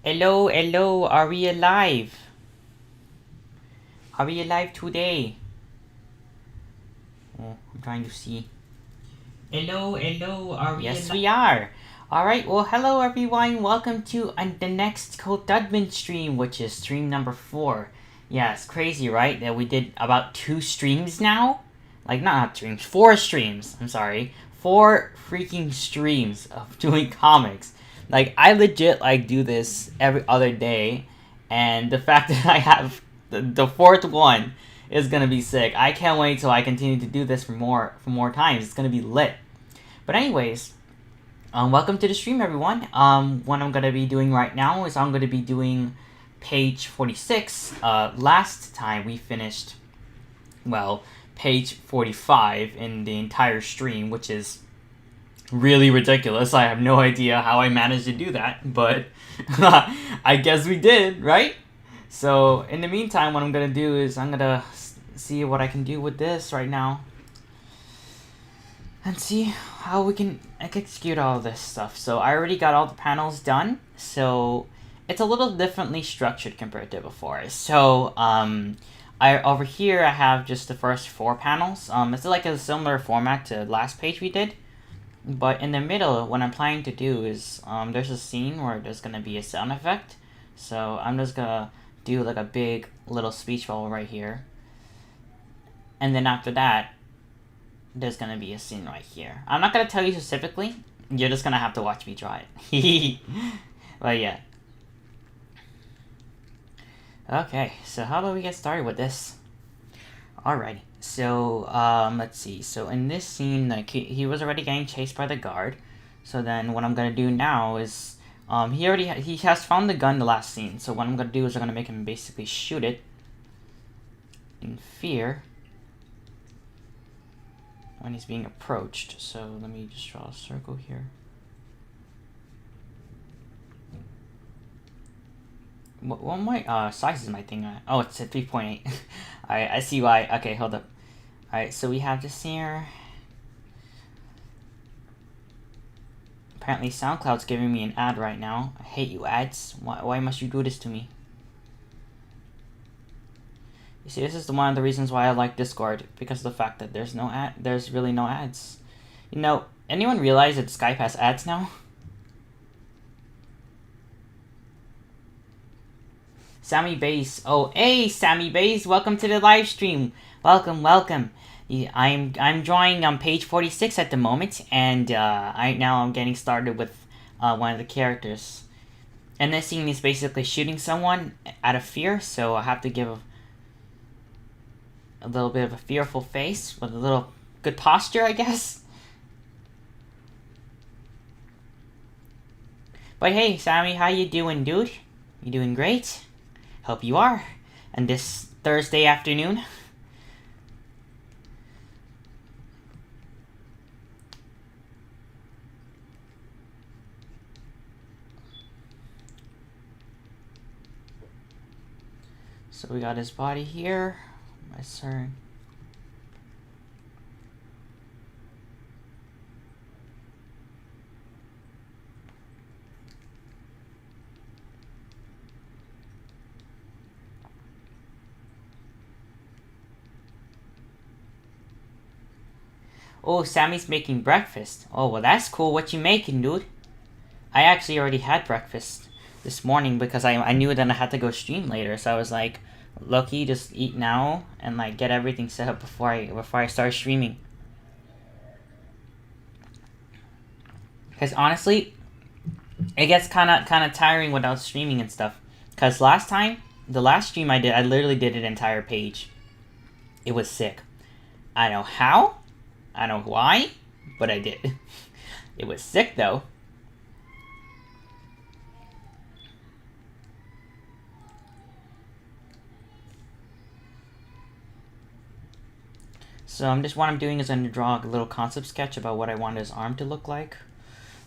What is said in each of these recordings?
Hello, hello, are we alive? Are we alive today? Oh, I'm trying to see. Hello, hello, are we Yes, we are. Alright, well, hello everyone. Welcome to the next Colt Dudman stream, which is stream number 4. Yeah, it's crazy, right? That we did about 2 streams now? Like, not streams, 4 streams. I'm sorry. 4 freaking streams of doing comics. Like, I legit, like, do this every other day. And the fact that I have the 4th one is gonna be sick. I can't wait till I continue to do this for more times. It's gonna be lit. But anyways, welcome to the stream, everyone. What I'm gonna be doing right now is I'm gonna be doing page 46. Last time we finished, well, page 45 in the entire stream, which is really ridiculous. I have no idea how I managed to do that, but I guess we did, right? So, in the meantime, what I'm gonna do is I'm gonna see what I can do with this right now. And see how we can execute all this stuff. So I already got all the panels done. So it's a little differently structured compared to before. So over here I have just the first 4 panels. It's like a similar format to last page we did. But in the middle, what I'm planning to do is there's a scene where there's gonna be a sound effect. So I'm just gonna do like a big little speech bubble right here. And then after that, there's gonna be a scene right here. I'm not gonna tell you specifically. You're just gonna have to watch me draw it. But yeah. Okay, so how do we get started with this? Alrighty. So let's see. So in this scene, like he was already getting chased by the guard. So then what I'm gonna do now is he has found the gun in the last scene. So what I'm gonna do is I'm gonna make him basically shoot it in fear when he's being approached. So let me just draw a circle here. What my size is my thing at? Oh, it's at 3.8. Alright, I see why. Okay, hold up. Alright, so we have this here. Apparently SoundCloud's giving me an ad right now. I hate you ads. Why must you do this to me? You see, this is one of the reasons why I like Discord, because of the fact that there's really no ads. You know, anyone realize that Skype has ads now? Sammy Bass. Oh, hey, Sammy Bass. Welcome to the live stream. Welcome, welcome. Yeah, I'm drawing on page 46 at the moment, and right now I'm getting started with one of the characters. And this scene is basically shooting someone out of fear, so I have to give a little bit of a fearful face with a little good posture, I guess. But hey, Sammy, how you doing, dude? You doing great? Hope you are. And this Thursday afternoon. So we got his body here. My sir. Oh, Sammy's making breakfast. Oh, well, that's cool. What you making, dude? I actually already had breakfast this morning because I knew that I had to go stream later. So I was like, lucky, just eat now and like get everything set up before I start streaming. Because honestly, it gets kind of tiring without streaming and stuff. Because the last stream I did, I literally did an entire page. It was sick. I don't know how. I don't know why, but I did. It was sick, though. So what I'm doing is I'm going to draw a little concept sketch about what I want his arm to look like.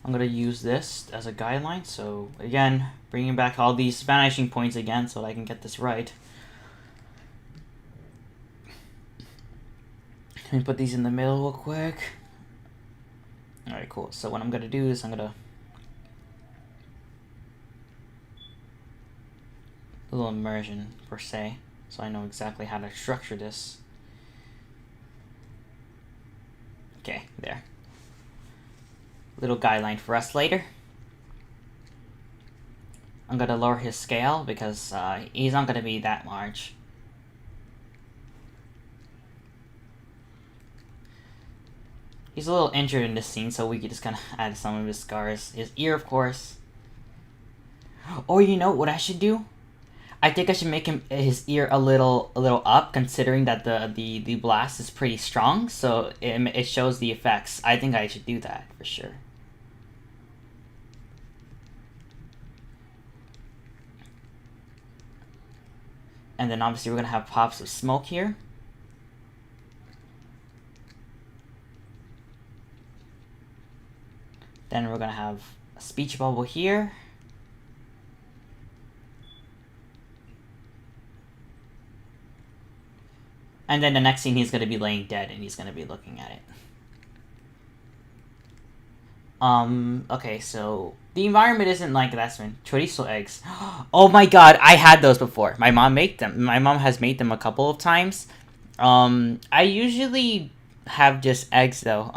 I'm going to use this as a guideline. So again, bringing back all these vanishing points again so that I can get this right. Let me put these in the middle real quick. Alright, cool. So what I'm going to do is I'm going to little immersion per se, so I know exactly how to structure this. Okay, there. Little guideline for us later. I'm gonna lower his scale because he's not gonna be that large. He's a little injured in this scene, so we could just kind of add some of his scars. His ear, of course. Or you know what I should do? I think I should make his ear a little up, considering that the blast is pretty strong, so it shows the effects. I think I should do that for sure. And then obviously we're gonna have pops of smoke here. Then we're gonna have a speech bubble here. And then the next scene, he's going to be laying dead, and he's going to be looking at it. Okay, so the environment isn't like that's when chorizo eggs. Oh my god, I had those before. My mom made them. My mom has made them a couple of times. I usually have just eggs, though.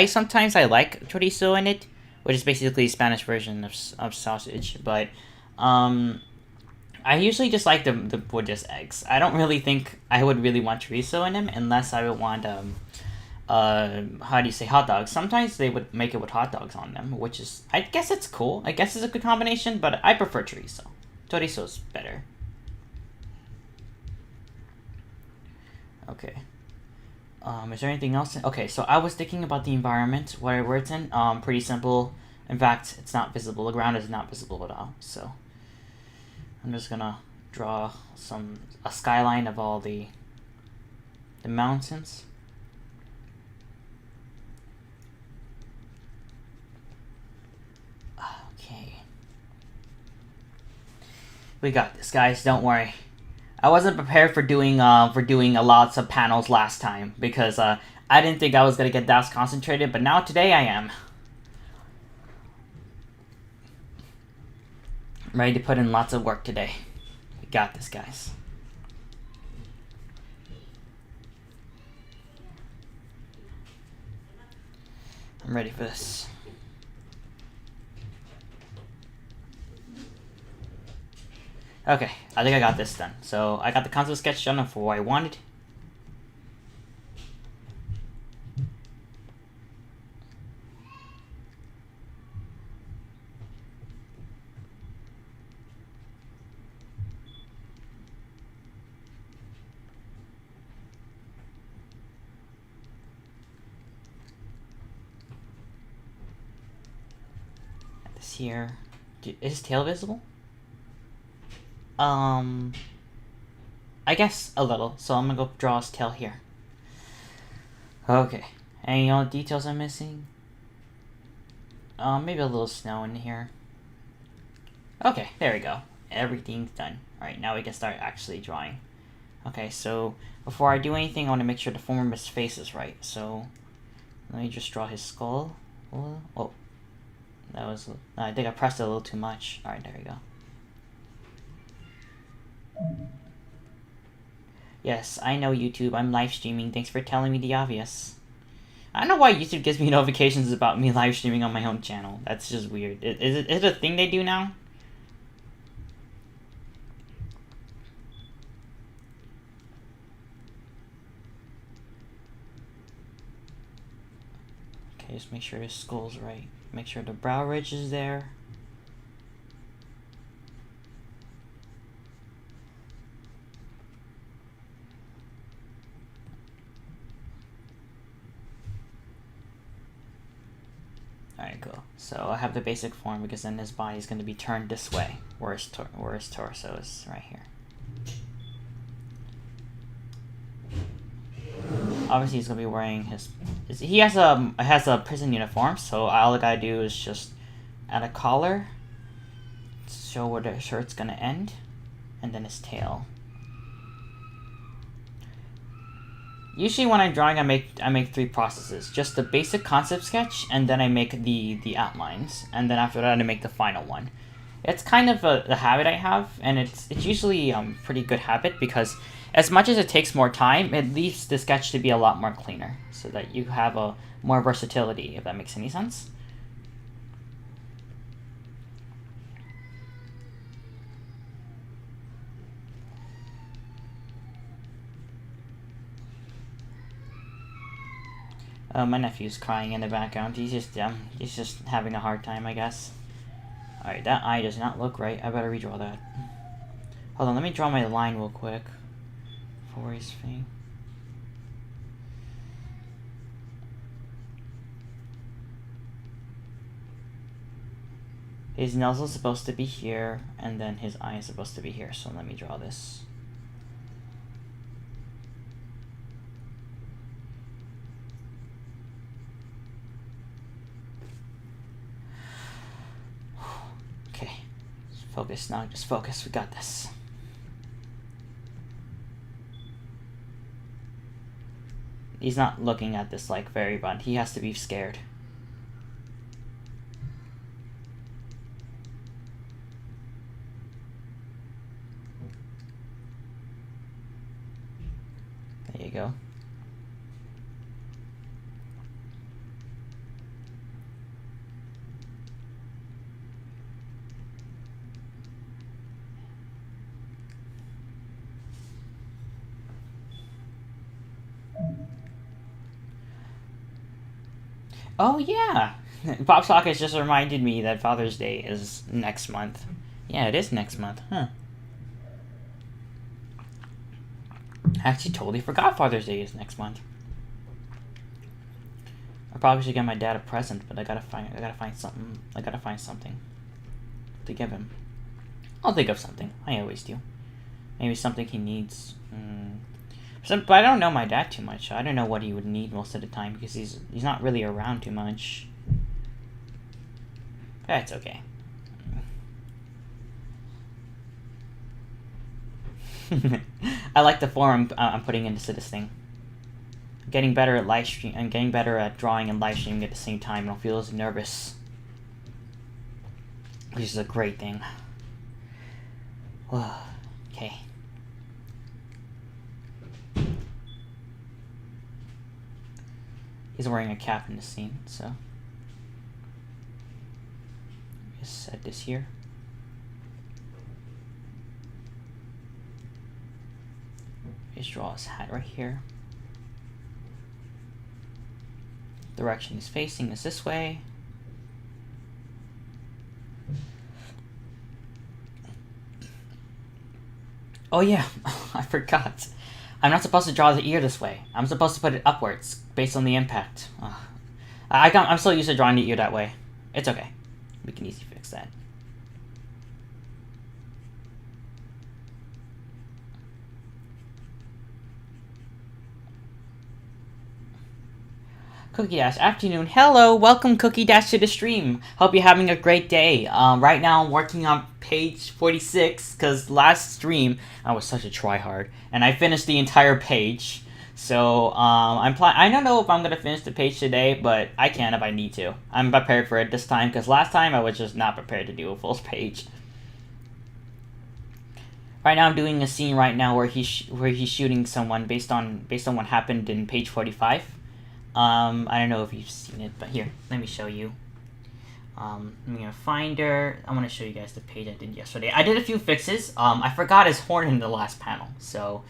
Sometimes I like chorizo in it, which is basically a Spanish version of sausage, but, I usually just like the with just eggs. I don't really think I would really want chorizo in them unless I would want how do you say, hot dogs. Sometimes they would make it with hot dogs on them, which is, I guess it's cool. I guess it's a good combination, but I prefer chorizo. Chorizo's better. Okay. Is there anything else? Okay, so I was thinking about the environment where it's in. Pretty simple. In fact, it's not visible. The ground is not visible at all, so I'm just gonna draw a skyline of all the mountains. Okay. We got this, guys. Don't worry. I wasn't prepared for doing a lots of panels last time because I didn't think I was gonna get that concentrated, but now today I am. I'm ready to put in lots of work today. We got this, guys. I'm ready for this. Okay, I think I got this done. So I got the concept sketch done for what I wanted. This here. Is his tail visible? I guess a little, so I'm gonna go draw his tail here. Okay. Any other details I'm missing? Maybe a little snow in here. Okay, there we go. Everything's done. Alright, now we can start actually drawing. Okay, so before I do anything, I want to make sure the form of his face is right. So let me just draw his skull. Oh, that was, I think I pressed it a little too much. Alright, there we go. Yes, I know, YouTube. I'm live streaming. Thanks for telling me the obvious. I don't know why YouTube gives me notifications about me live streaming on my own channel. That's just weird. Is it a thing they do now? Okay, just make sure his skull's right. Make sure the brow ridge is there. Alright, cool. So I have the basic form because then his body is going to be turned this way, where his torso is right here. Obviously, he's going to be wearing he has a prison uniform, so all I gotta do is just add a collar, show where the shirt's going to end, and then his tail. Usually when I'm drawing, I make 3 processes. Just the basic concept sketch, and then I make the outlines. And then after that, I make the final one. It's kind of a habit I have, and it's usually pretty good habit because as much as it takes more time, it leaves the sketch to be a lot more cleaner, so that you have a more versatility, if that makes any sense. My nephew's crying in the background. He's just having a hard time, I guess. Alright, that eye does not look right. I better redraw that. Hold on, let me draw my line real quick. For his face. His nose is supposed to be here, and then his eye is supposed to be here, so let me draw this. Okay, just focus now, just focus, we got this. He's not looking at this like very bad, he has to be scared. There you go. Oh yeah! Pop Sockets just reminded me that Father's Day is next month. Yeah, it is next month, huh? I actually totally forgot Father's Day is next month. I probably should get my dad a present, but I gotta find something to give him. I'll think of something. I always do. Maybe something he needs. But I don't know my dad too much. I don't know what he would need most of the time because he's not really around too much. That's okay. I like the form I'm putting into this thing. I'm getting better at live stream. I'm getting better at drawing and live streaming at the same time. I don't feel as nervous, which is a great thing. Okay. He's wearing a cap in the scene, so just set this here. Just draw his hat right here. Direction he's facing is this way. Oh yeah, I forgot. I'm not supposed to draw the ear this way. I'm supposed to put it upwards, based on the impact. I'm so used to drawing the ear that way. It's okay. We can easily fix that. Cookie Dash, afternoon. Hello, welcome Cookie Dash to the stream. Hope you're having a great day. Right now I'm working on page 46, because last stream I was such a tryhard, and I finished the entire page. So, I don't know if I'm going to finish the page today, but I can if I need to. I'm prepared for it this time, because last time I was just not prepared to do a full page. Right now I'm doing a scene right now where he's shooting someone based on what happened in page 45. I don't know if you've seen it, but here, let me show you. I'm gonna find her. I want to show you guys the page I did yesterday. I did a few fixes. I forgot his horn in the last panel, so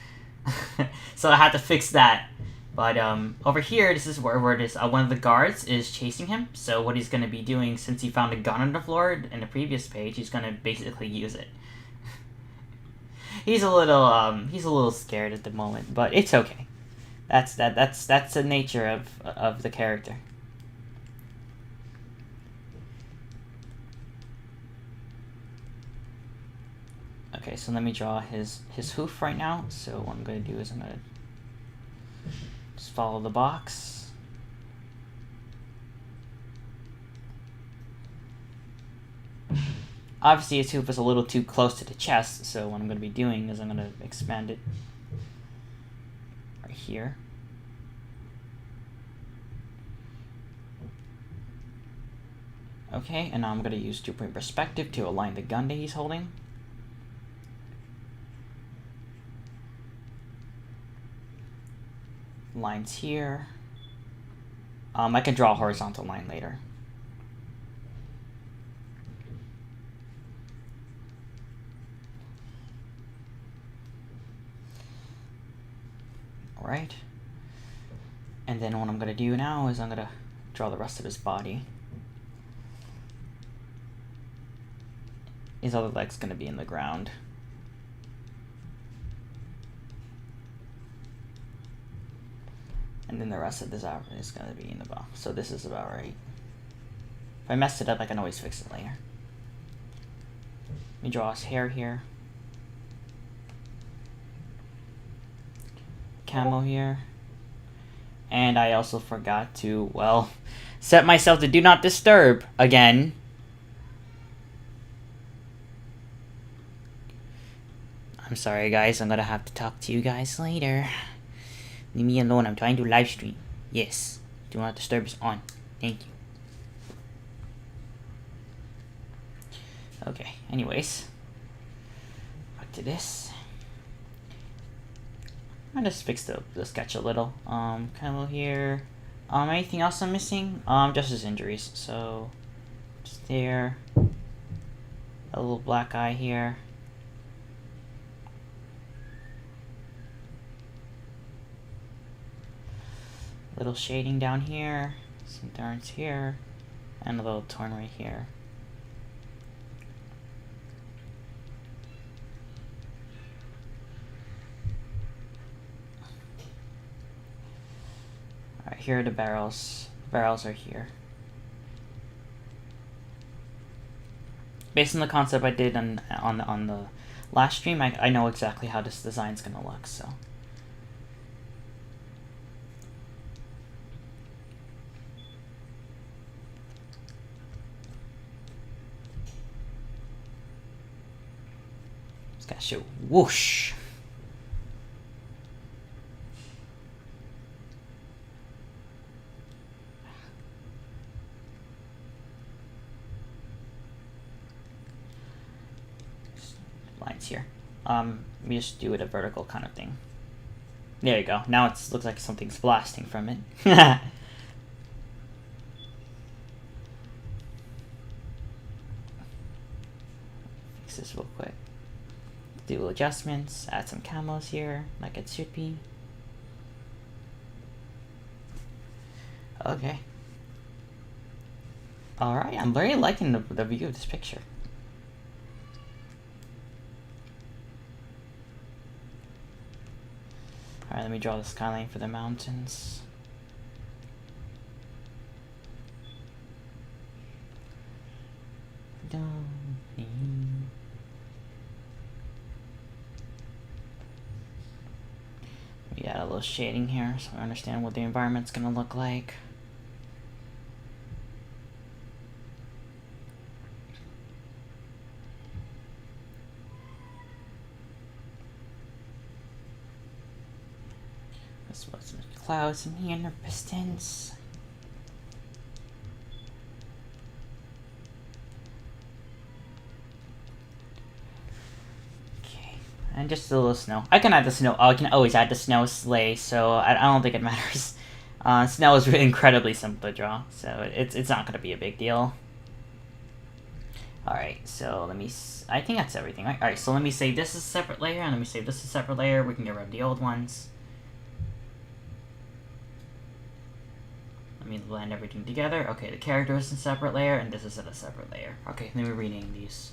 so I had to fix that. But over here, this is where this one of the guards is chasing him. So what he's gonna be doing, since he found a gun on the floor in the previous page, he's gonna basically use it. He's a little scared at the moment, but it's okay. That's the nature of the character. Okay, so let me draw his hoof right now. So what I'm going to do is I'm going to just follow the box. Obviously his hoof is a little too close to the chest, so what I'm going to be doing is I'm going to expand it right here. Okay, and now I'm going to use 2-point perspective to align the gun that he's holding. Lines here. I can draw a horizontal line later. Alright. And then what I'm going to do now is I'm going to draw the rest of his body. His other leg's going to be in the ground. And then the rest of this arm is going to be in the bottom. So this is about right. If I messed it up, I can always fix it later. Let me draw his hair here. Camo here. And I also forgot to, well, set myself to do not disturb again. I'm sorry, guys. I'm gonna have to talk to you guys later. Leave me alone. I'm trying to live stream. Yes. Do not disturb is on. Thank you. Okay. Anyways. Back to this. I just fixed the sketch a little. Camo here. Anything else I'm missing? Just his injuries. So, just there. A little black eye here. Little shading down here, some turns here, and a little torn right here. Alright, here are the barrels. The barrels are here. Based on the concept I did on the last stream, I know exactly how this design's gonna look, so. Gotta show whoosh. Lines here. We just do it a vertical kind of thing. There you go. Now it looks like something's blasting from it. Fix this real quick. Do adjustments, add some camos here, like it should be. Okay. Alright, I'm very liking the view of this picture. Alright, let me draw the skyline for the mountains. We add a little shading here so I understand what the environment's gonna look like. This was some clouds in here and their pistons. And just a little snow. I can add the snow. I can always add the snow sleigh, so I don't think it matters. Snow is really incredibly simple to draw, so it's not going to be a big deal. Alright, so let me... I think that's everything, right? Alright, so let me save this as a separate layer, and let me save this as a separate layer. We can get rid of the old ones. Let me blend everything together. Okay, the character is in a separate layer, and this is in a separate layer. Okay, let me rename these.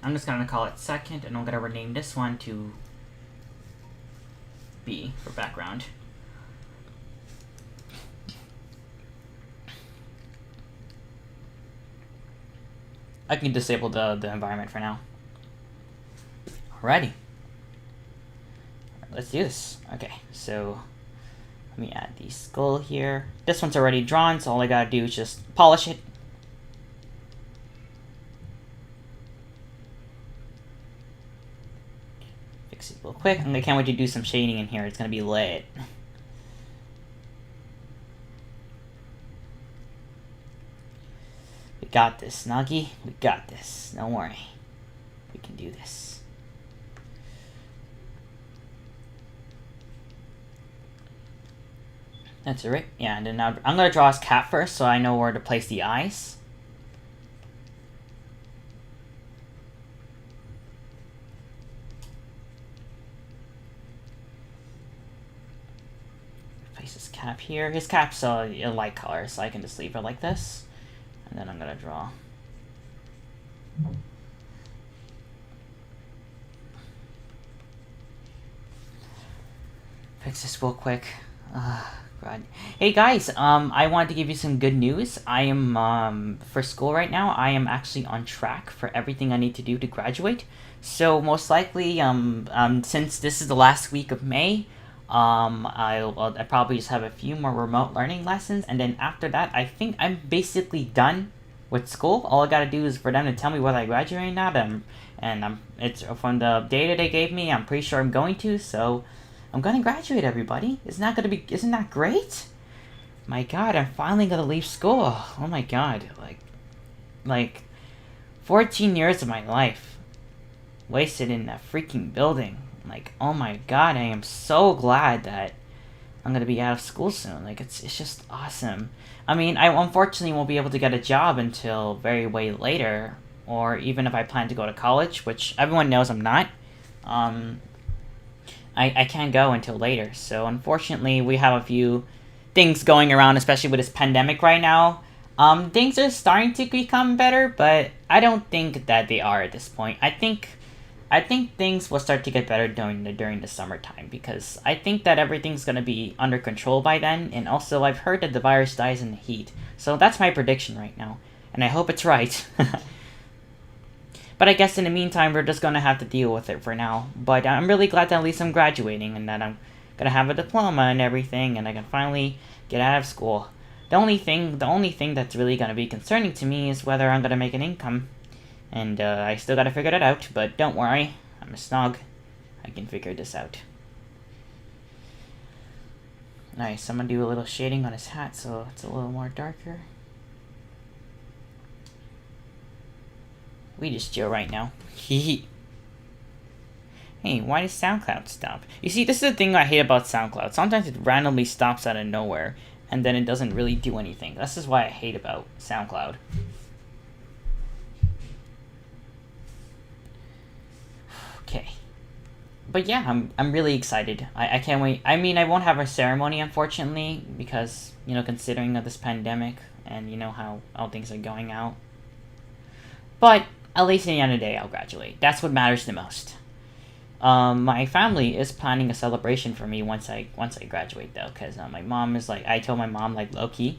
I'm just gonna call it second, and I'm gonna rename this one to B for background. I can disable the environment for now. Alrighty. Let's do this. Okay, so let me add the skull here. This one's already drawn, so all I gotta do is just polish it. Fix it real quick. I can't wait to do some shading in here. It's gonna be lit. We got this, Snuggie. We got this. Don't worry. We can do this. That's it, right? Yeah, and then I'm going to draw his cat first so I know where to place the eyes. Place his cap here. His cap's a light color, so I can just leave it like this. And then I'm going to draw. Fix this real quick. God. Hey guys, I wanted to give you some good news. I am, for school right now, I am actually on track for everything I need to do to graduate. So most likely, since this is the last week of May, I'll probably just have a few more remote learning lessons, and then after that, I think I'm basically done with school. All I gotta do is for them to tell me whether I graduate or not, and it's from the data they gave me, I'm pretty sure I'm going to, so I'm gonna graduate, everybody. Isn't that great? My God, I'm finally gonna leave school. Oh my God, like 14 years of my life wasted in that freaking building. Like, oh my God, I am so glad that I'm gonna be out of school soon. Like, it's just awesome. I mean, I unfortunately won't be able to get a job until very way later, or even if I plan to go to college, which everyone knows I'm not. I can't go until later, so unfortunately we have a few things going around, especially with this pandemic right now. Things are starting to become better, but I don't think that they are at this point. I think things will start to get better during the summertime, because I think that everything's gonna be under control by then, and also I've heard that the virus dies in the heat. So that's my prediction right now, and I hope it's right. But I guess in the meantime, we're just gonna have to deal with it for now. But I'm really glad that at least I'm graduating, and that I'm gonna have a diploma and everything, and I can finally get out of school. The only thing that's really gonna be concerning to me is whether I'm gonna make an income. And I still gotta figure that out, but don't worry, I'm a snog. I can figure this out. Nice, I'm gonna do a little shading on his hat so it's a little more darker. We just chill right now. Hey, why does SoundCloud stop? You see, this is the thing I hate about SoundCloud. Sometimes it randomly stops out of nowhere, and then it doesn't really do anything. This is why I hate about SoundCloud. Okay. But yeah, I'm really excited. I can't wait. I mean, I won't have a ceremony, unfortunately, because, you know, considering of this pandemic, and you know how things are going out. But at least at the end of the day, I'll graduate. That's what matters the most. My family is planning a celebration for me once I graduate, though, because my mom is like, I told my mom, like, low-key,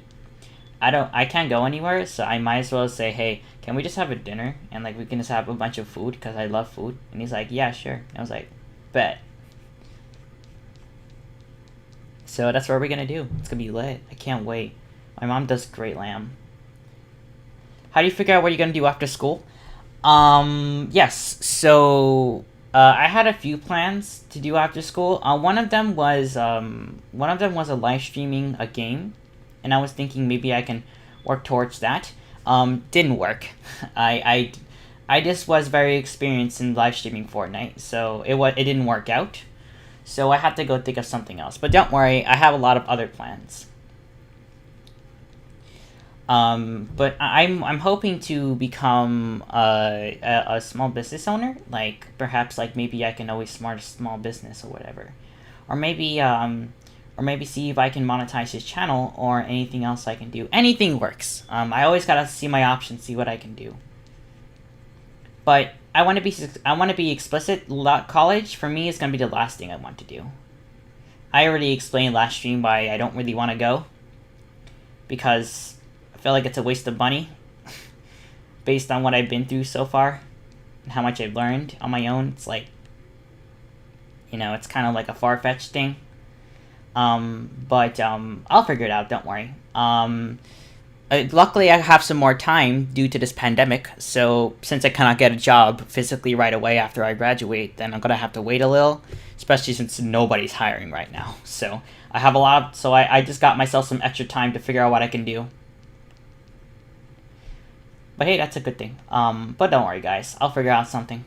I can't go anywhere, so I might as well say, hey, can we just have a dinner, and like we can just have a bunch of food, because I love food. And he's like, yeah, sure. And I was like, bet. So that's what we're gonna do. It's gonna be lit. I can't wait. My mom does great lamb. How do you figure out what you're gonna do after school? Yes, so I had a few plans to do after school. One of them was a live streaming a game, and I was thinking maybe I can work towards that. Didn't work. I just was very experienced in live streaming Fortnite, so it didn't work out. So I had to go think of something else. But don't worry, I have a lot of other plans. But I'm hoping to become a small business owner. Like, perhaps, like, maybe I can always start a small business or whatever. Or maybe see if I can monetize his channel or anything else I can do. Anything works. I always gotta see my options, see what I can do. But I want to be explicit. College, for me, is gonna be the last thing I want to do. I already explained last stream why I don't really want to go. Because I feel like it's a waste of money based on what I've been through so far and how much I've learned on my own. It's like, you know, it's kind of like a far-fetched thing. But I'll figure it out, don't worry. Luckily, I have some more time due to this pandemic, so since I cannot get a job physically right away after I graduate, then I'm gonna have to wait a little, especially since nobody's hiring right now. So I have I just got myself some extra time to figure out what I can do. But hey, that's a good thing. But don't worry, guys. I'll figure out something.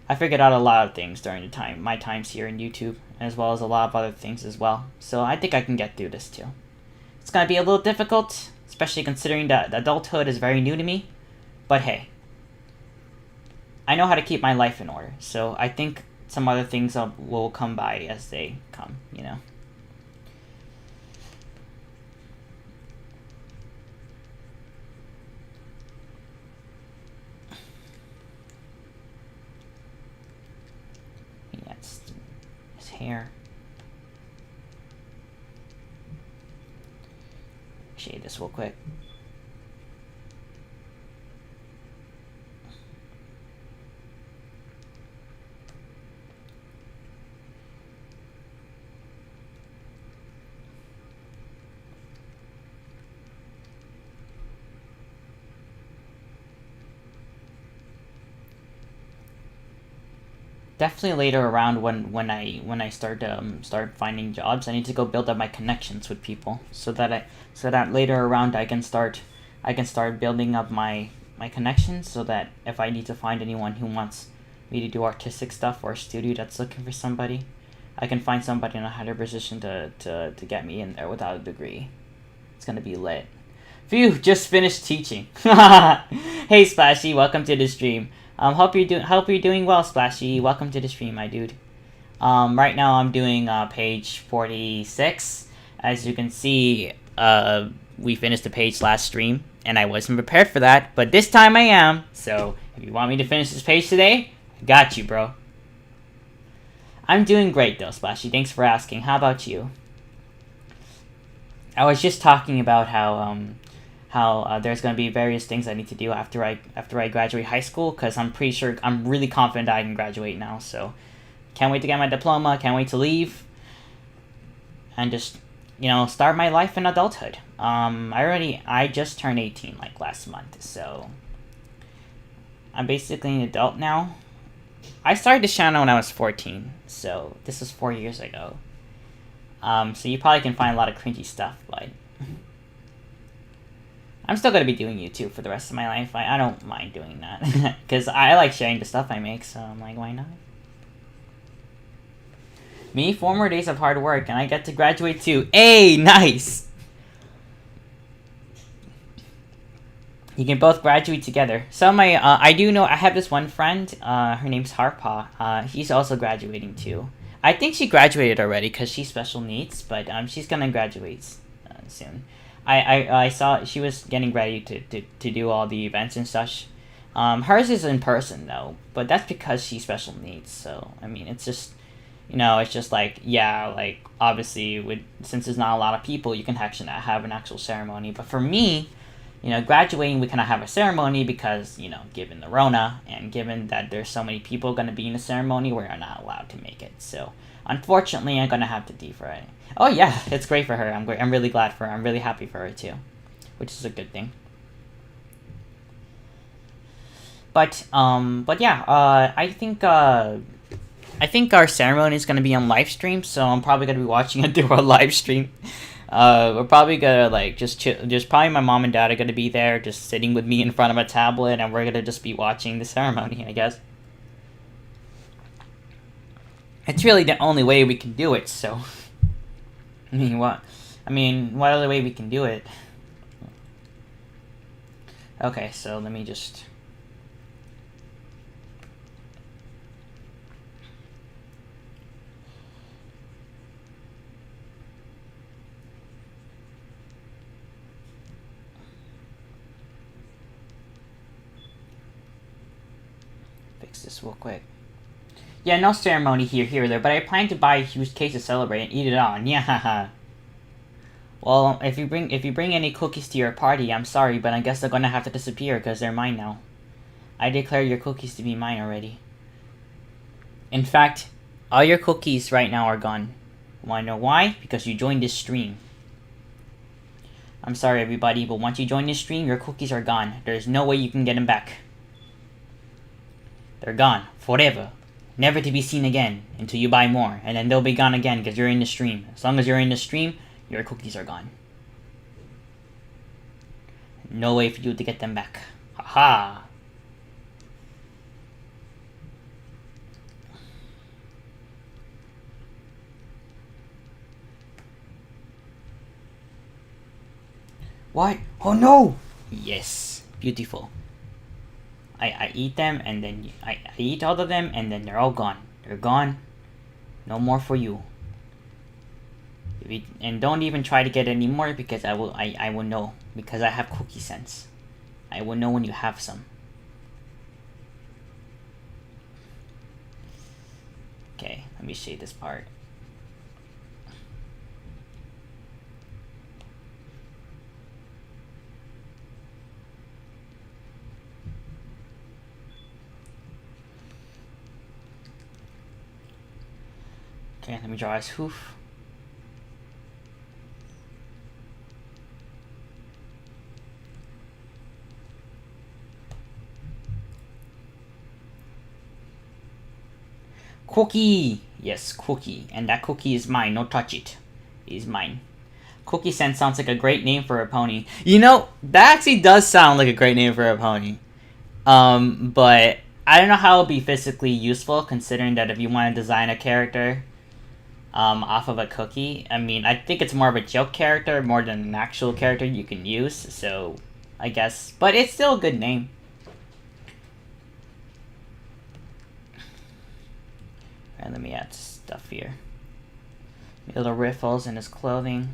I figured out a lot of things during my times here in YouTube, as well as a lot of other things as well. So I think I can get through this too. It's gonna be a little difficult, especially considering that adulthood is very new to me. But hey, I know how to keep my life in order. So I think some other things will come by as they come, you know. That's his hair. Shade this real quick. Definitely later around when I start finding jobs, I need to go build up my connections with people so that later around I can start building up my connections, so that if I need to find anyone who wants me to do artistic stuff, or a studio that's looking for somebody, I can find somebody in a higher position to get me in there without a degree. It's gonna be lit. Phew, just finished teaching. Hey Splashy, welcome to the stream. Hope you're doing well, Splashy. Welcome to the stream, my dude. Right now I'm doing page 46. As you can see, we finished the page last stream, and I wasn't prepared for that, but this time I am. So if you want me to finish this page today, I got you, bro. I'm doing great though, Splashy. Thanks for asking. How about you? I was just talking about how there's going to be various things I need to do after I graduate high school, because I'm really confident I can graduate now. So can't wait to get my diploma, can't wait to leave, and just, you know, start my life in adulthood. I just turned 18 like last month, so I'm basically an adult now. I started this channel when I was 14, so this was 4 years ago. So you probably can find a lot of cringy stuff, but I'm still going to be doing YouTube for the rest of my life. I don't mind doing that, because I like sharing the stuff I make, so I'm like, why not? Me, 4 more days of hard work, and I get to graduate too. Hey, nice! You can both graduate together. So I do know, I have this one friend, her name's Harpa. She's also graduating too. I think she graduated already, because she's special needs, but she's gonna graduate soon. I saw she was getting ready to do all the events and such. Hers is in person though, but that's because she's special needs. So I mean, it's just, you know, it's just like, yeah, like obviously since there's not a lot of people, you can actually not have an actual ceremony. But for me, you know, graduating, we cannot have a ceremony because, you know, given the Rona and given that there's so many people going to be in the ceremony, we are not allowed to make it. So unfortunately, I'm going to have to defer it. Oh yeah, it's great for her. I'm really glad for her. I'm really happy for her too, which is a good thing. But yeah, I think our ceremony is gonna be on live stream, so I'm probably gonna be watching it through our live stream. We're probably gonna like just chill. Just probably my mom and dad are gonna be there, just sitting with me in front of a tablet, and we're gonna just be watching the ceremony, I guess. It's really the only way we can do it. So, I mean, what other way we can do it? Okay, so let me just. Fix this real quick. Yeah, no ceremony here or there, but I plan to buy a huge cake to celebrate and eat it on. Yeah. Well, if you bring any cookies to your party, I'm sorry, but I guess they're gonna have to disappear because they're mine now. I declare your cookies to be mine already. In fact, all your cookies right now are gone. Wanna know why? Because you joined this stream. I'm sorry, everybody, but once you join this stream, your cookies are gone. There's no way you can get them back. They're gone. Forever. Never to be seen again until you buy more, and then they'll be gone again because you're in the stream. As long as you're in the stream, your cookies are gone. No way for you to get them back. Haha. What? Oh no! Yes. Beautiful. I eat them and then I eat all of them and then they're all gone. They're gone. No more for you. And don't even try to get any more because I will know. Because I have cookie sense. I will know when you have some. Okay, let me shade this part. Okay, let me draw his hoof. Cookie! Yes, Cookie. And that cookie is mine. Don't touch it. It is mine. Cookie Sense sounds like a great name for a pony. You know, that actually does sound like a great name for a pony. But I don't know how it would be physically useful, considering that if you want to design a character off of a cookie, I mean, I think it's more of a joke character more than an actual character you can use, so I guess. But it's still a good name. And let me add stuff here. Little riffles in his clothing.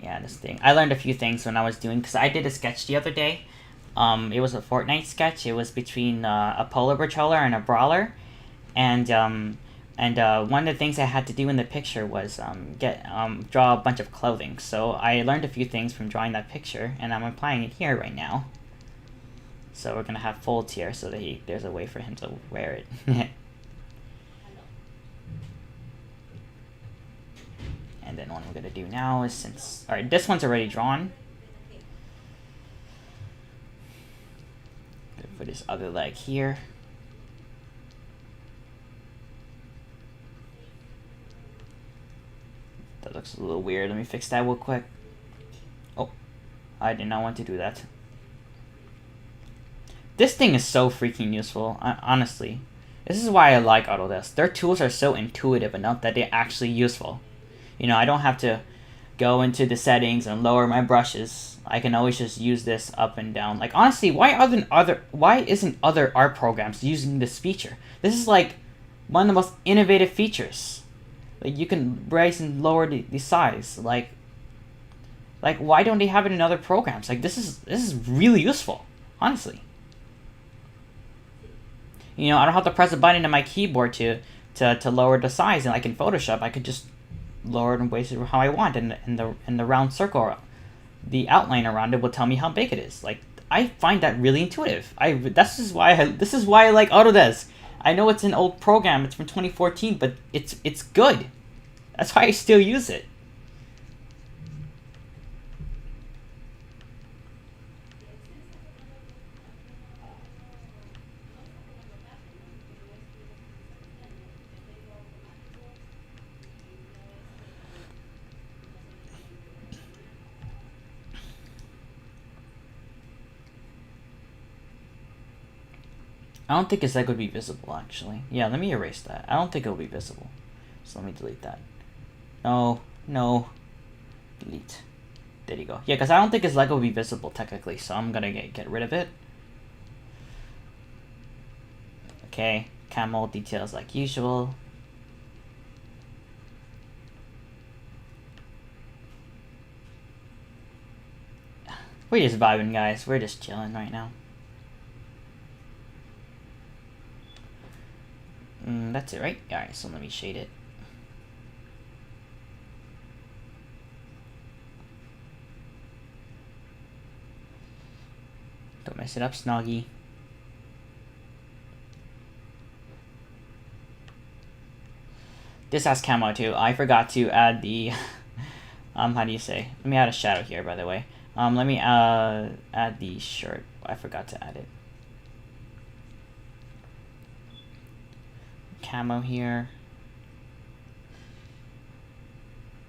Yeah, this thing. I learned a few things when I was doing, because I did a sketch the other day. It was a Fortnite sketch. It was between a Polar Patroller and a Brawler. And one of the things I had to do in the picture was draw a bunch of clothing. So I learned a few things from drawing that picture, and I'm applying it here right now. So we're going to have folds here so that there's a way for him to wear it. And then what we're going to do now is alright, this one's already drawn. Put his other leg here. That looks a little weird. Let me fix that real quick. Oh, I did not want to do that. This thing is so freaking useful, honestly. This is why I like Autodesk. Their tools are so intuitive enough that they're actually useful. You know, I don't have to go into the settings and lower my brushes. I can always just use this up and down. Like, honestly, why isn't other art programs using this feature? This is like one of the most innovative features. Like, you can raise and lower the size. Like why don't they have it in other programs? Like, this is really useful, honestly. You know, I don't have to press a button on my keyboard to lower the size, and like in Photoshop, I could just lower it and place it how I want, and in the round circle, the outline around it will tell me how big it is. Like, I find that really intuitive. This is why I like Autodesk. I know it's an old program; it's from 2014, but it's good. That's why I still use it. I don't think his leg would be visible, actually. Yeah, let me erase that. I don't think it'll be visible. So let me delete that. No. Delete. There you go. Yeah, because I don't think his leg will be visible, technically, so I'm gonna get rid of it. Okay, camel details like usual. We're just vibing, guys. We're just chilling right now. That's it, right? Alright, so let me shade it. Don't mess it up, Snoggy. This has camo too. I forgot to add the how do you say? Let me add a shadow here, by the way. Let me add the shirt. I forgot to add it. Camo here.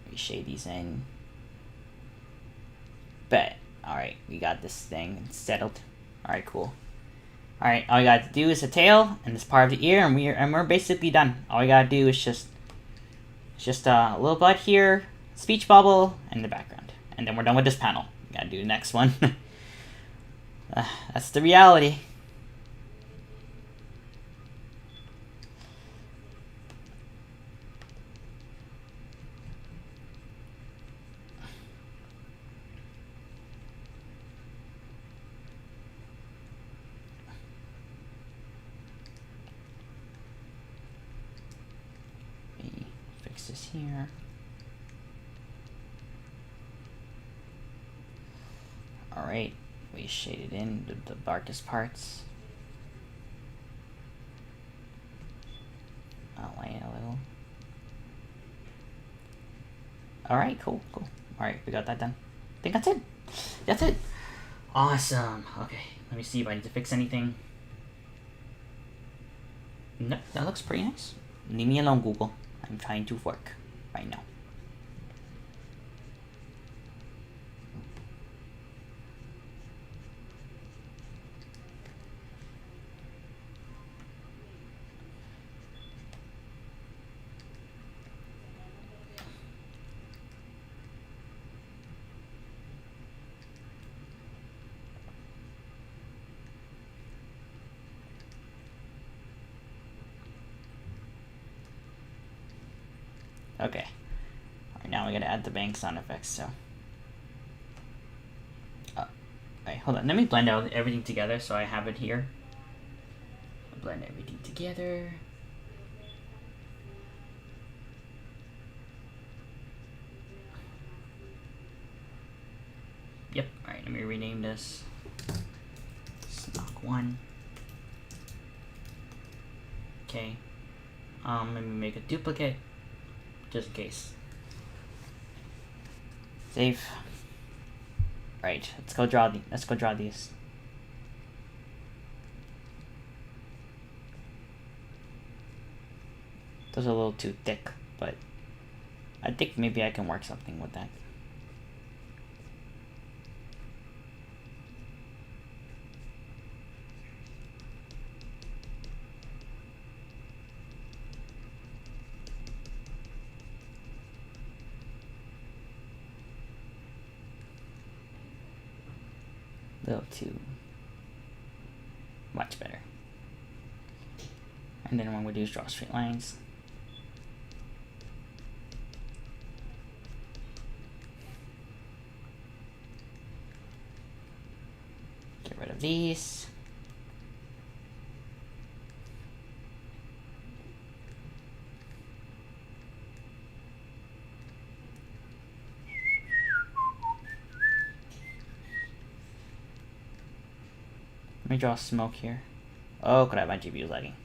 Let me shade these in. Alright, we got this thing settled. Alright, cool. Alright, all we gotta do is the tail and this part of the ear, and we're basically done. All we gotta do is just a little butt here, speech bubble, and the background. And then we're done with this panel. We gotta do the next one. That's the reality. Fix this here. Alright, we shaded in the darkest parts. Outline a little. Alright, cool. Alright, we got that done. I think that's it. That's it. Awesome. Okay, let me see if I need to fix anything. Nope, that looks pretty nice. Leave me alone, Google. I'm trying to work right now. Okay. Alright, now we gotta add the bank sound effects, so. Alright, hold on. Let me blend out everything together so I have it here. Blend everything together. Yep, alright, let me rename this. Stock 1. Okay. Let me make a duplicate. Just in case. Save. Right, let's go draw these. Those are a little too thick, but I think maybe I can work something with that. A little too much better. And then what we do is draw straight lines. Get rid of these. Let me draw smoke here. Oh crap, my GPU is lagging.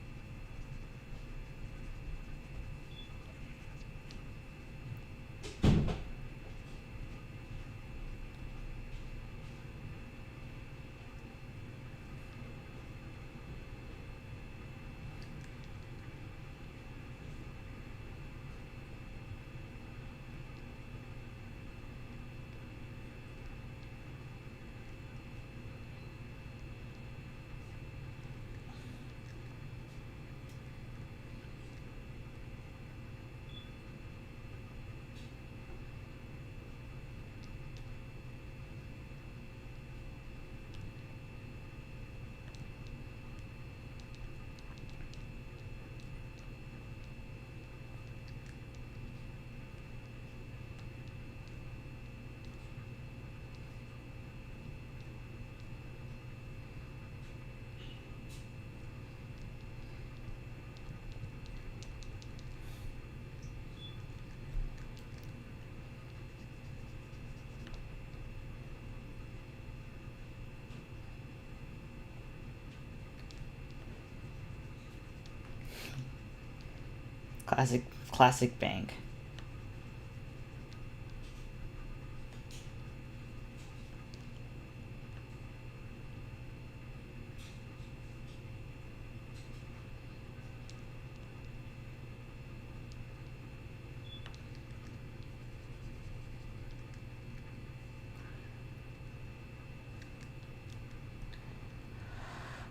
Classic bank.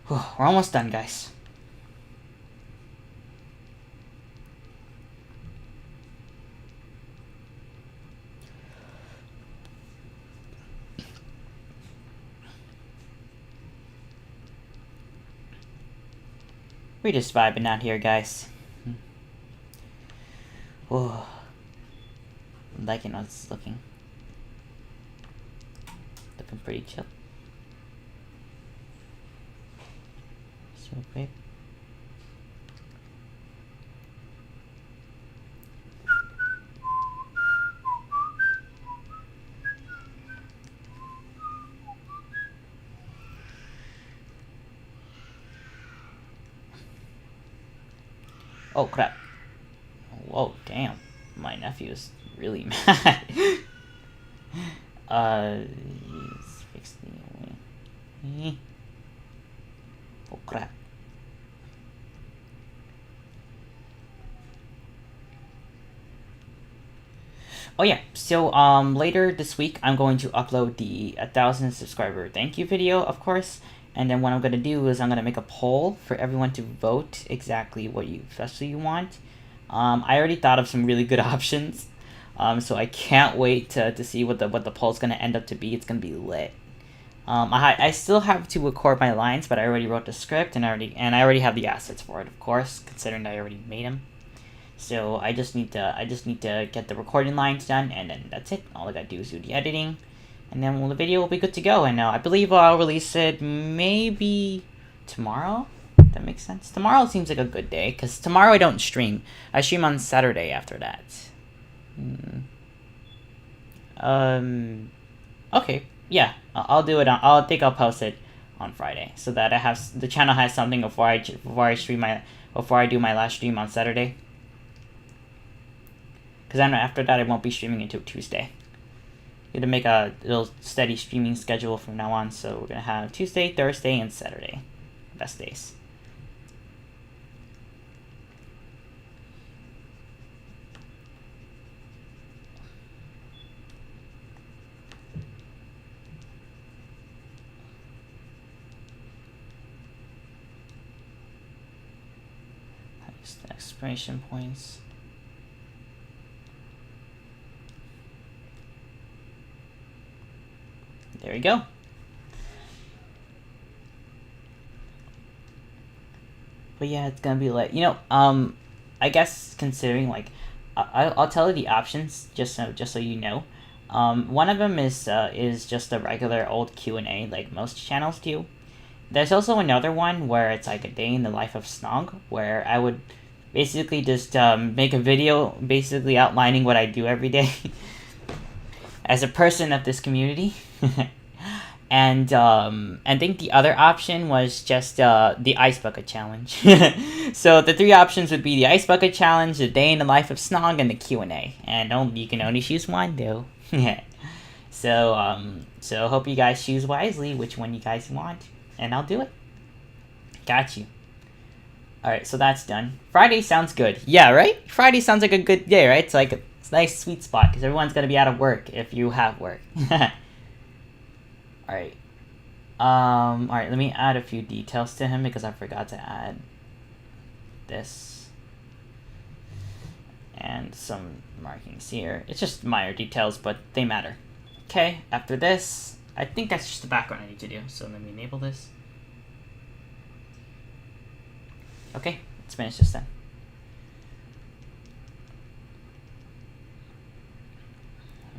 We're almost done, guys. We're just vibing out here, guys. Oh, I'm liking how it's looking. Looking pretty chill. So quick. Oh crap. Whoa, damn. My nephew's really mad. He's fixed the... Oh crap. Oh yeah, so later this week I'm going to upload the 1,000 subscriber thank you video, of course. And then what I'm going to do is I'm going to make a poll for everyone to vote exactly what you especially want. I already thought of some really good options. So I can't wait to see what the poll's going to end up to be. It's going to be lit. I still have to record my lines, but I already wrote the script and I already have the assets for it, of course, considering that I already made them. So I just need to get the recording lines done, and then that's it. All I gotta do is do the editing, and then the video will be good to go. And I believe I'll release it maybe tomorrow. That makes sense. Tomorrow seems like a good day, because tomorrow I don't stream. I stream on Saturday after that. Okay. Yeah, I'll do it. I think I'll post it on Friday, so that the channel has something before I do my last stream on Saturday. Because then after that, I won't be streaming until Tuesday. Gonna make a little steady streaming schedule from now on. So we're gonna have Tuesday, Thursday, and Saturday, best days. The expiration points. There we go. But yeah, it's gonna be like, I guess considering like, I'll tell you the options just so you know. One of them is just a regular old Q&A like most channels do. There's also another one where it's like a day in the life of Snog, where I would basically just make a video basically outlining what I do every day as a person of this community. And I think the other option was just the ice bucket challenge. So the three options would be the ice bucket challenge, the day in the life of Snog, and the Q&A. And you can only choose one though. So hope you guys choose wisely which one you guys want, and I'll do it. Got you. Alright, so that's done. Friday sounds good. Yeah, right? Friday sounds like a good day, right? It's like it's a nice sweet spot because everyone's gonna be out of work if you have work. Alright. Alright, let me add a few details to him because I forgot to add this. And some markings here. It's just minor details, but they matter. Okay, after this, I think that's just the background I need to do. So let me enable this. Okay, let's finish this then.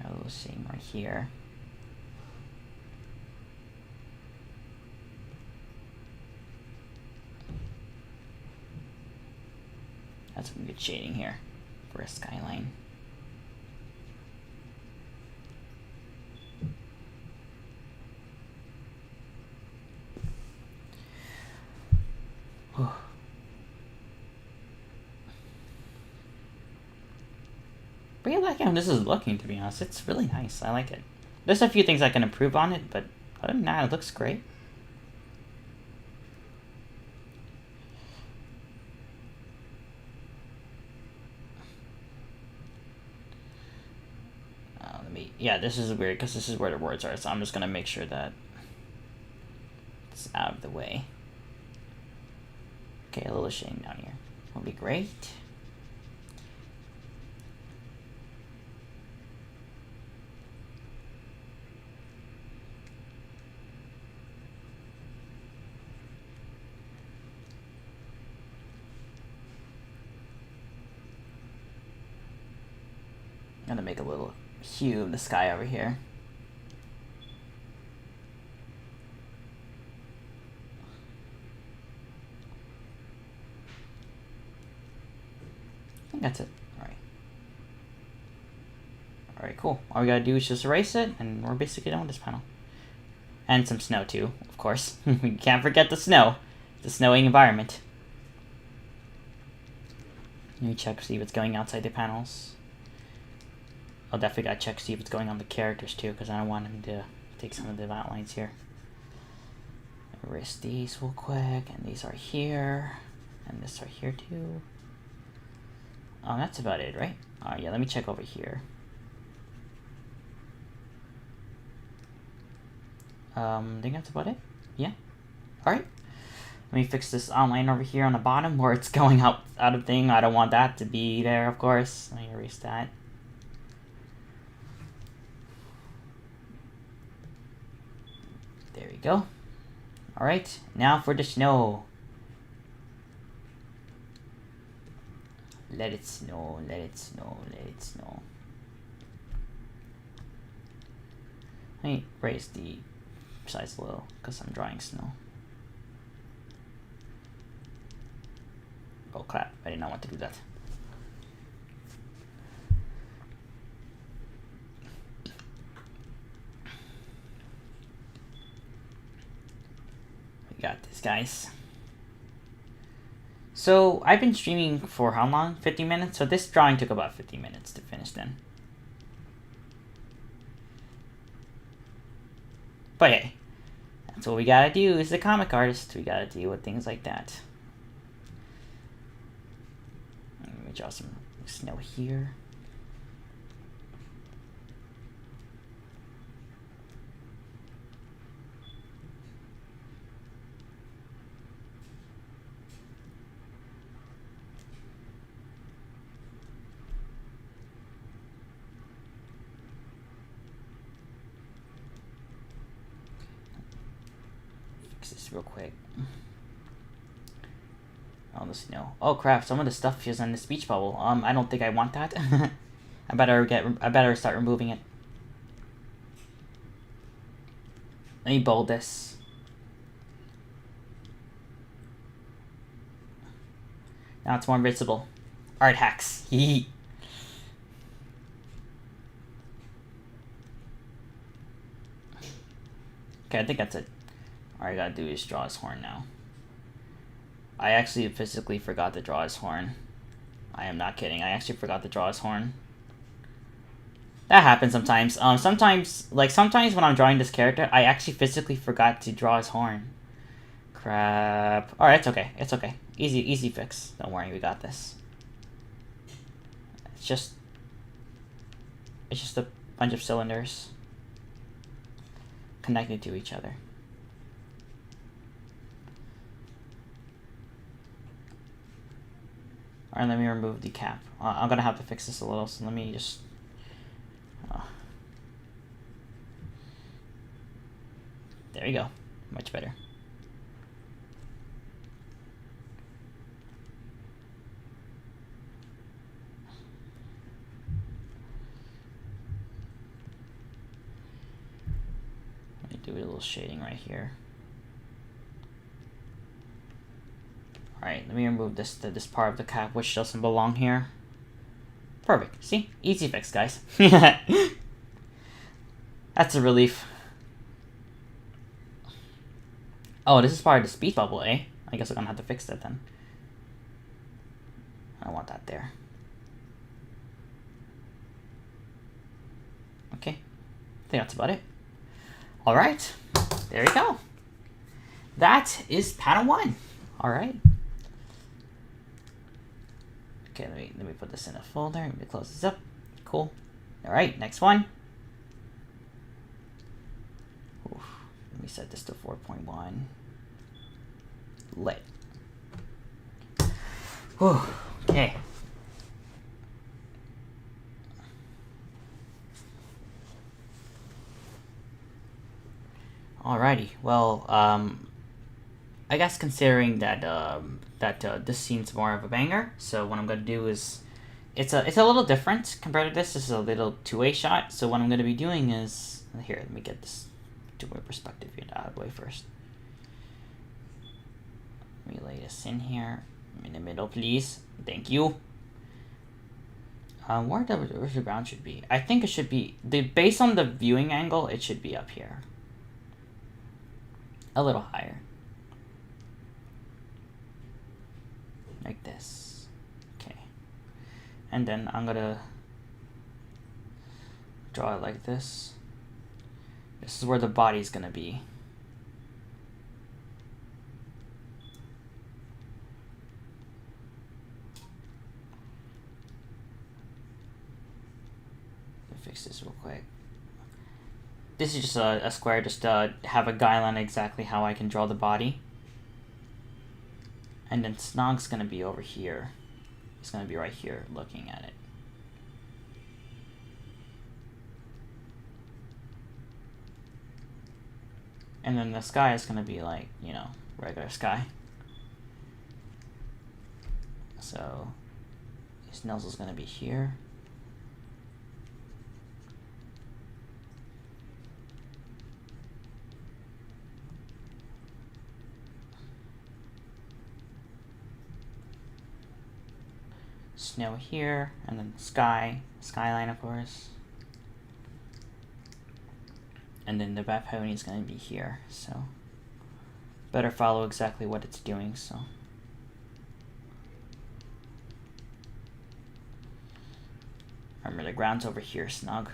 A little shading right here. That's some good shading here for a skyline. But yeah, I like how this is looking, to be honest. It's really nice. I like it. There's a few things I can improve on it, but other than that, it looks great. Yeah, this is weird because this is where the words are, so I'm just going to make sure that it's out of the way. Okay, a little shading down here will be great. I'm gonna make a little hue of the sky over here. I think that's it. Alright. Alright, cool. All we gotta do is just erase it, and we're basically done with this panel. And some snow, too, of course. We can't forget the snow. The snowing environment. Let me check, see what's going outside the panels. I'll definitely gotta check, see what's going on the characters, too, because I don't want him to take some of the outlines here. Erase these real quick, and these are here. And this are here, too. Oh, that's about it, right? Yeah, let me check over here. I think that's about it. Yeah. Alright. Let me fix this outline over here on the bottom where it's going out of thing. I don't want that to be there, of course. Let me erase that. There we go. Alright, now for the snow. Let it snow, let it snow, let it snow. Let me raise the size a little, because I'm drawing snow. Oh crap, I did not want to do that. We got this, guys. So, I've been streaming for how long? 50 minutes? So this drawing took about 50 minutes to finish then. But hey, that's what we gotta do as a comic artist. We gotta deal with things like that. Let me draw some snow here. This real quick. Oh, the snow. Oh crap! Some of the stuff is on the speech bubble. I don't think I want that. I better start removing it. Let me bold this. Now it's more visible. Art hacks. Okay, I think that's it. All I gotta do is draw his horn now. I actually physically forgot to draw his horn. I am not kidding. I actually forgot to draw his horn. That happens sometimes. Sometimes when I'm drawing this character, I actually physically forgot to draw his horn. Crap. All right, it's okay. It's okay. Easy fix. Don't worry, we got this. It's just a bunch of cylinders connected to each other. Alright, let me remove the cap. I'm gonna have to fix this a little, so let me just... there you go. Much better. Let me do a little shading right here. Alright, let me remove this part of the cap which doesn't belong here. Perfect. See? Easy fix, guys. That's a relief. Oh, this is part of the speech bubble, eh? I guess I'm gonna have to fix that then. I don't want that there. Okay. I think that's about it. Alright. There we go. That is panel 1. Alright. Okay, let me put this in a folder. Let me close this up. Cool. All right, next one. Oof. Let me set this to 4.1. Lit. Whew. Okay. Alrighty. Well, I guess considering that this scene's more of a banger, so what I'm gonna do is, it's a little different compared to this. This is a little two-way shot. So what I'm gonna be doing is here. Let me get this two-way perspective out of the way first. Let me lay this in here in the middle, please. Thank you. Where's the ground should be? I think it should be based on the viewing angle. It should be up here, a little higher, like this. Okay, and then I'm gonna draw it like this. This is where the body's gonna be. Fix this real quick. This is just a square, just to have a guideline exactly how I can draw the body. And then Snog's gonna be over here. He's gonna be right here looking at it. And then the sky is gonna be like, you know, regular sky. So his nose is gonna be here. Snow here, and then skyline of course. And then the bat pony is going to be here, so better follow exactly what it's doing. So remember, the ground's over here, Snog.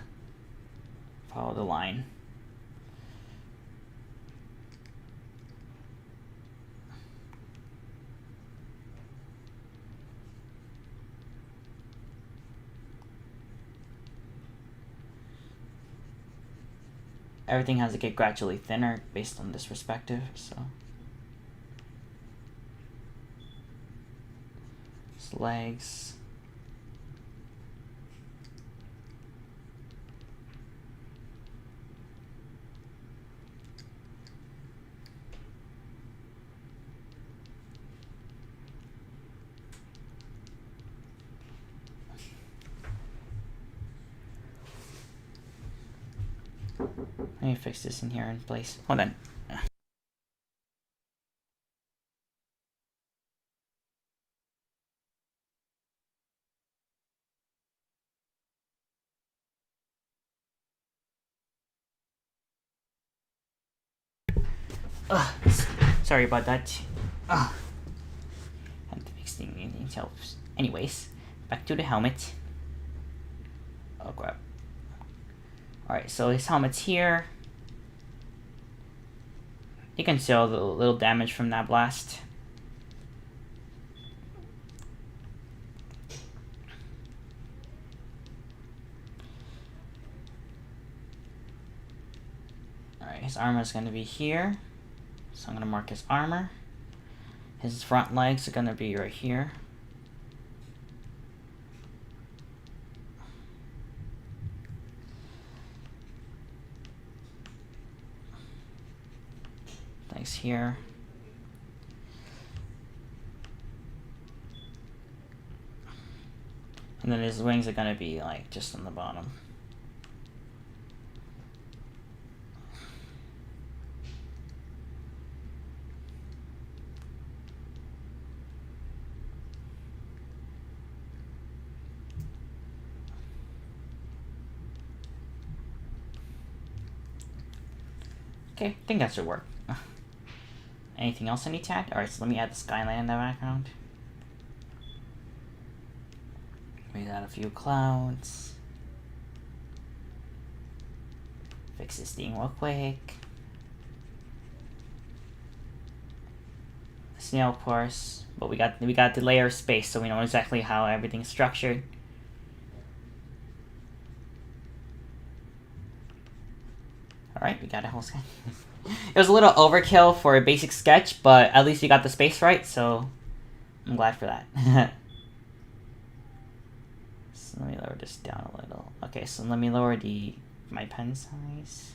Follow the line. Everything has to get gradually thinner based on this perspective, so. His legs. Let me fix this in here in place. Hold on. Sorry about that. Had to fix things. Anyways, back to the helmet. Oh crap. Alright, so his helmet's here. You can see all the little damage from that blast. Alright, his armor is going to be here. So I'm going to mark his armor. His front legs are going to be right here. Legs here. And then his wings are going to be like just on the bottom. Okay, I think that should work. Anything else I need to add? Alright, so let me add the skyline in the background. Maybe add a few clouds. Fix this thing real quick. Snow, of course, but we got the layer of space, so we know exactly how everything's structured. Alright, we got a whole sketch. It was a little overkill for a basic sketch, but at least we got the space right, so I'm glad for that. So let me lower this down a little. Okay, so let me lower my pen size.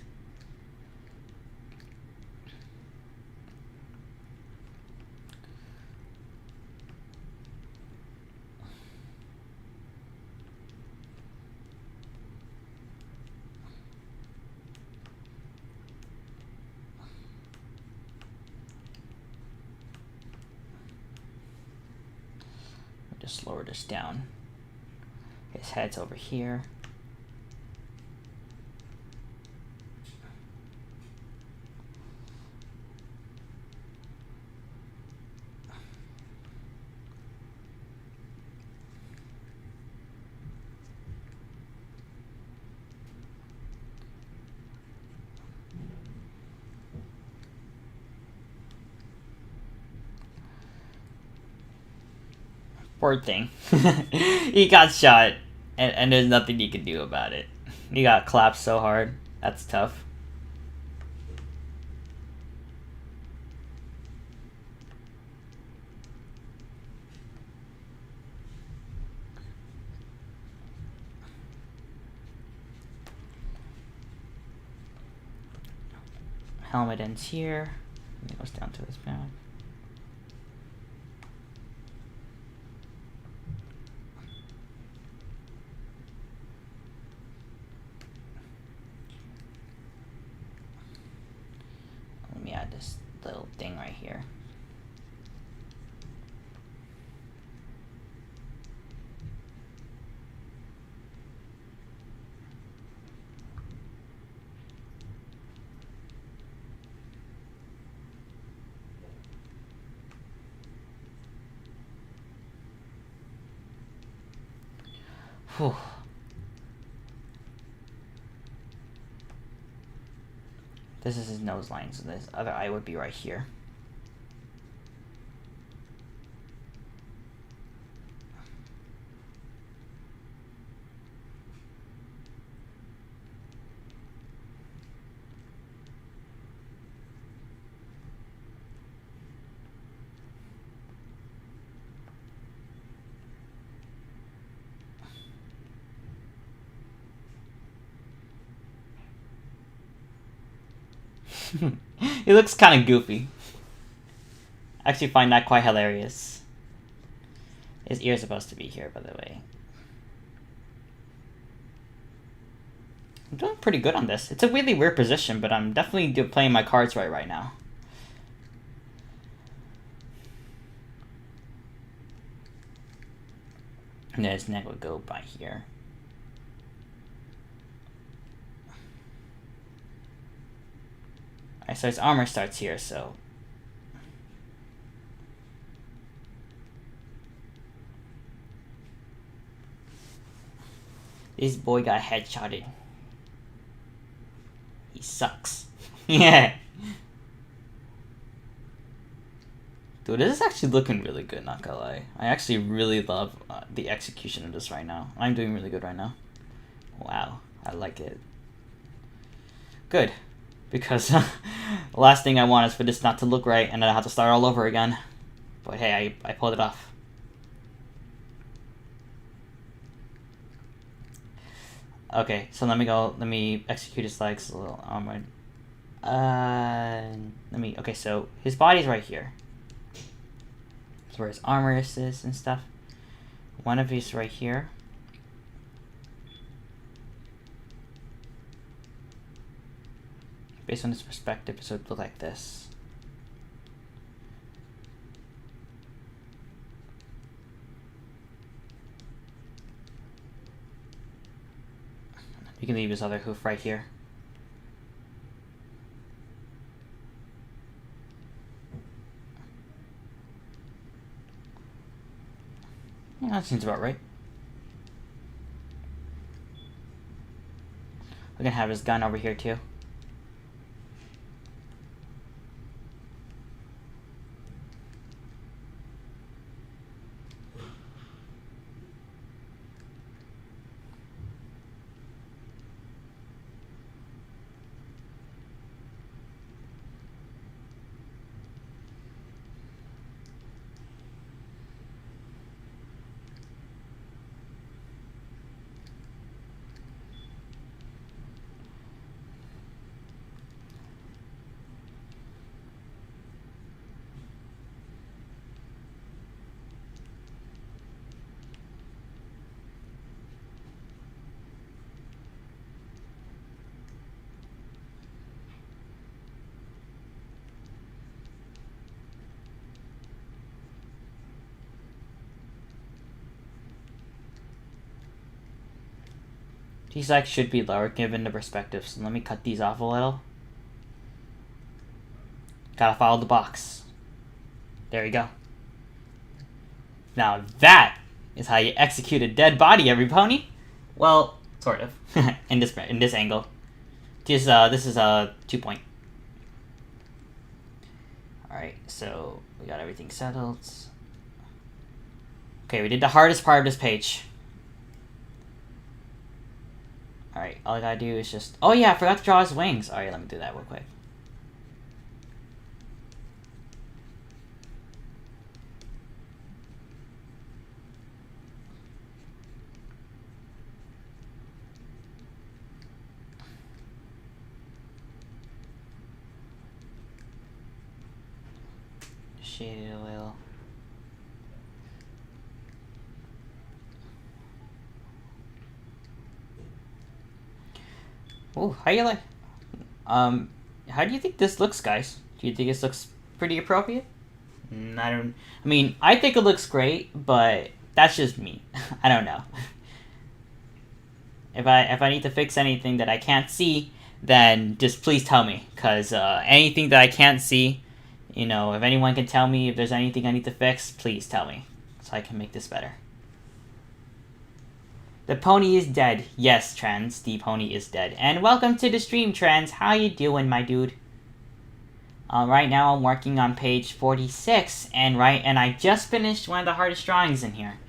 Just lower this down. His head's over here. Poor thing. He got shot, and there's nothing you can do about it. He got clapped so hard. That's tough. Helmet ends here. It goes down to his back. Let me add this little thing right here. Whew. This is his nose line, so this other eye would be right here. He looks kind of goofy. I actually find that quite hilarious. His ear's supposed to be here, by the way. I'm doing pretty good on this. It's a really weird position, but I'm definitely playing my cards right now. And then his neck would go by here. Alright, so his armor starts here, so... This boy got headshotted. He sucks. Yeah. Dude, this is actually looking really good, not gonna lie. I actually really love the execution of this right now. I'm doing really good right now. Wow, I like it. Good. Because the last thing I want is for this not to look right and then I have to start all over again. But hey, I pulled it off. Okay, so let me execute his legs a little armored. Okay, so his body's right here. That's where his armor is and stuff. One of these right here. Based on this perspective, it would look like this. You can leave his other hoof right here. Yeah, that seems about right. We're gonna have his gun over here too. These like should be lower given the perspective, so let me cut these off a little. Gotta follow the box. There you go. Now that is how you execute a dead body, every pony. Well, sort of. in this angle. This is a 2-point. Alright, so we got everything settled. Okay, we did the hardest part of this page. Alright, all I gotta do is just... Oh yeah, I forgot to draw his wings. Alright, let me do that real quick. Shade it a little. Oh, how you like? How do you think this looks, guys? Do you think this looks pretty appropriate? I mean, I think it looks great, but that's just me. I don't know. If I need to fix anything that I can't see, then just please tell me, cause anything that I can't see, you know, if anyone can tell me if there's anything I need to fix, please tell me, so I can make this better. The pony is dead. Yes, Trans, the pony is dead. And welcome to the stream, Trans. How you doing, my dude? Right now I'm working on page 46, and I just finished one of the hardest drawings in here.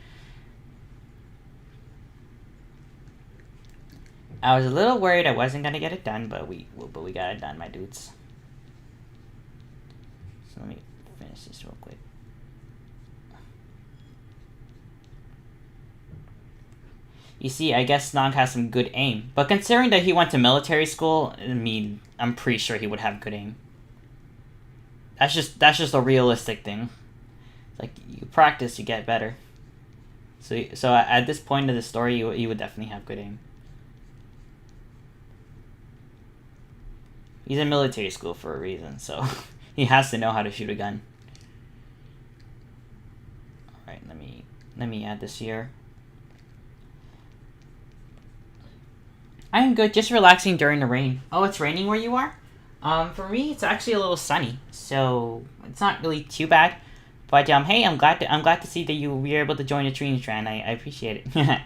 I was a little worried I wasn't gonna get it done, but we got it done, my dudes. So let me finish this real quick. You see, I guess Snog has some good aim. But considering that he went to military school, I mean, I'm pretty sure he would have good aim. That's just a realistic thing. Like, you practice, you get better. So at this point of the story, you would definitely have good aim. He's in military school for a reason, so he has to know how to shoot a gun. Alright, let me add this here. I am good, just relaxing during the rain. Oh, it's raining where you are? For me, it's actually a little sunny, so it's not really too bad. But hey, I'm glad to see that you were able to join the stream, Strand. I appreciate it.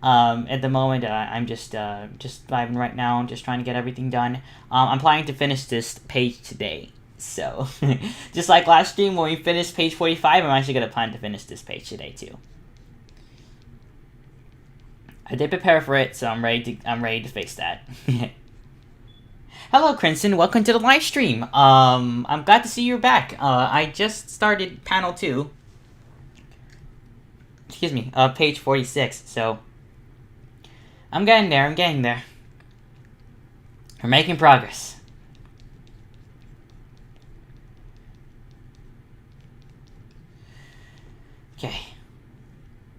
At the moment, I'm just vibing right now. I'm just trying to get everything done. I'm planning to finish this page today. So, just like last stream when we finished page 45, I'm actually gonna plan to finish this page today too. I did prepare for it, so I'm ready to fix that. Hello, Crimson. Welcome to the live stream. I'm glad to see you're back. I just started panel 2. Excuse me, page 46. So I'm getting there. We're making progress. Okay.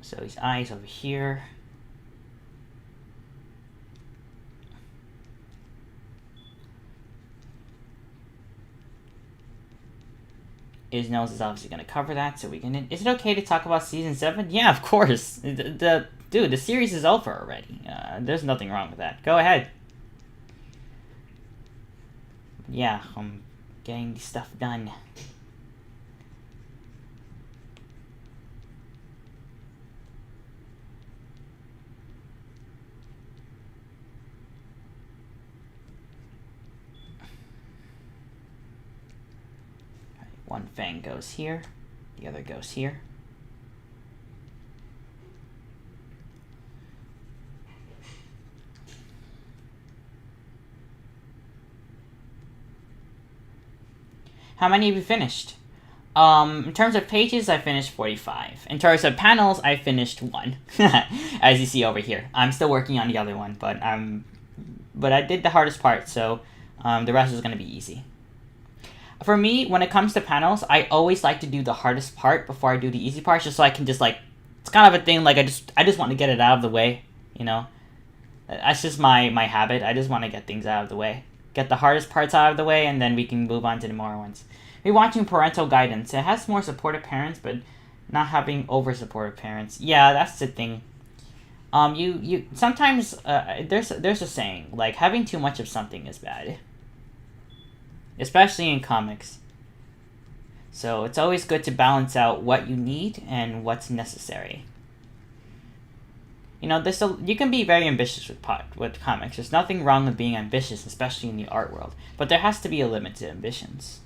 So his eyes over here. His nose is obviously going to cover that, so we can... Is it okay to talk about Season 7? Yeah, of course. Dude, the series is over already. There's nothing wrong with that. Go ahead. Yeah, I'm getting stuff done. One fang goes here, the other goes here. How many have you finished? In terms of pages, I finished 45. In terms of panels, I finished 1. As you see over here. I'm still working on the other one, but I did the hardest part, so the rest is going to be easy. For me, when it comes to panels, I always like to do the hardest part before I do the easy part, just so I can just, like, it's kind of a thing, like, I just want to get it out of the way, you know? That's just my habit. I just want to get things out of the way. Get the hardest parts out of the way, and then we can move on to the more ones. We're watching Parental Guidance. It has more supportive parents, but not having over-supportive parents. Yeah, that's the thing. You sometimes there's a saying like having too much of something is bad, especially in comics. So it's always good to balance out what you need and what's necessary. You know, you can be very ambitious with comics. There's nothing wrong with being ambitious, especially in the art world. But there has to be a limit to ambitions.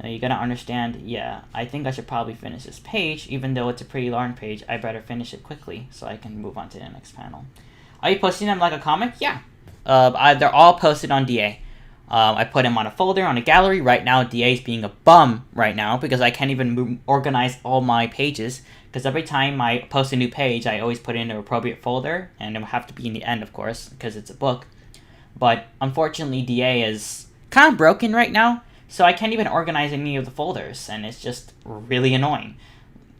Now, you gotta understand, yeah, I think I should probably finish this page. Even though it's a pretty long page, I better finish it quickly so I can move on to the next panel. Are you posting them like a comic? Yeah. They're all posted on DA. I put them on a folder, on a gallery. Right now, DA is being a bum right now because I can't even organize all my pages. Because every time I post a new page, I always put it in an appropriate folder. And it will have to be in the end, of course, because it's a book. But unfortunately, DA is kind of broken right now. So I can't even organize any of the folders. And it's just really annoying.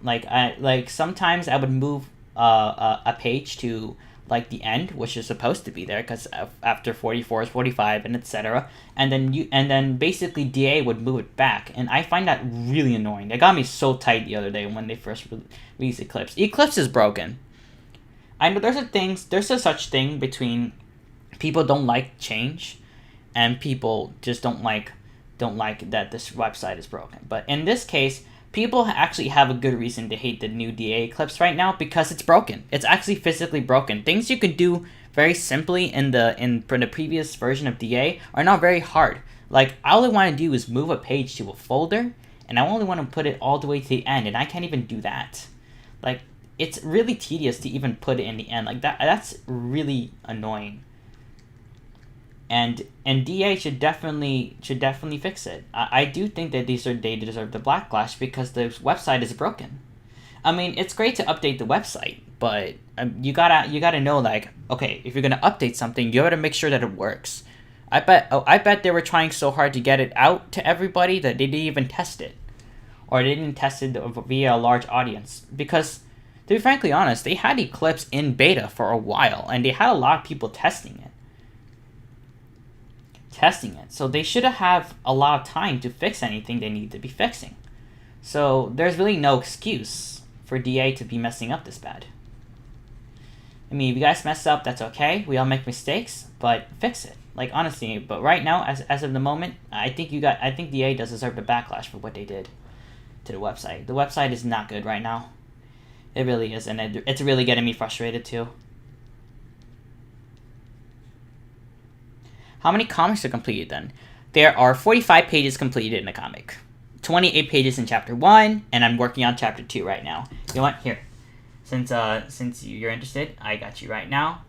Like sometimes I would move a page to like the end, which is supposed to be there, because after 44 is 45, and etc. And then basically DA would move it back, and I find that really annoying. It got me so tight the other day when they first released Eclipse. Eclipse is broken. I know there's a such thing between people don't like change, and people just don't like that this website is broken. But in this case, people actually have a good reason to hate the new DA Eclipse right now because it's broken. It's actually physically broken. Things you could do very simply for the previous version of DA are not very hard. Like, all I want to do is move a page to a folder, and I only want to put it all the way to the end, and I can't even do that. Like, it's really tedious to even put it in the end. Like, that's really annoying. And DA should definitely fix it. I do think that they deserve the backlash because the website is broken. I mean, it's great to update the website, but you gotta know, like, okay, if you're gonna update something, you gotta make sure that it works. I bet they were trying so hard to get it out to everybody that they didn't even test it, or they didn't test it via a large audience. Because to be frankly honest, they had Eclipse in beta for a while, and they had a lot of people testing it. So they should have a lot of time to fix anything they need to be fixing. So there's really no excuse for DA to be messing up this bad. I mean, if you guys mess up, that's okay. We all make mistakes, but fix it. Like, honestly, but right now, as of the moment, I think DA does deserve the backlash for what they did to the website. The website is not good right now. It really is, and it's really getting me frustrated too. How many comics are completed then? There are 45 pages completed in the comic. 28 pages in chapter 1, and I'm working on chapter 2 right now. You know what? Here. Since you're interested, I got you right now.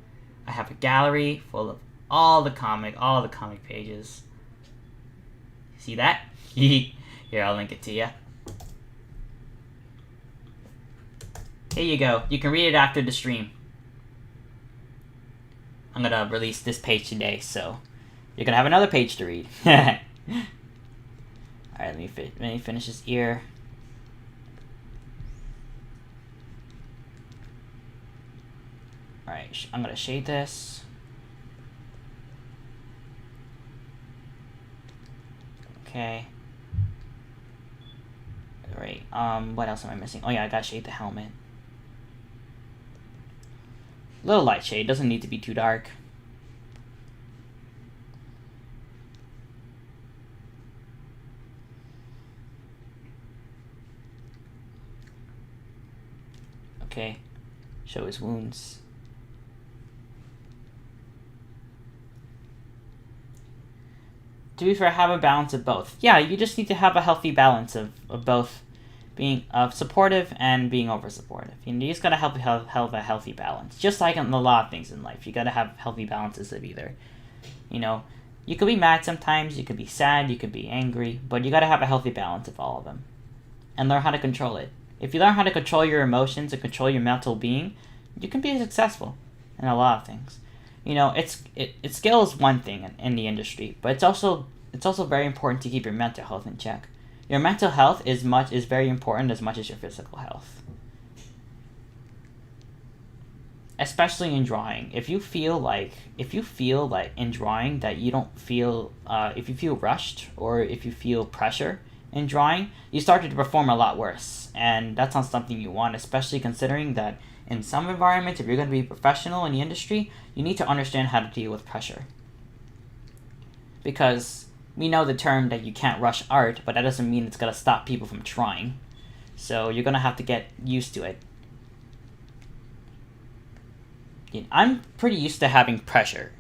I have a gallery full of all the comic pages. See that? Here, I'll link it to you. Here you go. You can read it after the stream. I'm gonna release this page today, so you're gonna have another page to read. Alright, let me finish this ear. Alright, I'm gonna shade this. Okay. Alright, what else am I missing? Oh yeah, I gotta shade the helmet. Little light shade, doesn't need to be too dark. Okay, show his wounds. To be fair, have a balance of both. Yeah, you just need to have a healthy balance of both being supportive and being over supportive. You just gotta have a healthy balance. Just like in a lot of things in life, you gotta have healthy balances of either. You know, you could be mad sometimes, you could be sad, you could be angry, but you gotta have a healthy balance of all of them. And learn how to control it. If you learn how to control your emotions and control your mental being, you can be successful in a lot of things. You know, skill is one thing in the industry, but it's also very important to keep your mental health in check. Your mental health is very important as much as your physical health. Especially in drawing. If you feel like in drawing that you don't feel if you feel rushed or if you feel pressure in drawing, you started to perform a lot worse. And that's not something you want, especially considering that in some environments, if you're going to be professional in the industry, you need to understand how to deal with pressure. Because we know the term that you can't rush art, but that doesn't mean it's going to stop people from trying. So you're going to have to get used to it. I'm pretty used to having pressure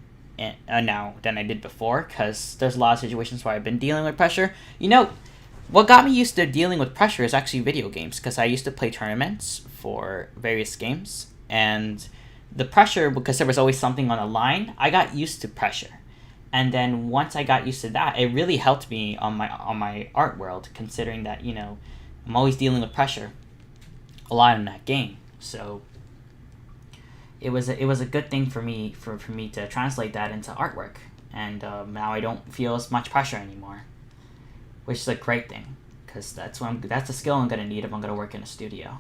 now than I did before, because there's a lot of situations where I've been dealing with pressure. What got me used to dealing with pressure is actually video games, because I used to play tournaments for various games, and the pressure, because there was always something on the line, I got used to pressure. And then once I got used to that, it really helped me on my art world, considering that, I'm always dealing with pressure a lot in that game. So it was a good thing for me to translate that into artwork, and now I don't feel as much pressure anymore, which is a great thing, because that's the skill I'm gonna need if I'm gonna work in a studio.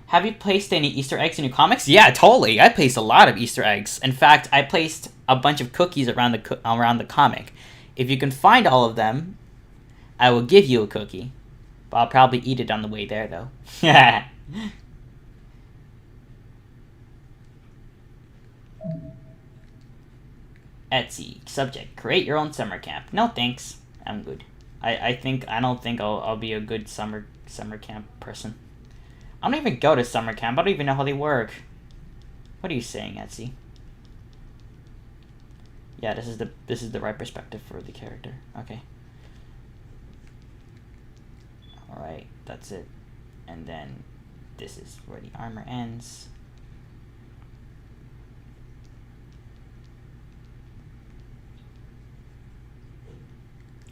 Have you placed any Easter eggs in your comics? Yeah, totally. I placed a lot of Easter eggs. In fact, I placed a bunch of cookies around the comic. If you can find all of them, I will give you a cookie. But I'll probably eat it on the way there, though. Etsy. Subject. Create your own summer camp. No, thanks. I'm good. I don't think I'll be a good summer camp person. I don't even go to summer camp. I don't even know how they work. What are you saying, Etsy? Yeah, this is the right perspective for the character. Okay. Alright, that's it. And then this is where the armor ends.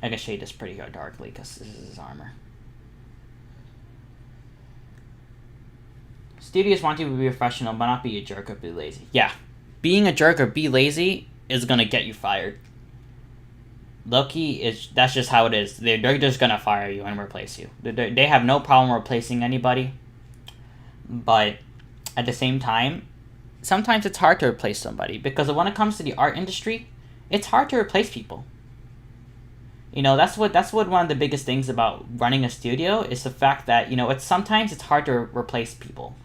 I can shade this pretty darkly because this is his armor. Studios want you to be professional, but not be a jerk or be lazy. Yeah, being a jerk or be lazy is gonna get you fired. Loki that's just how it is. They're just gonna fire you and replace you. They have no problem replacing anybody, but at the same time, sometimes it's hard to replace somebody, because when it comes to the art industry, it's hard to replace people. That's what one of the biggest things about running a studio is, the fact that sometimes it's hard to replace people.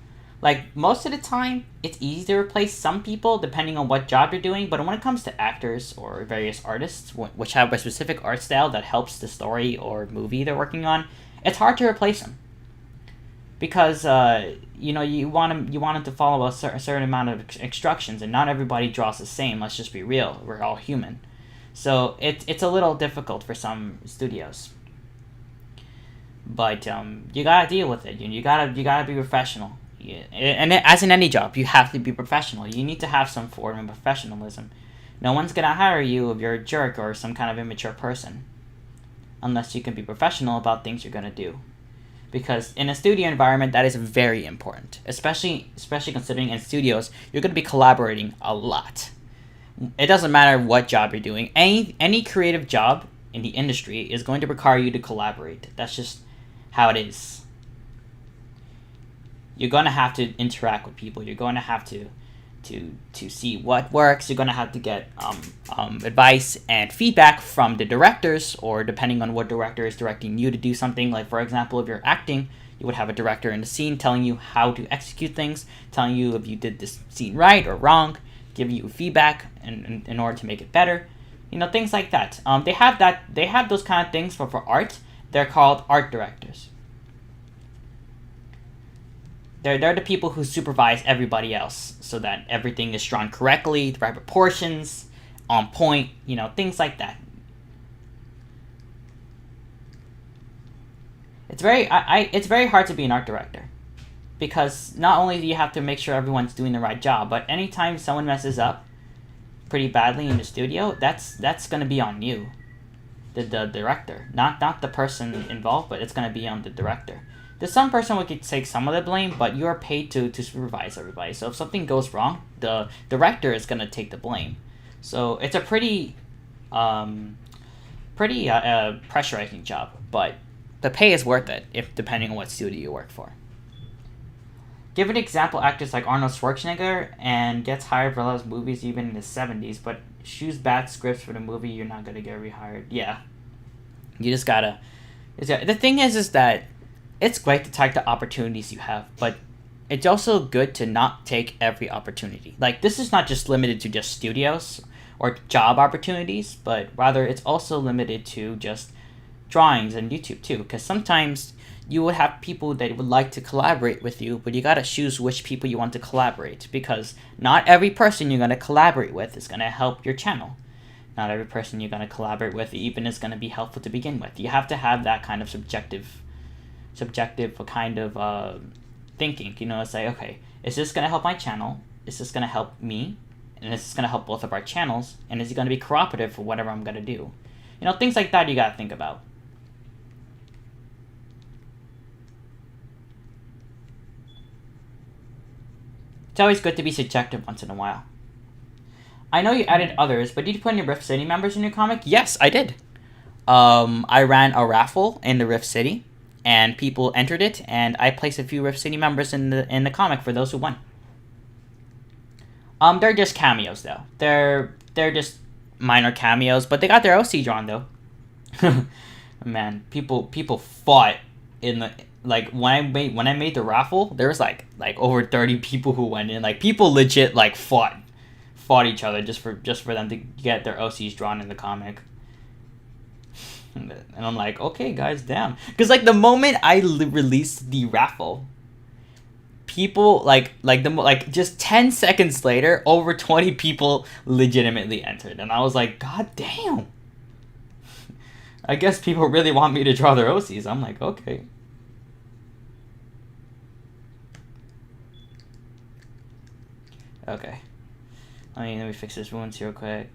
Like, most of the time, it's easy to replace some people depending on what job you're doing, but when it comes to actors or various artists, which have a specific art style that helps the story or movie they're working on, it's hard to replace them. Because, you want them to follow a certain amount of instructions, and not everybody draws the same, let's just be real, we're all human. So, it's a little difficult for some studios. But, you gotta deal with it, you gotta be professional. And as in any job, you have to be professional. You need to have some form of professionalism. No one's gonna hire you if you're a jerk or some kind of immature person, unless you can be professional about things you're gonna do. Because in a studio environment, that is very important. Especially considering in studios, you're gonna be collaborating a lot. It doesn't matter what job you're doing. Any creative job in the industry is going to require you to collaborate. That's just how it is. You're going to have to interact with people. You're going to have to see what works. You're going to have to get advice and feedback from the directors, or depending on what director is directing you to do something. Like, for example, if you're acting, you would have a director in the scene telling you how to execute things, telling you if you did this scene right or wrong, giving you feedback in order to make it better. Things like that. They have those kind of things for art. They're called art directors. They're the people who supervise everybody else so that everything is drawn correctly, the right proportions, on point, things like that. It's very hard to be an art director, because not only do you have to make sure everyone's doing the right job, but anytime someone messes up pretty badly in the studio, that's going to be on you, the director, not the person involved, but it's going to be on the director. There's some person who could take some of the blame, but you're paid to supervise everybody. So if something goes wrong, the director is going to take the blame. So it's a pretty pressurizing job, but the pay is worth it, depending on what studio you work for. Give an example: actors like Arnold Schwarzenegger and gets hired for a lot of movies even in the 70s, but choose bad scripts for the movie, you're not going to get rehired. Yeah, You just gotta. The thing is that it's great to take the opportunities you have, but it's also good to not take every opportunity. Like, this is not just limited to just studios or job opportunities, but rather it's also limited to just drawings and YouTube too, because sometimes you would have people that would like to collaborate with you, but you gotta choose which people you want to collaborate, because not every person you're gonna collaborate with is gonna help your channel. Not every person you're gonna collaborate with even is gonna be helpful to begin with. You have to have that kind of subjective kind of thinking. You know, it's like, okay, is this gonna help my channel? Is this gonna help me? And is this gonna help both of our channels? And is it gonna be cooperative for whatever I'm gonna do? You know, things like that you gotta think about. It's always good to be subjective once in a while. I know you added others, but did you put any Rift City members in your comic? Yes, I did. I ran a raffle in the Rift City, and people entered it, and I placed a few Rift City members in the comic for those who won. They're just cameos though. They're just minor cameos, but they got their OC drawn though. Man, people fought in the, like, when I made the raffle, there was like over 30 people who went in. Like, people legit like fought each other just for them to get their OCs drawn in the comic. And I'm like, okay, guys, damn. Because, like, the moment I released the raffle, people, just 10 seconds later, over 20 people legitimately entered. And I was like, god damn. I guess people really want me to draw their OCs. I'm like, okay. Okay. Let me fix this wounds real quick.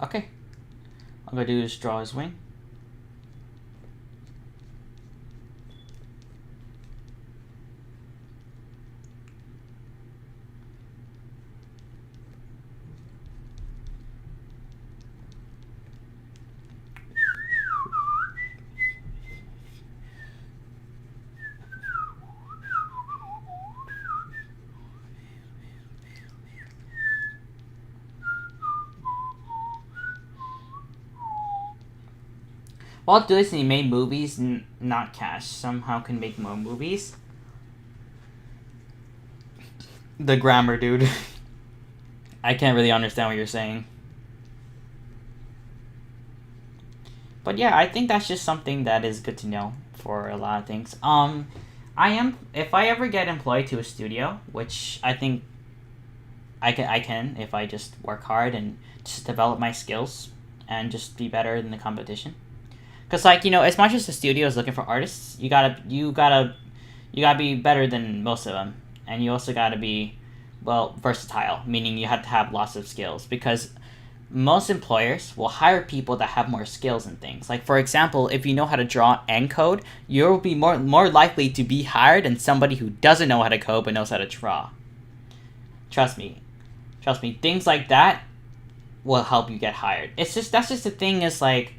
Okay. All I'm gonna do is draw his wing. Walt Disney made movies, not cash. Somehow can make more movies. The grammar, dude. I can't really understand what you're saying. But yeah, I think that's just something that is good to know for a lot of things. If I ever get employed to a studio, which I think I can if I just work hard and just develop my skills and just be better than the competition. Because, like, you know, as much as the studio is looking for artists, you gotta be better than most of them, and you also gotta be, well, versatile, meaning you have to have lots of skills, because most employers will hire people that have more skills and things. Like, for example, if you know how to draw and code, you'll be more likely to be hired than somebody who doesn't know how to code but knows how to draw. Trust me, things like that will help you get hired. That's just the thing, is like,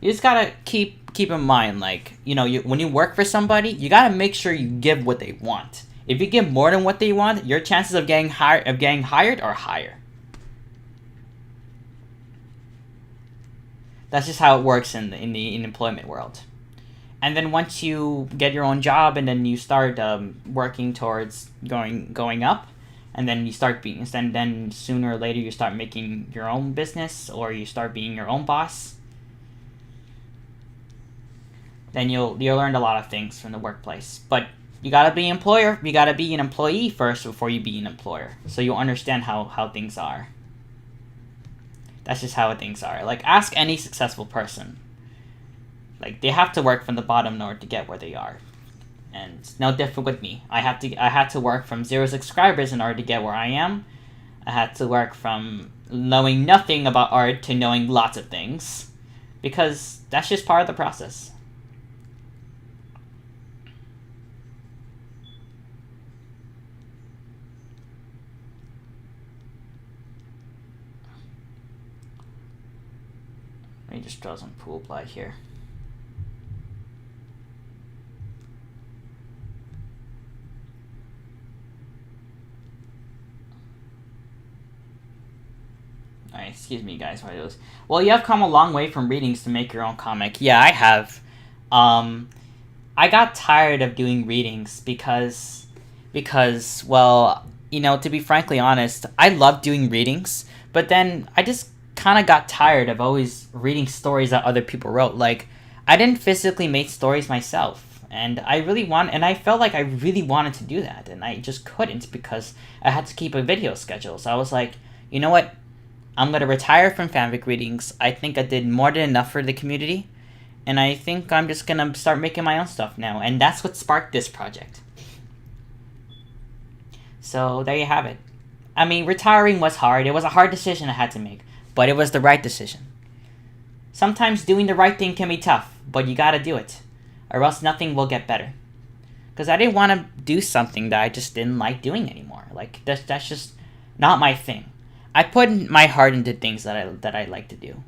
you just gotta keep in mind, like, you know, when you work for somebody, you gotta make sure you give what they want. If you give more than what they want, your chances of getting hired are higher. That's just how it works in the employment world. And then once you get your own job, and then you start working towards going up, and then you start being, and then sooner or later you start making your own business, or you start being your own boss, then you'll learn a lot of things from the workplace. But you gotta be an employee first before you be an employer, so you'll understand how things are. That's just how things are. Like, ask any successful person. Like, they have to work from the bottom in order to get where they are. And it's no different with me. I had to work from 0 subscribers in order to get where I am. I had to work from knowing nothing about art to knowing lots of things, because that's just part of the process. Let me just draw some pool blood here. Alright, excuse me guys for those. Well, you have come a long way from readings to make your own comic. Yeah, I have. I got tired of doing readings because, well, you know, to be frankly honest, I love doing readings, but then I just kind of got tired of always reading stories that other people wrote. Like, I didn't physically make stories myself, and I felt like I really wanted to do that, and I just couldn't because I had to keep a video schedule. So I was like, you know what? I'm gonna retire from fanfic readings. I think I did more than enough for the community, and I think I'm just gonna start making my own stuff now, and that's what sparked this project. So there you have it. I mean, retiring was hard. It was a hard decision I had to make, but it was the right decision. Sometimes doing the right thing can be tough, but you gotta do it, or else nothing will get better. Because I didn't want to do something that I just didn't like doing anymore. Like, that's just not my thing. I put my heart into things that I like to do.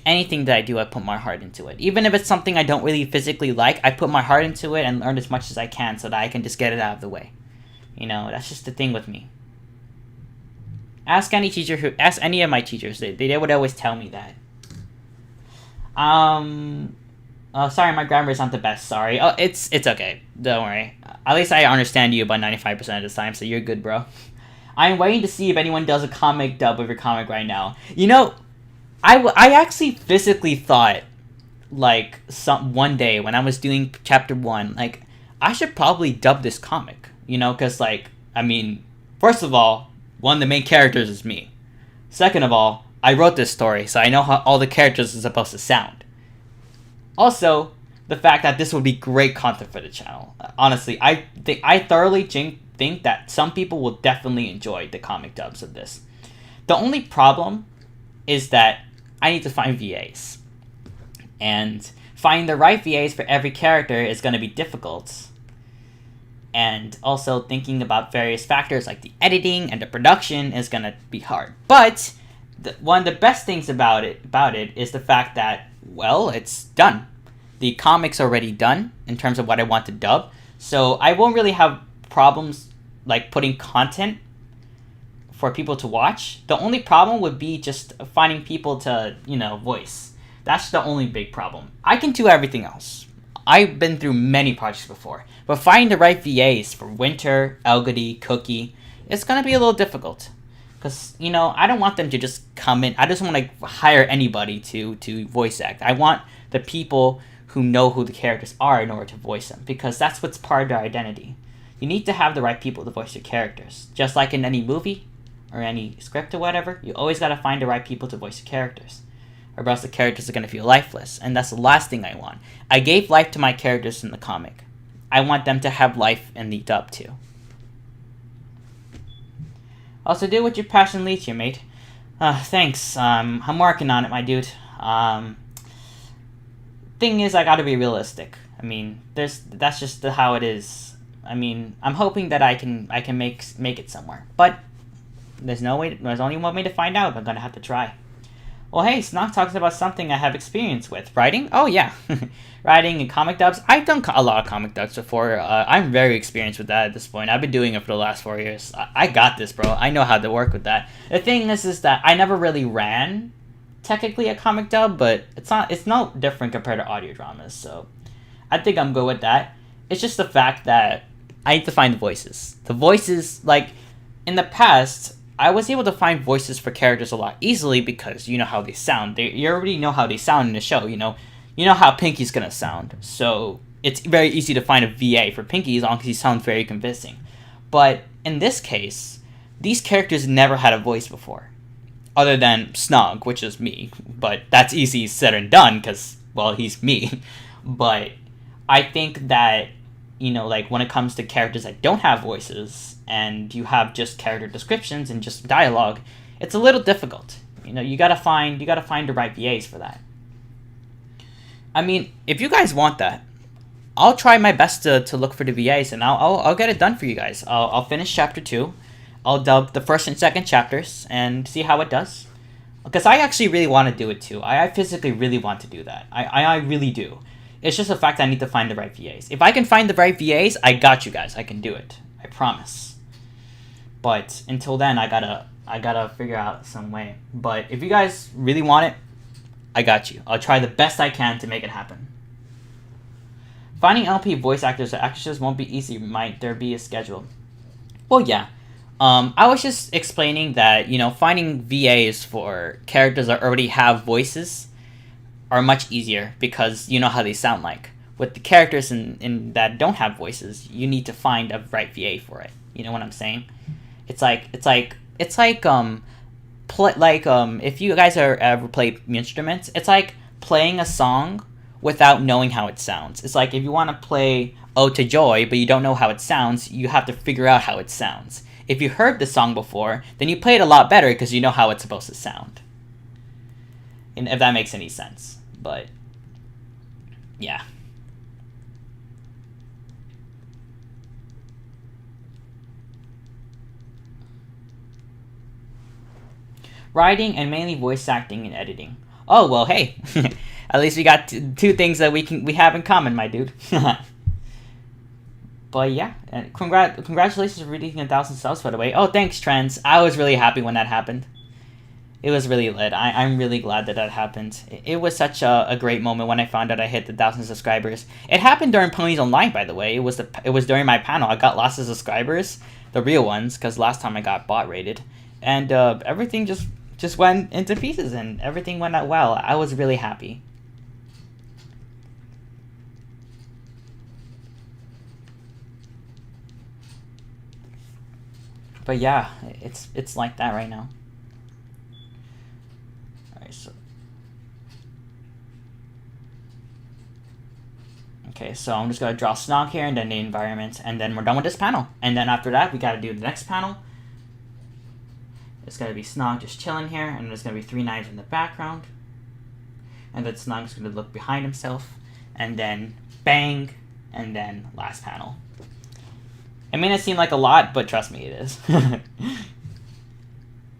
Anything that I do, I put my heart into it. Even if it's something I don't really physically like, I put my heart into it and learn as much as I can so that I can just get it out of the way. You know, that's just the thing with me. Ask any of my teachers. They would always tell me that. Sorry, my grammar is not the best. Sorry. Oh, it's okay. Don't worry. At least I understand you about 95% of the time, so you're good, bro. I'm waiting to see if anyone does a comic dub of your comic right now. You know, I actually physically thought, like, one day when I was doing chapter 1, like, I should probably dub this comic. You know, because, like, I mean, first of all, one of the main characters is me. Second of all, I wrote this story, so I know how all the characters are supposed to sound. Also, the fact that this would be great content for the channel. Honestly, I thoroughly think that some people will definitely enjoy the comic dubs of this. The only problem is that I need to find VAs. And finding the right VAs for every character is going to be difficult. And also thinking about various factors like the editing and the production is going to be hard. But one of the best things about it is the fact that, well, it's done. The comic's already done in terms of what I want to dub. So I won't really have problems like putting content for people to watch. The only problem would be just finding people to, you know, voice. That's the only big problem. I can do everything else. I've been through many projects before, but finding the right VAs for Winter, Elgody, Cookie, it's gonna be a little difficult. Because, you know, I don't want them to just come in. I just want to hire anybody to voice act. I want the people who know who the characters are in order to voice them, because that's what's part of their identity. You need to have the right people to voice your characters. Just like in any movie or any script or whatever, you always got to find the right people to voice your characters, or else the characters are going to feel lifeless, and that's the last thing I want. I gave life to my characters in the comic. I want them to have life in the dub too. Also, do what your passion leads you, mate. Thanks. I'm working on it, my dude. Thing is, I gotta be realistic. I mean, that's just how it is. I mean, I'm hoping that I can make it somewhere, but there's only one way to find out. I'm gonna have to try. Well, hey, Snock talks about something I have experience with. Writing? Oh, yeah. Writing and comic dubs. I've done a lot of comic dubs before. I'm very experienced with that at this point. I've been doing it for the last 4 years. I got this, bro. I know how to work with that. The thing is that I never really ran, technically, a comic dub, but it's no different compared to audio dramas, so I think I'm good with that. It's just the fact that I need to find the voices. The voices, like, in the past, I was able to find voices for characters a lot easily because you know how they sound. You already know how they sound in the show, you know how Pinky's gonna sound. So it's very easy to find a VA for Pinky as long as he sounds very convincing. But in this case, these characters never had a voice before, other than Snog, which is me. But that's easy said and done because, well, he's me. But I think that, you know, like when it comes to characters that don't have voices and you have just character descriptions and just dialogue, it's a little difficult. You know, you gotta find the right VAs for that. I mean, if you guys want that, I'll try my best to look for the VAs, and I'll get it done for you guys. I'll finish chapter 2. I'll dub the first and second chapters and see how it does. Because I actually really want to do it too. I physically really want to do that. I really do. It's just the fact that I need to find the right VAs. If I can find the right VAs, I got you guys. I can do it. I promise. But until then, I gotta figure out some way. But if you guys really want it, I got you. I'll try the best I can to make it happen. Finding LP voice actors or actresses won't be easy. Might there be a schedule? Well, yeah. I was just explaining that, you know, finding VAs for characters that already have voices are much easier because you know how they sound like. With the characters in that don't have voices, you need to find a right VA for it. You know what I'm saying? It's like if you guys ever play instruments, it's like playing a song without knowing how it sounds. It's like if you want to play Ode to Joy, but you don't know how it sounds, you have to figure out how it sounds. If you heard the song before, then you play it a lot better because you know how it's supposed to sound. And if that makes any sense. But, yeah. Writing and mainly voice acting and editing. Oh, well, hey. At least we got two things that we have in common, my dude. But yeah, and congratulations for reaching 1,000 subs, by the way. Oh, thanks, Trends. I was really happy when that happened. It was really lit. I'm really glad that happened. It was such a great moment when I found out I hit the 1,000 subscribers. It happened during Ponies Online, by the way. It was during my panel. I got lots of subscribers, the real ones, because last time I got bot rated, and everything just went into pieces, and everything went out well. I was really happy. But yeah, it's like that right now. Okay, so I'm just going to draw Snog here, and then the environment, and then we're done with this panel. And then after that, we got to do the next panel. It's going to be Snog just chilling here, and there's going to be 3 knives in the background. And then Snog's going to look behind himself, and then bang, and then last panel. It may not seem like a lot, but trust me, it is. But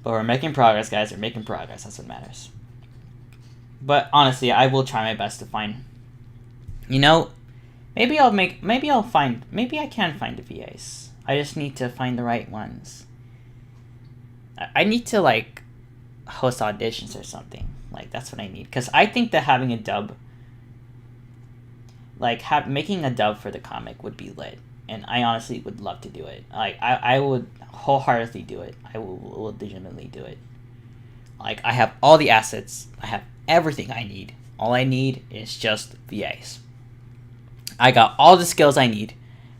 we're making progress, guys. We're making progress. That's what matters. But honestly, I will try my best to find... You know... Maybe I can find the VAs. I just need to find the right ones. I need to, like, host auditions or something. Like, that's what I need. Because I think that having a dub... Like, making a dub for the comic would be lit. And I honestly would love to do it. Like, I would wholeheartedly do it. I will legitimately do it. Like, I have all the assets. I have everything I need. All I need is just VAs. I got all the skills I need.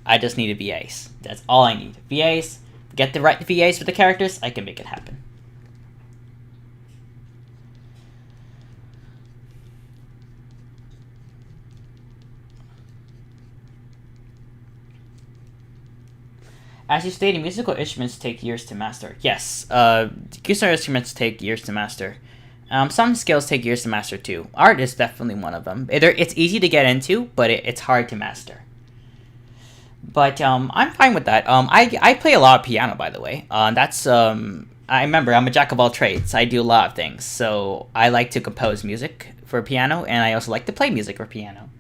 I just need a VAs. That's all I need. VAs. Get the right VAs for the characters. I can make it happen. As you stated, musical instruments take years to master. Yes, musical instruments take years to master. Some skills take years to master too. Art is definitely one of them. It's easy to get into, but it's hard to master. But I'm fine with that. I play a lot of piano, by the way. I remember I'm a jack of all trades. I do a lot of things. So I like to compose music for piano, and I also like to play music for piano.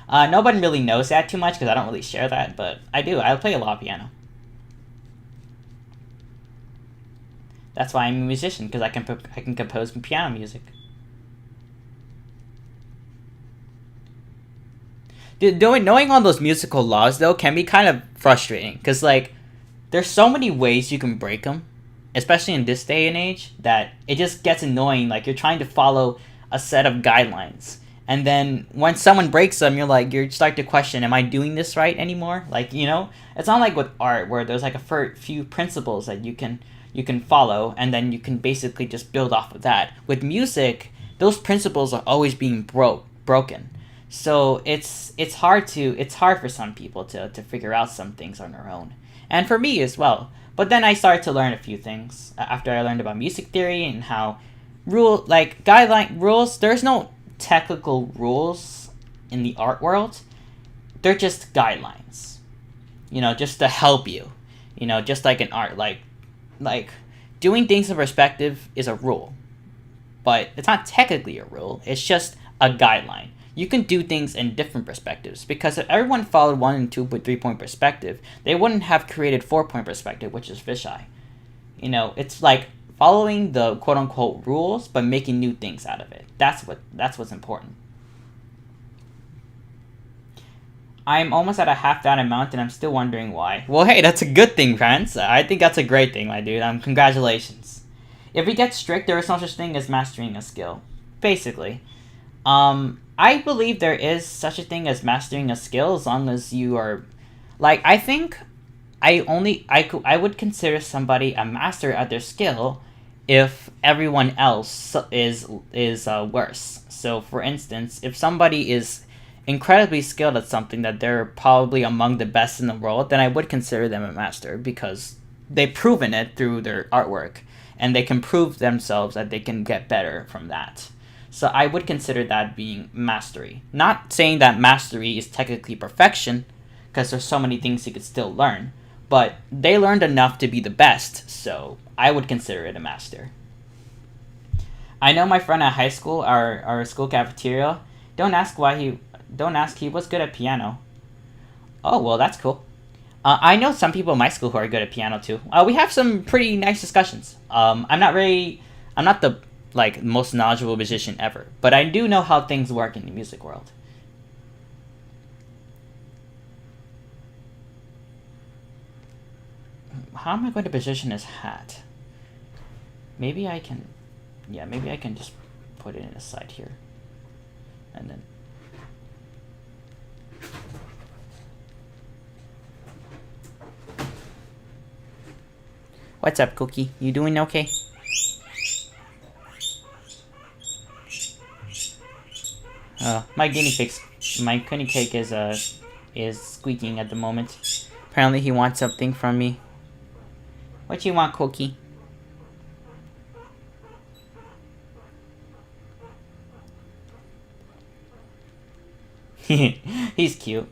Nobody really knows that too much because I don't really share that, but I do. I play a lot of piano. That's why I'm a musician, because I can compose piano music. Dude, knowing all those musical laws, though, can be kind of frustrating. Because, like, there's so many ways you can break them, especially in this day and age, that it just gets annoying. Like, you're trying to follow a set of guidelines. And then when someone breaks them, you start to question, am I doing this right anymore? Like, you know? It's not like with art, where there's, like, a few principles that you can follow, and then you can basically just build off of that. With music, those principles are always being broken. So it's hard for some people to figure out some things on their own. And for me as well. But then I started to learn a few things after I learned about music theory and how guideline rules, there's no technical rules in the art world. They're just guidelines. You know, just to help you. You know, just like in art, like doing things in perspective is a rule. but it's not technically a rule. It's just a guideline. You can do things in different perspectives, because if everyone followed 1 and 2 3 point perspective, they wouldn't have created 4 point perspective, which is fisheye. You know, it's like following the quote unquote rules but making new things out of it. That's what's important. I'm almost at a half that amount and I'm still wondering why. Well, hey, that's a good thing, friends. I think that's a great thing, my dude. Congratulations. If we get strict, there is no such thing as mastering a skill. Basically. I believe there is such a thing as mastering a skill as long as you are... Like, I think I would consider somebody a master at their skill if everyone else is worse. So, for instance, if somebody is incredibly skilled at something that they're probably among the best in the world, then I would consider them a master because they've proven it through their artwork, and they can prove themselves that they can get better from that. So I would consider that being mastery. Not saying that mastery is technically perfection, because there's so many things you could still learn, but they learned enough to be the best, so I would consider it a master. I know my friend at high school, our school cafeteria, don't ask, he was good at piano. Oh, well, that's cool. I know some people in my school who are good at piano too. We have some pretty nice discussions. I'm not the most knowledgeable musician ever, but I do know how things work in the music world. How am I going to position his hat? Maybe I can just put it in the side here. And then... What's up, Cookie? You doing okay? My guinea cake is squeaking at the moment. Apparently he wants something from me. What you want, Cookie? He's cute.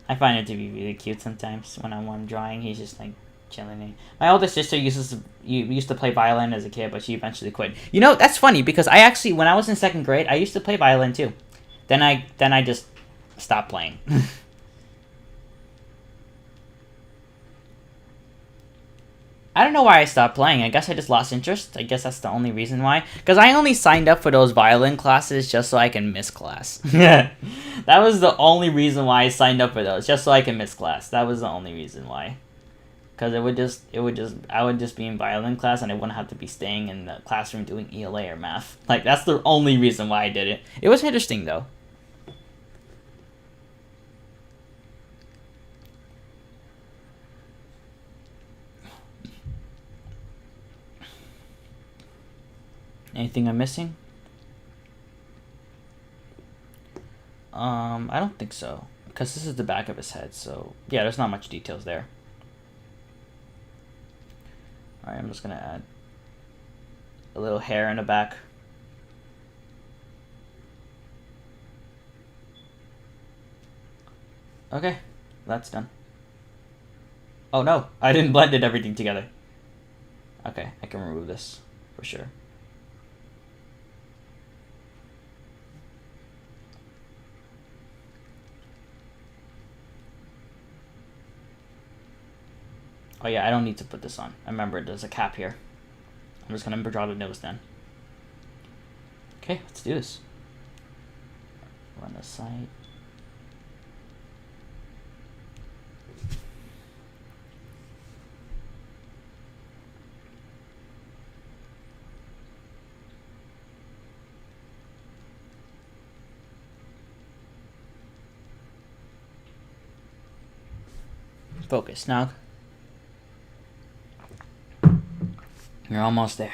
I find it to be really cute sometimes when I'm drawing. He's just like chilling. My older sister used to play violin as a kid, but she eventually quit. You know, that's funny because I actually, when I was in 2nd grade, I used to play violin too. Then I just stopped playing. I don't know why I stopped playing. I guess I just lost interest. I guess that's the only reason why. Because I only signed up for those violin classes just so I can miss class. That was the only reason why I signed up for those. Just so I can miss class. That was the only reason why. Because I would just be in violin class and I wouldn't have to be staying in the classroom doing ELA or math. Like, that's the only reason why I did it. It was interesting, though. Anything I'm missing? I don't think so. Because this is the back of his head, so... Yeah, there's not much details there. Alright, I'm just gonna add a little hair in the back. Okay, that's done. Oh no, I didn't blend everything together. Okay, I can remove this for sure. Oh yeah, I don't need to put this on. I remember there's a cap here. I'm just gonna draw the nose then. Okay, let's do this. Run the side. Focus now. You're almost there.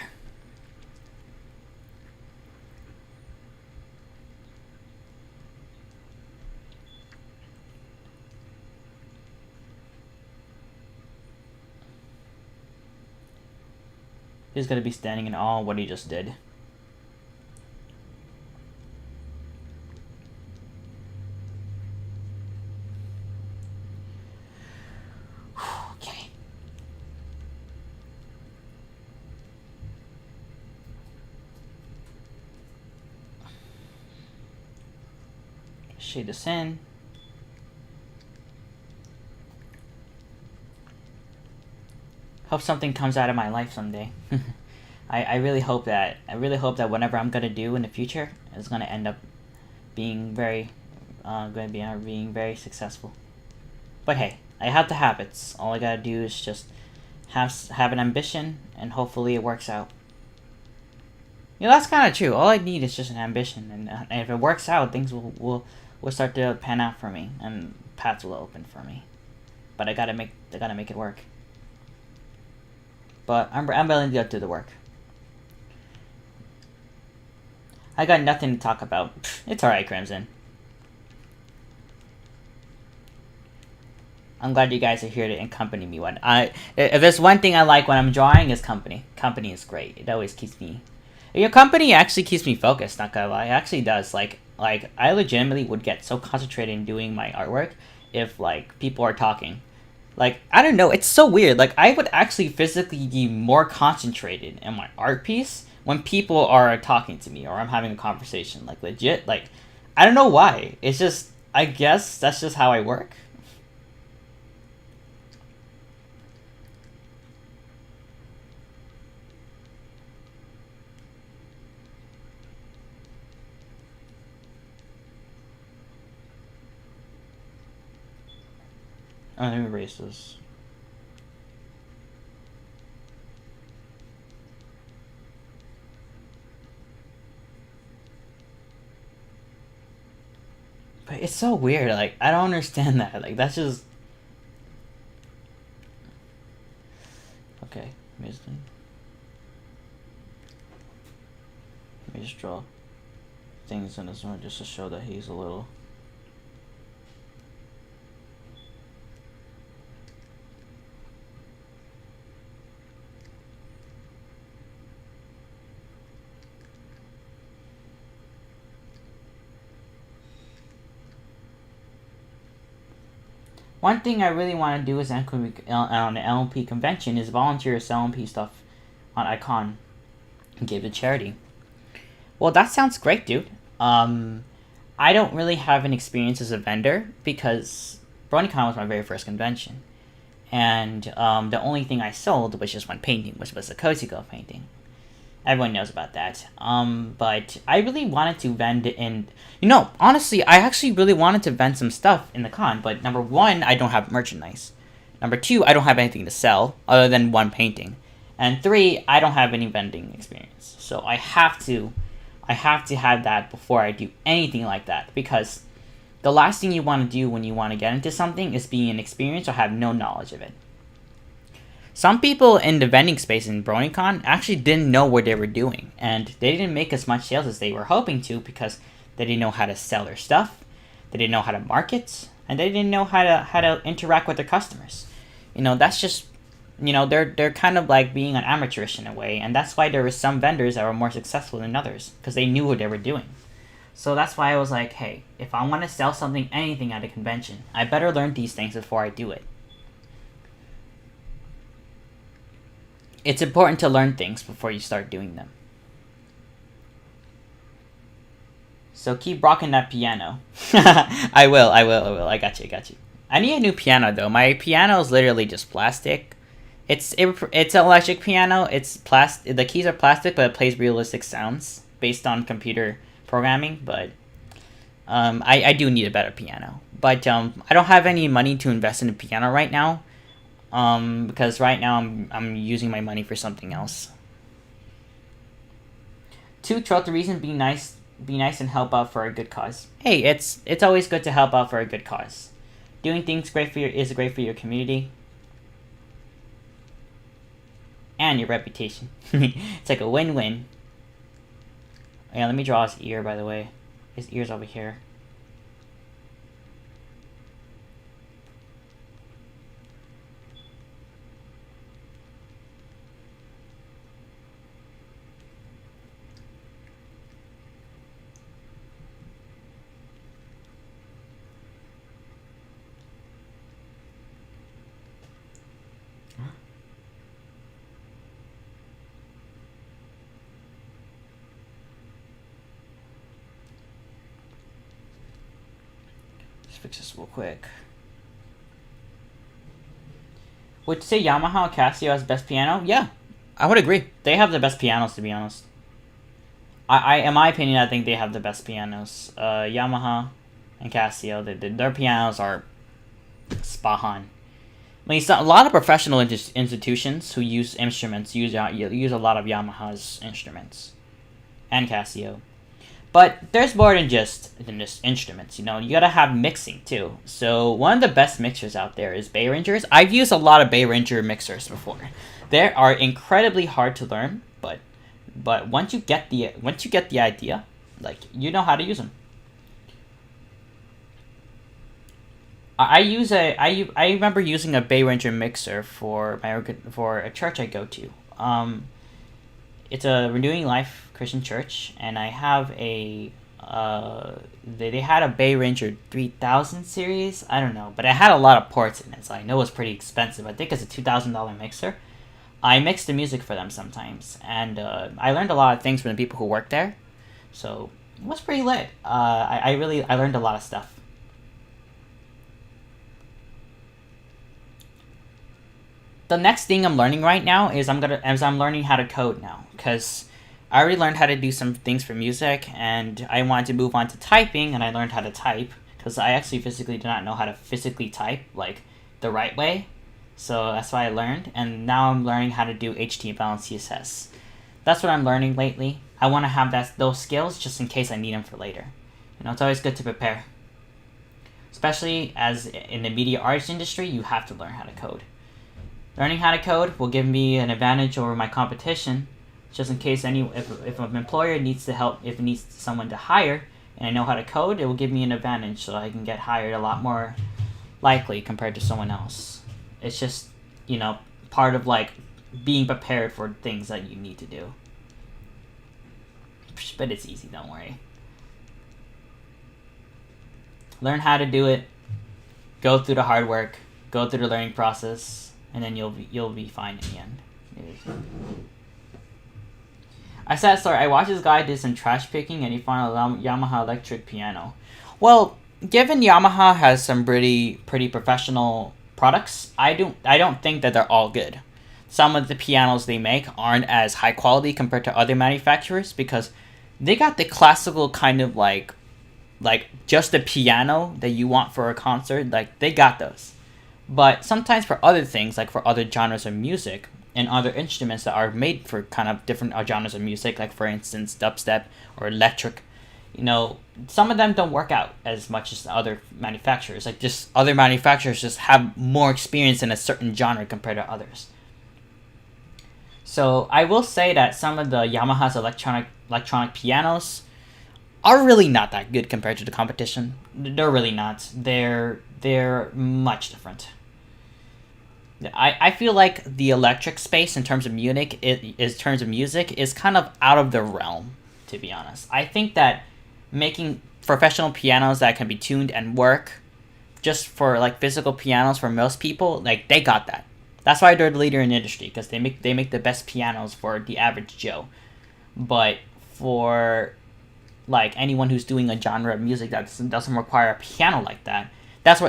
He's gonna be standing in awe of what he just did. Shade this in. Hope something comes out of my life someday. I really hope that. I really hope that whatever I'm gonna do in the future is gonna end up being very, being very successful. But hey, I have the habits. All I gotta do is just have an ambition, and hopefully it works out. You know, that's kind of true. All I need is just an ambition, and if it works out, things will start to pan out for me, and paths will open for me. But I gotta make it work. But I'm willing to do the work. I got nothing to talk about. It's alright, Crimson. I'm glad you guys are here to accompany me. If there's one thing I like when I'm drawing, is company. Company is great. It always keeps me... Your company actually keeps me focused, not gonna lie. It actually does. Like I legitimately would get so concentrated in doing my artwork if, like, people are talking. Like, I don't know, it's so weird. Like, I would actually physically be more concentrated in my art piece when people are talking to me or I'm having a conversation. Like, legit, like, I don't know why. It's just, I guess that's just how I work. Oh, let me erase this. But it's so weird. Like, I don't understand that. Like, that's just... Okay, let me just draw things in this one just to show that he's a little... One thing I really want to do is on the LMP convention is volunteer to sell LMP stuff on Icon and give to charity. Well, that sounds great, dude. I don't really have an experience as a vendor because BronyCon was my very first convention. And the only thing I sold was just one painting, which was a Cozy Girl painting. Everyone knows about that. But I really wanted to vend in... You know, honestly, I actually really wanted to vend some stuff in the con, but number one, I don't have merchandise. Number two, I don't have anything to sell other than one painting. And three, I don't have any vending experience. So I have to have that before I do anything like that, because the last thing you want to do when you want to get into something is be inexperienced or have no knowledge of it. Some people in the vending space in BronyCon actually didn't know what they were doing, and they didn't make as much sales as they were hoping to because they didn't know how to sell their stuff, they didn't know how to market, and they didn't know how to interact with their customers. You know, that's just, you know, they're kind of like being an amateurish in a way, and that's why there were some vendors that were more successful than others, because they knew what they were doing. So that's why I was like, hey, if I want to sell something, anything at a convention, I better learn these things before I do it. It's important to learn things before you start doing them. So keep rocking that piano. I will. I got you. I need a new piano, though. My piano is literally just plastic. It's an electric piano. It's plastic. The keys are plastic, but it plays realistic sounds based on computer programming. But I do need a better piano. But I don't have any money to invest in a piano right now. Because right now I'm using my money for something else. 2, throughout the reason, be nice and help out for a good cause. Hey, it's always good to help out for a good cause. Doing things is great for your community and your reputation. It's like a win-win. Yeah, let me draw his ear, by the way. His ear's over here. fix this real quick. Would you say Yamaha or Casio has best piano? Yeah, I would agree. They have the best pianos, to be honest. In my opinion, I think they have the best pianos. Yamaha and Casio, their pianos are spot on. I mean, a lot of professional institutions who use instruments use a lot of Yamaha's instruments and Casio. But there's more than just instruments, you know. You gotta have mixing, too. So, one of the best mixers out there is Behringers. I've used a lot of Behringer mixers before. They are incredibly hard to learn, but once you get the idea, like, you know how to use them. I remember using a Behringer mixer for a church I go to. It's a Renewing Life Christian church, and I have a they had a Behringer 3000 series. I don't know, but it had a lot of ports in it, so I know it's pretty expensive. I think it's a $2,000 mixer. I mix the music for them sometimes, and I learned a lot of things from the people who work there, so it was pretty lit. I learned a lot of stuff. The next thing I'm learning right now is I'm learning how to code now, because I already learned how to do some things for music, and I wanted to move on to typing, and I learned how to type, because I actually physically do not know how to physically type, like, the right way. So that's why I learned, and now I'm learning how to do HTML and CSS. That's what I'm learning lately. I want to have those skills just in case I need them for later. You know, it's always good to prepare. Especially as in the media arts industry, you have to learn how to code. Learning how to code will give me an advantage over my competition, just in case if an employer needs to help, if it needs someone to hire, and I know how to code, it will give me an advantage, so I can get hired a lot more likely compared to someone else. It's just, you know, part of, like, being prepared for things that you need to do. But it's easy, don't worry. Learn how to do it, go through the hard work, go through the learning process, and then you'll be fine in the end. I watched this guy do some trash picking, and he found a Yamaha electric piano. Well, given Yamaha has some pretty professional products, I don't think that they're all good. Some of the pianos they make aren't as high quality compared to other manufacturers, because they got the classical kind of like just the piano that you want for a concert. Like, they got those. But sometimes for other things, like for other genres of music and other instruments that are made for kind of different genres of music, like for instance dubstep or electric, you know, some of them don't work out as much as the other manufacturers. Like, just other manufacturers just have more experience in a certain genre compared to others. So I will say that some of the Yamaha's electronic pianos are really not that good compared to the competition. They're really not. They're much different. I feel like the electric space in terms of music is kind of out of the realm, to be honest. I think that making professional pianos that can be tuned and work just for, like, physical pianos for most people, like, they got that. That's why they're the leader in the industry, because they make the best pianos for the average Joe. But for, like, anyone who's doing a genre of music that doesn't require a piano like that, that's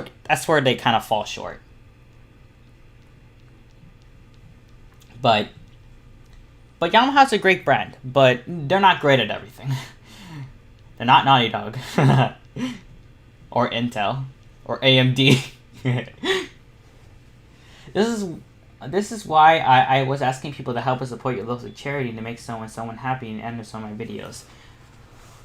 where they kind of fall short. But Yamaha's a great brand, but they're not great at everything. They're not Naughty Dog. Or Intel. Or AMD. This is why I was asking people to help us support your local charity to make someone happy and end some of my videos.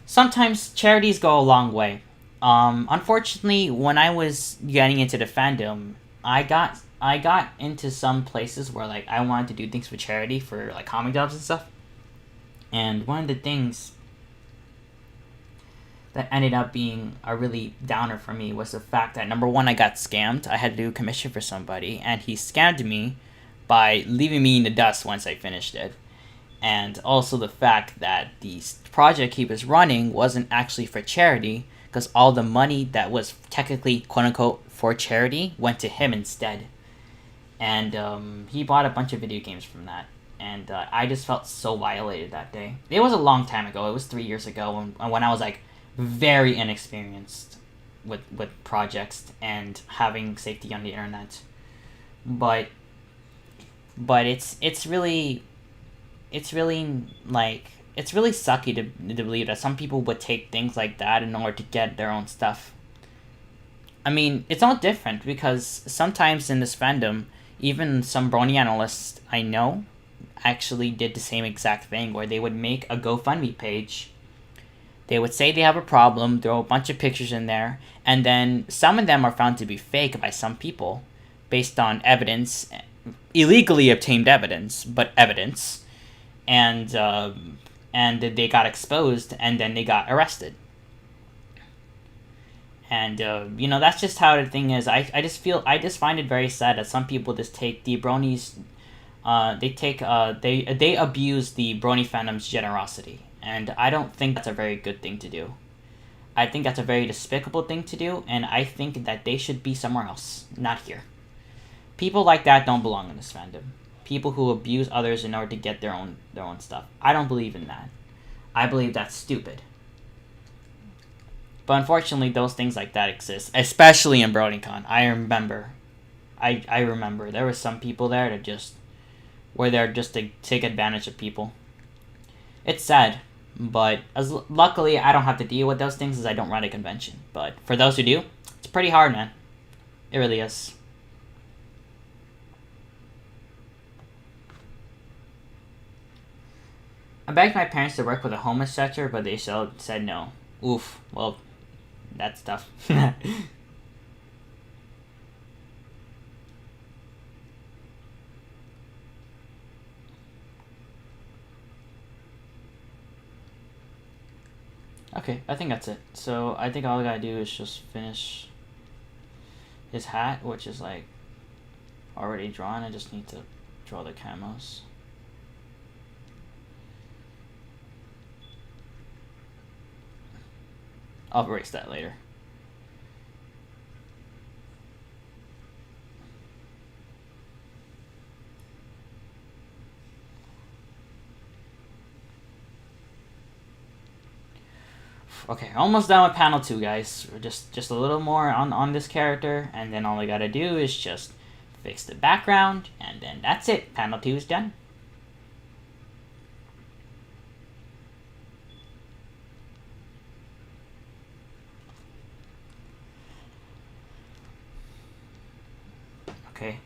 Sometimes charities go a long way. Unfortunately, when I was getting into the fandom, I got into some places where, like, I wanted to do things for charity, for, like, comic jobs and stuff. And one of the things that ended up being a really downer for me was the fact that, number one, I got scammed. I had to do a commission for somebody, and he scammed me by leaving me in the dust once I finished it. And also the fact that the project he was running wasn't actually for charity, because all the money that was technically, quote-unquote, for charity went to him instead. And he bought a bunch of video games from that. And I just felt so violated that day. It was a long time ago. It was 3 years ago when I was, like, very inexperienced. with projects and having safety on the internet. But it's really like it's really sucky to believe that some people would take things like that in order to get their own stuff. I mean, it's all different because sometimes in this fandom, even some brony analysts I know actually did the same exact thing where they would make a GoFundMe page. They would say they have a problem, throw a bunch of pictures in there, and then some of them are found to be fake by some people based on evidence, illegally obtained evidence, but evidence, and they got exposed and then they got arrested. And that's just how the thing is. I just find it very sad that some people just take the bronies, they abuse the brony fandom's generosity, and I don't think that's a very good thing to do. I think that's a very despicable thing to do, and I think that they should be somewhere else, not here. People like that don't belong in this fandom. People who abuse others in order to get their own stuff. I don't believe in that. I believe that's stupid. But unfortunately, those things like that exist, especially in BronyCon. I remember there were some people there that just were there just to take advantage of people. It's sad, but luckily I don't have to deal with those things as I don't run a convention. But for those who do, it's pretty hard, man. It really is. I begged my parents to work with a homeless shelter, but they said no. Oof. Well, that's tough. Okay, I think that's it. So I think all I gotta do is just finish his hat, which is like already drawn. I just need to draw the camos. I'll erase that later. Okay, almost done with panel 2, guys. We're just a little more on this character, and then all I gotta do is just fix the background, and then that's it. Panel 2 is done. Okay.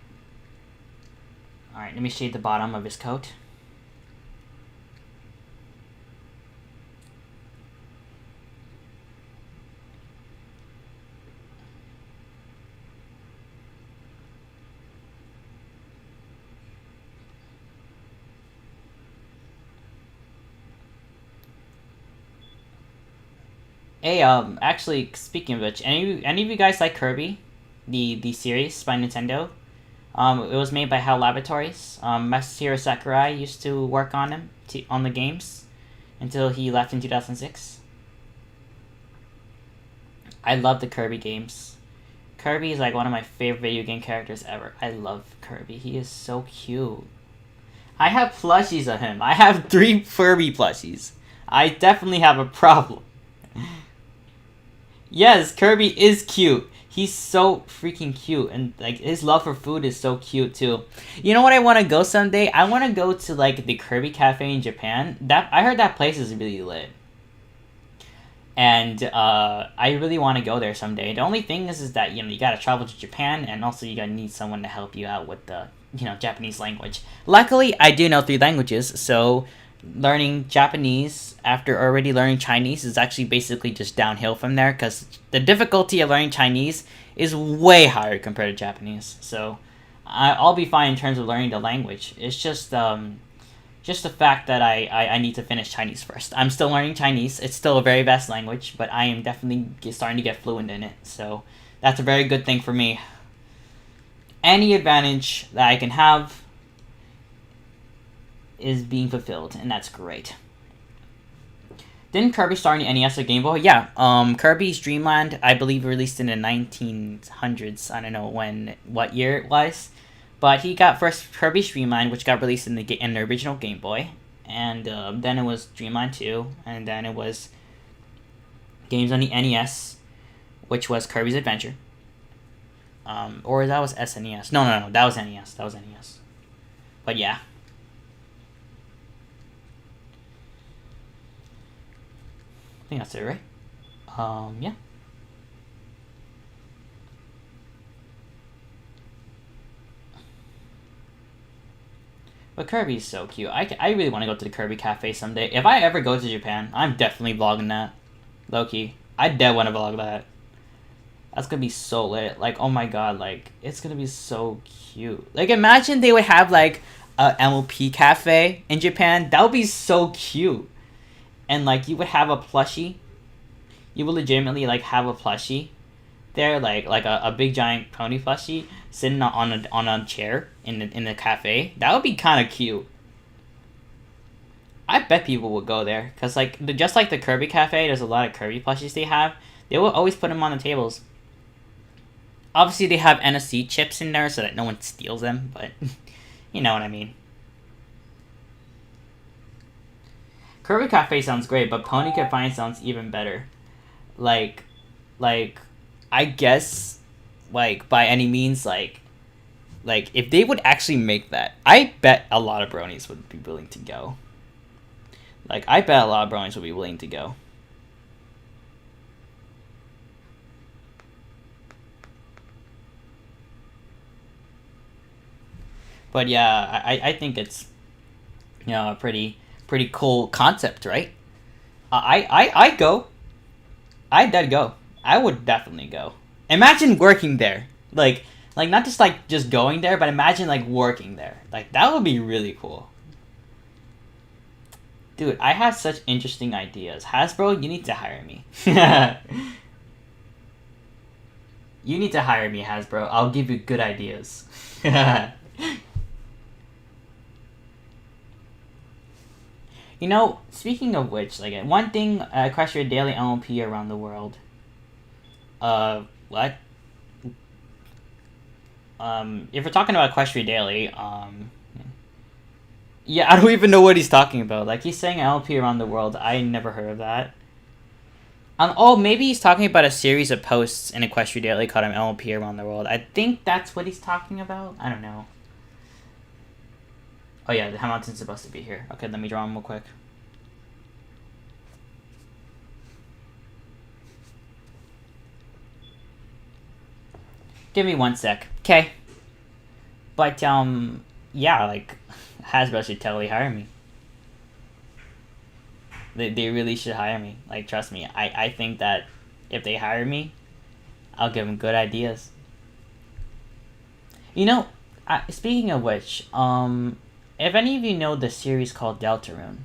Alright, let me shade the bottom of his coat. Hey, actually, speaking of which, any of you guys like Kirby? The series by Nintendo? It was made by HAL Laboratories. Masahiro Sakurai used to work on on the games until he left in 2006. I love the Kirby games. Kirby is like one of my favorite video game characters ever. I love Kirby. He is so cute. I have plushies of him. I have 3 Kirby plushies. I definitely have a problem. Yes, Kirby is cute. He's so freaking cute, and like his love for food is so cute too. You know what I want to go someday? I want to go to like the Kirby Cafe in Japan. I heard that place is really lit, and I really want to go there someday. The only thing is that you gotta travel to Japan, and also you gotta need someone to help you out with the Japanese language. Luckily, I do know 3 languages, so learning Japanese after already learning Chinese is actually basically just downhill from there, because the difficulty of learning Chinese is way higher compared to Japanese. So I'll be fine in terms of learning the language. It's just the fact that I need to finish Chinese first. I'm still learning Chinese. It's still a very vast language, but I am definitely starting to get fluent in it. So that's a very good thing for me. Any advantage that I can have is being fulfilled, and that's great. Didn't Kirby star in the NES or Game Boy? Yeah, Kirby's Dream Land, I believe, released in the 1900s. I don't know what year it was, but he got first Kirby's Dream Land, which got released in the original Game Boy, and then it was Dream Land 2, and then it was games on the NES, which was Kirby's Adventure. Or that was SNES. No, that was NES. But yeah. I think that's it, right? Yeah. But Kirby's so cute. I really want to go to the Kirby Cafe someday. If I ever go to Japan, I'm definitely vlogging that. Low-key. I dead want to vlog that. That's gonna be so lit. Like, oh my god, like, it's gonna be so cute. Like, imagine they would have, like, a MLP cafe in Japan. That would be so cute. And, like, you would have a plushie. You would legitimately, like, have a plushie there, like a big giant pony plushie sitting on a chair in the cafe. That would be kind of cute. I bet people would go there, because, like, just like the Kirby Cafe, there's a lot of Kirby plushies they have. They will always put them on the tables. Obviously, they have NFC chips in there so that no one steals them, but you know what I mean. Kirby Cafe sounds great, but Pony Cafe sounds even better. Like, I guess, like, by any means, like, if they would actually make that, I bet a lot of bronies would be willing to go. Like, I bet a lot of bronies would be willing to go. But yeah, I think it's, you know, a pretty cool concept, right? I'd go. I'd go. I would definitely go. Imagine working there. Like not just going there, but imagine, like, working there. Like, that would be really cool. Dude, I have such interesting ideas. Hasbro, you need to hire me. You need to hire me, Hasbro. I'll give you good ideas. You know, speaking of which, like, one thing, Equestria Daily LMP around the world. What? If we're talking about Equestria Daily, yeah, I don't even know what he's talking about. Like, he's saying LP around the world. I never heard of that. Oh, maybe he's talking about a series of posts in Equestria Daily called LP around the world. I think that's what he's talking about. I don't know. Oh yeah, the Hamilton's supposed to be here. Okay, let me draw him real quick. Give me 1 sec. Okay. But, yeah, like, Hasbro should totally hire me. They really should hire me. Like, trust me. I think that if they hire me, I'll give them good ideas. You know, speaking of which, if any of you know the series called Deltarune,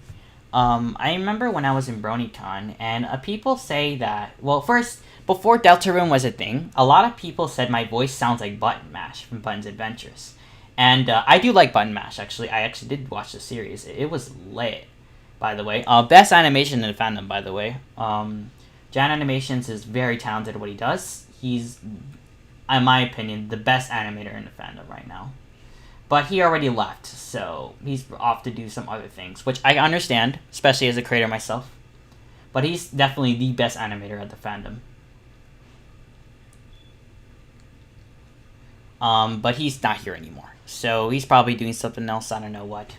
I remember when I was in BronyCon, and people say that, well, first, before Deltarune was a thing, a lot of people said my voice sounds like Button Mash from Button's Adventures. And I do like Button Mash, actually. I actually did watch the series. It was lit, by the way. Best animation in the fandom, by the way. Jan Animations is very talented at what he does. He's, in my opinion, the best animator in the fandom right now. But he already left, so he's off to do some other things, which I understand, especially as a creator myself. But he's definitely the best animator at the fandom. But he's not here anymore, so he's probably doing something else, I don't know what.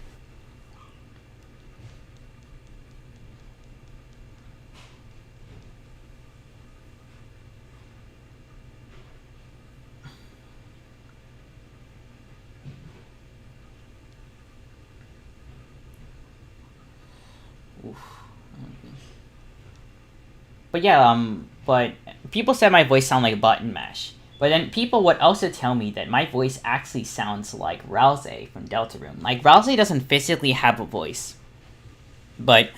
But yeah, but people said my voice sounded like Button Mash. But then people would also tell me that my voice actually sounds like Rouse from Deltarune. Like, Rouse doesn't physically have a voice. But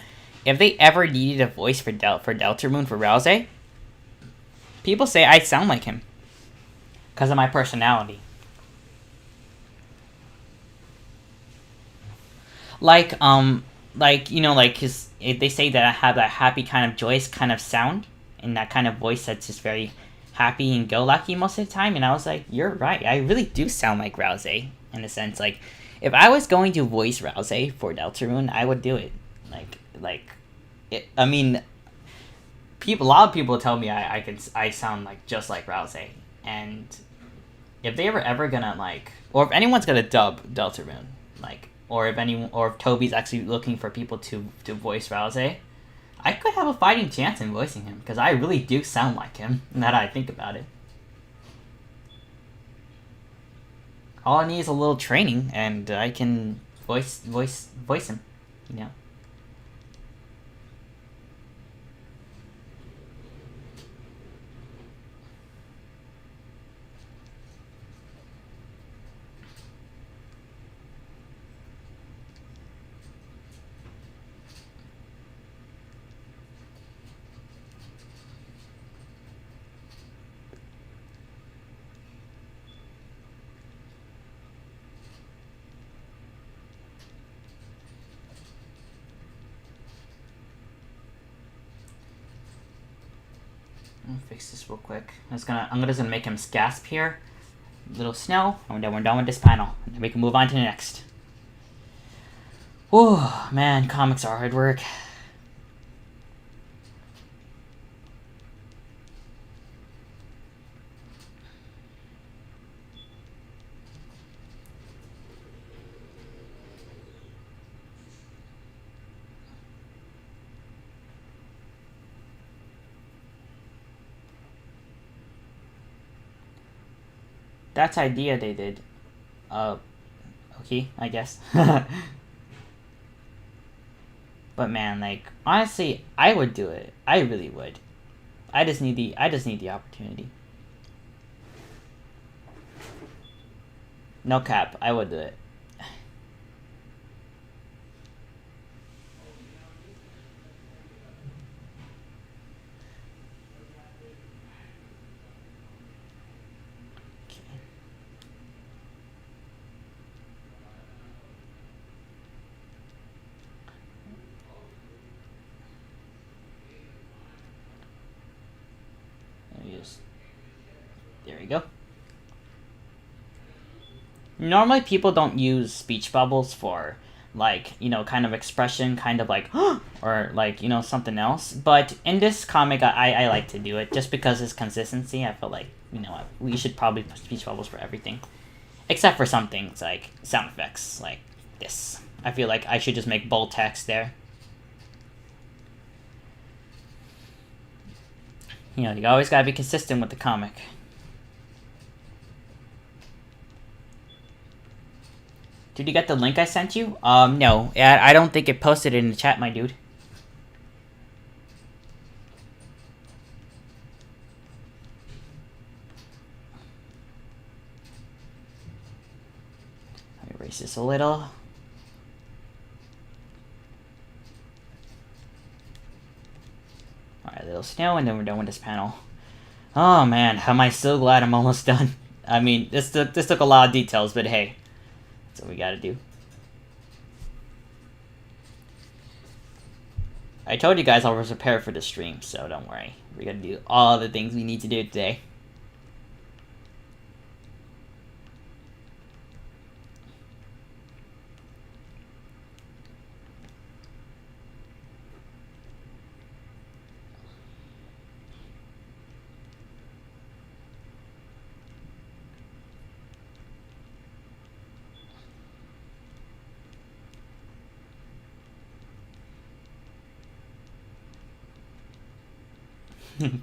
if they ever needed a voice for Deltarune, for Rouse, people say I sound like him. Because of my personality. Like, you know, like, they say that I have that happy kind of joyous kind of sound. And that kind of voice that's just very happy and go lucky most of the time, and I was like, you're right, I really do sound like Rouse in a sense. Like, if I was going to voice Rouse for Deltarune, I would do it. I mean, a lot of people tell me I sound like just like Rouse, and if they ever gonna like, or if anyone's gonna dub Deltarune, like, or if Toby's actually looking for people to voice Rouse, I could have a fighting chance in voicing him because I really do sound like him. Now that I think about it, all I need is a little training, and I can voice him. You know. Let me fix this real quick. I'm just gonna make him gasp here. Little snow, and then we're done with this panel. And then we can move on to the next. Whew, man, comics are hard work. That's idea they did. Okay, I guess. But man, like, honestly, I would do it. I really would. I just need the opportunity. No cap, I would do it. There we go. Normally people don't use speech bubbles for, like, you know, kind of expression, kind of like, or like, you know, something else. But in this comic, I like to do it just because it's consistency. I feel like, you know, we should probably put speech bubbles for everything. Except for some things like sound effects, like this. I feel like I should just make bold text there. You know, you always gotta be consistent with the comic. Did you get the link I sent you? No. I don't think it posted it in the chat, my dude. Let me erase this a little. Alright, a little snow, and then we're done with this panel. Oh man, am I so glad I'm almost done. I mean, this took a lot of details, but hey. That's what we gotta do. I told you guys I was prepared for the stream, so don't worry. We're gonna do all the things we need to do today.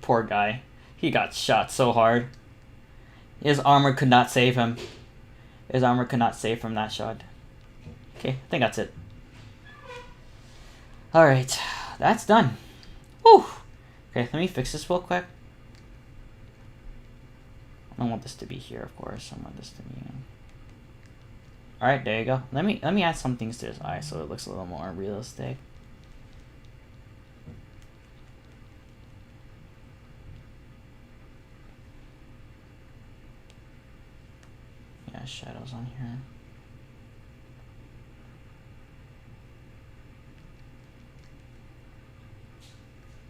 Poor guy. He got shot so hard. His armor could not save him. His armor could not save from that shot. Okay, I think that's it. Alright, that's done. Whew. Okay, let me fix this real quick. I don't want this to be here, of course. I want this to be... Alright, there you go. Let me add some things to his eye so it looks a little more realistic. Shadows on here.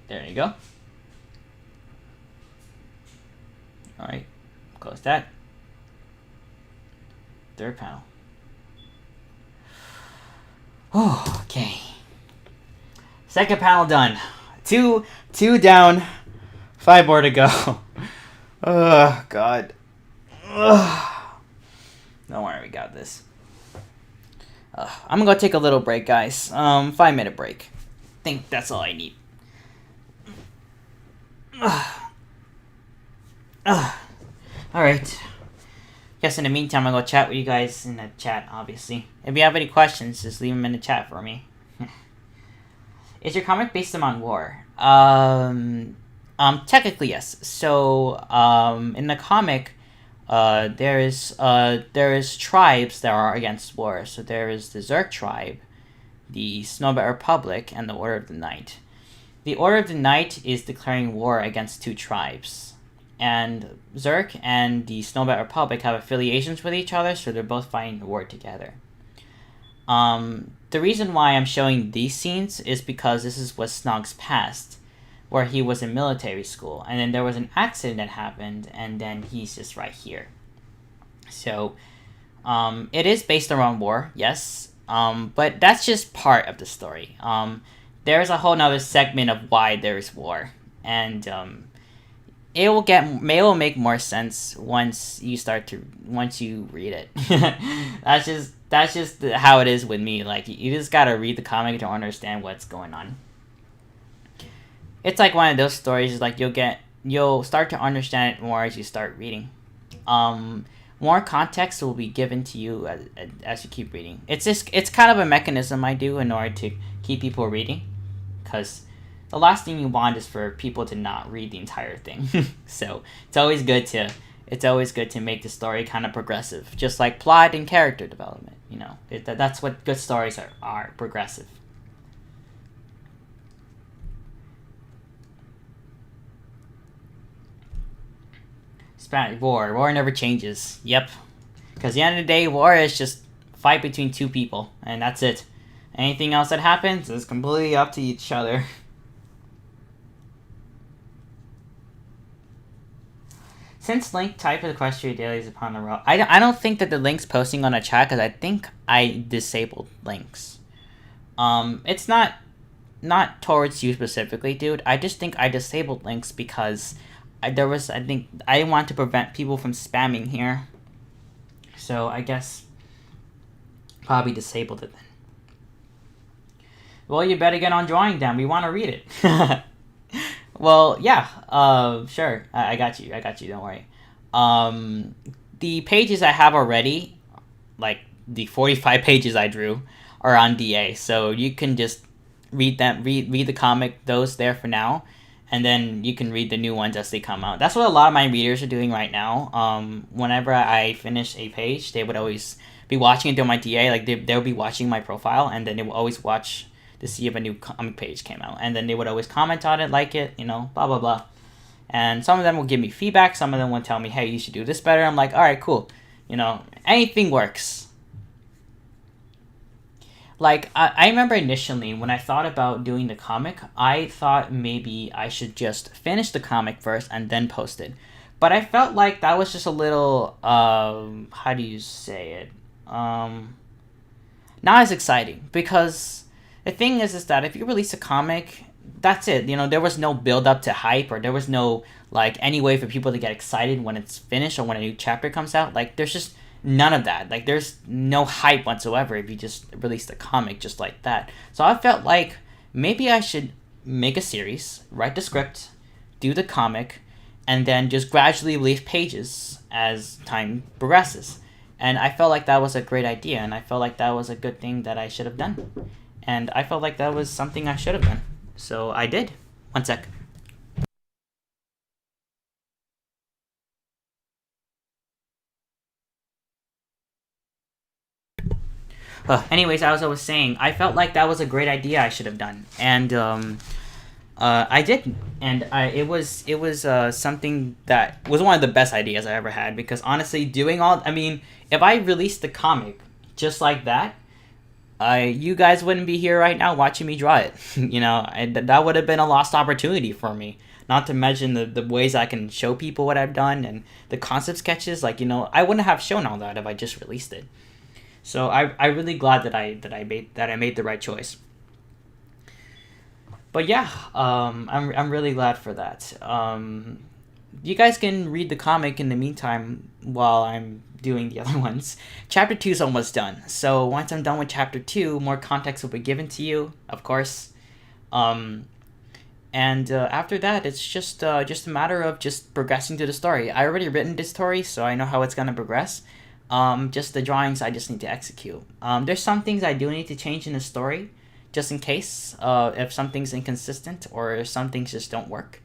There you go. Alright, close that. Third panel. Oh, okay. Second panel done. Two down. 5 more to go. Oh, God. Ugh. Don't worry, we got this. I'm gonna go take a little break, guys. 5-minute break. I think that's all I need. Alright. Guess in the meantime, I'm gonna chat with you guys in the chat, obviously. If you have any questions, just leave them in the chat for me. Is your comic based on war? Technically, yes. So, in the comic, there is tribes that are against war. So there is the Zerg tribe, the Snowbelt Republic, and the Order of the Night. The Order of the Night is declaring war against 2 tribes. And Zerg and the Snowbelt Republic have affiliations with each other, so they're both fighting the war together. The reason why I'm showing these scenes is because this is what Snogg's past, where he was in military school, and then there was an accident that happened, and then he's just right here. So, it is based around war, yes, but that's just part of the story. There's a whole nother segment of why there's war, and it will make more sense once you read it. That's just how it is with me. Like, you just gotta read the comic to understand what's going on. It's like one of those stories. Like, you'll start to understand it more as you start reading. More context will be given to you as you keep reading. It's kind of a mechanism I do in order to keep people reading, because the last thing you want is for people to not read the entire thing. So it's always good to make the story kind of progressive, just like plot and character development. You know, that's what good stories are progressive. War never changes. Yep, because at the end of the day, war is just fight between 2 people, and that's it. Anything else that happens is completely up to each other. Since link type of the question daily is upon the row, I don't think that the link's posting on a chat, because I think I disabled links. It's not towards you specifically, dude. I just think I disabled links because I think I want to prevent people from spamming here. So I guess probably disabled it then. Well, you better get on drawing then. We want to read it. Well, yeah, sure. I got you. Don't worry. The pages I have already, like the 45 pages I drew, are on DA. So you can just read them, read the comic, those there for now. And then you can read the new ones as they come out. That's what a lot of my readers are doing right now. Whenever I finish a page, they would always be watching it through my DA. Like, they'll be watching my profile, and then they will always watch to see if a new comic page came out. And then they would always comment on it, like it, blah, blah, blah. And some of them will give me feedback. Some of them will tell me, hey, you should do this better. I'm like, all right, cool. Anything works. Like, I remember initially when I thought about doing the comic, I thought maybe I should just finish the comic first and then post it. But I felt like that was just a little, how do you say it? Not as exciting. Because the thing is that if you release a comic, that's it. There was no build up to hype, or there was no, like, any way for people to get excited when it's finished or when a new chapter comes out. Like, there's just none of that. Like, there's no hype whatsoever if you just release the comic just like that. So I felt like maybe I should make a series, write the script, do the comic, and then just gradually release pages as time progresses. And I felt like that was a great idea, and I felt like that was a good thing that I should have done. And I felt like that was something I should have done. So I did. One sec. Anyways, as I was saying, I felt like that was a great idea I should have done, and I did, and it was something that was one of the best ideas I ever had, because honestly, if I released the comic just like that, you guys wouldn't be here right now watching me draw it. That would have been a lost opportunity for me. Not to mention the ways I can show people what I've done and the concept sketches. Like, I wouldn't have shown all that if I just released it. So I'm really glad that I made the right choice. But yeah, I'm really glad for that. You guys can read the comic in the meantime while I'm doing the other ones. Chapter 2 is almost done, so once I'm done with Chapter 2, more context will be given to you, of course. And after that, it's just a matter of just progressing to the story. I already written this story, so I know how it's gonna progress. Just the drawings I just need to execute. There's some things I do need to change in the story, just in case if something's inconsistent or if some things just don't work.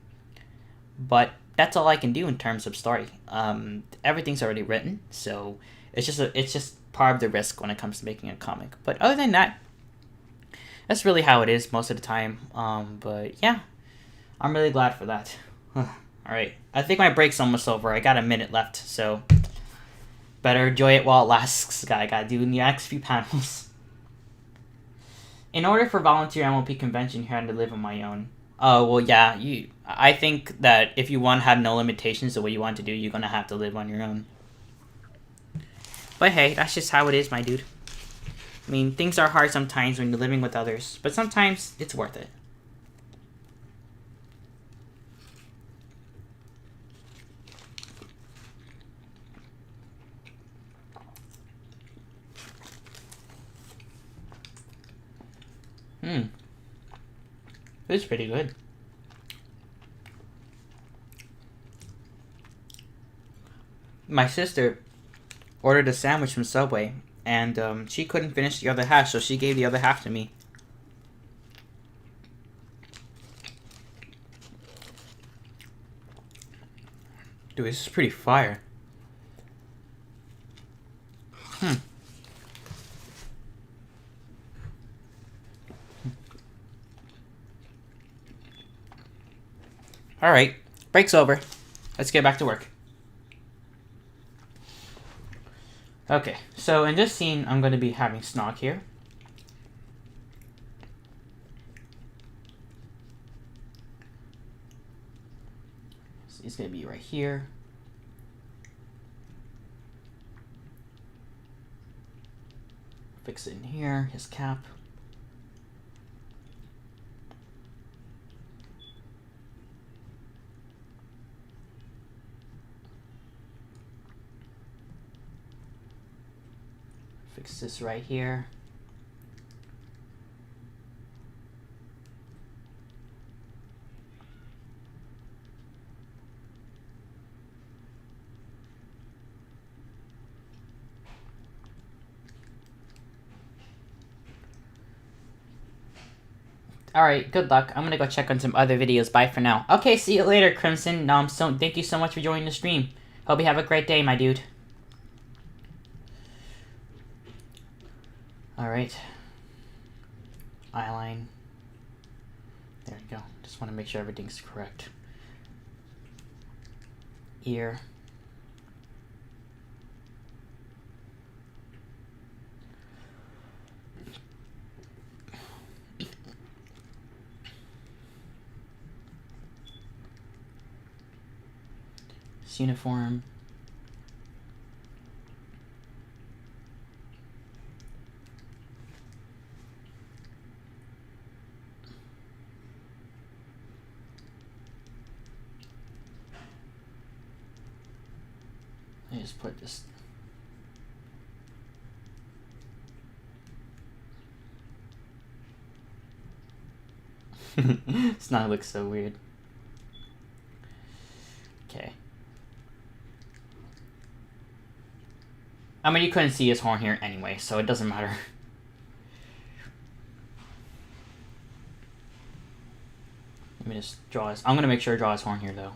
But that's all I can do in terms of story. Everything's already written, so it's just part of the risk when it comes to making a comic. But other than that, that's really how it is most of the time. But yeah, I'm really glad for that. Alright, I think my break's almost over. I got a minute left, so better enjoy it while it lasts. I gotta do the next few panels. In order for volunteer MLP convention here, I had to live on my own. Oh, well, yeah, I think that if you want to have no limitations to what you want to do, you're gonna have to live on your own. But hey, that's just how it is, my dude. I mean, things are hard sometimes when you're living with others, but sometimes it's worth it. It's pretty good. My sister ordered a sandwich from Subway, and she couldn't finish the other half, so she gave the other half to me. Dude, this is pretty fire. Alright, break's over. Let's get back to work. Okay, so in this scene, I'm going to be having Snog here. So he's going to be right here. Fix it in here, his cap. Fix this right here. Alright, good luck. I'm gonna go check on some other videos. Bye for now. Okay, see you later, Crimson. Thank you so much for joining the stream. Hope you have a great day, my dude. Alright. Eyeline. There we go. Just want to make sure everything's correct. Ear. Uniform. I just put this. This now looks so weird. Okay. I mean, you couldn't see his horn here anyway, so it doesn't matter. Let me just draw his... I'm gonna make sure I draw his horn here, though.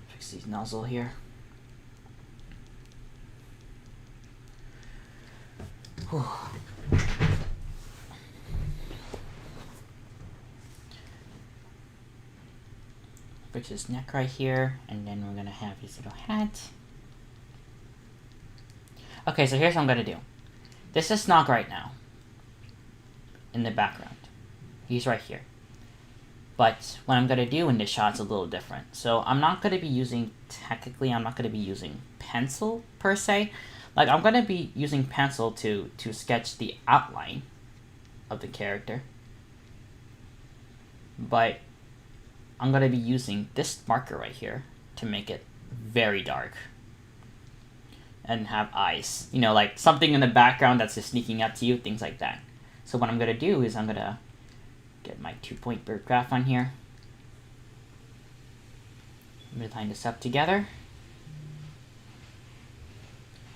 Fix these nozzle here. Whew. Fix his neck right here, and then we're gonna have his little hat. Okay, so here's what I'm gonna do. This is Snog right now. In the background. He's right here. But what I'm going to do in this shot is a little different. So I'm not going to be using, pencil per se. Like, I'm going to be using pencil to sketch the outline of the character. But I'm going to be using this marker right here to make it very dark. And have eyes. You know, like something in the background that's just sneaking up to you, things like that. So what I'm going to do is I'm going to get my 2-point bird graph on here. I'm going to line this up together.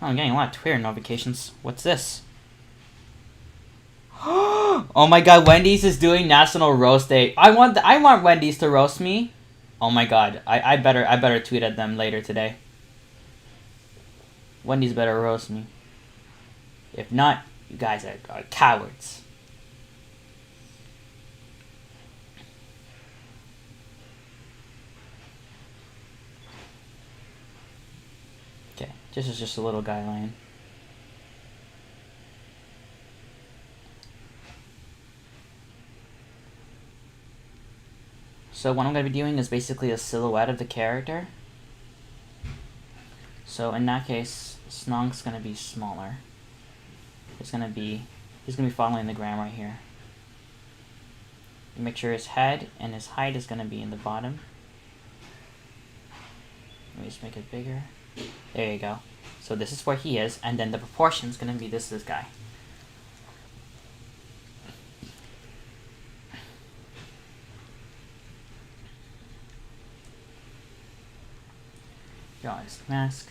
Oh, I'm getting a lot of Twitter notifications. What's this? Oh my god, Wendy's is doing National Roast Day. I want Wendy's to roast me. Oh my god, I better tweet at them later today. Wendy's better roast me. If not, you guys are cowards. Okay, this is just a little guy lion. So what I'm going to be doing is basically a silhouette of the character. So in that case, Snonk's going to be smaller. He's going to be following the ground right here. Make sure his head and his height is going to be in the bottom. Let me just make it bigger. There you go. So this is where he is, and then the proportion is going to be this guy. Draw his mask.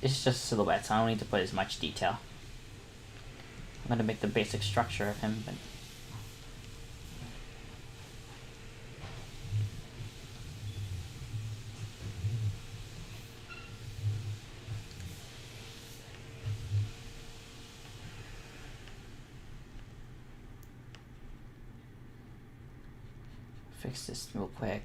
It's just a silhouette, so I don't need to put as much detail. I'm going to make the basic structure of him, but fix this real quick.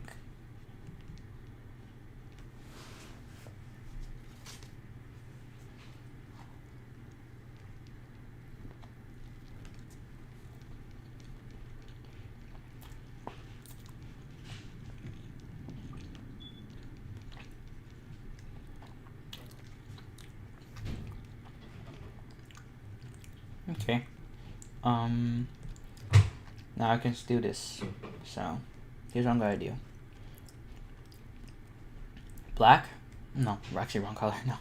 Okay. Now I can do this. So, here's what I'm gonna do. Black? No, actually wrong color, no.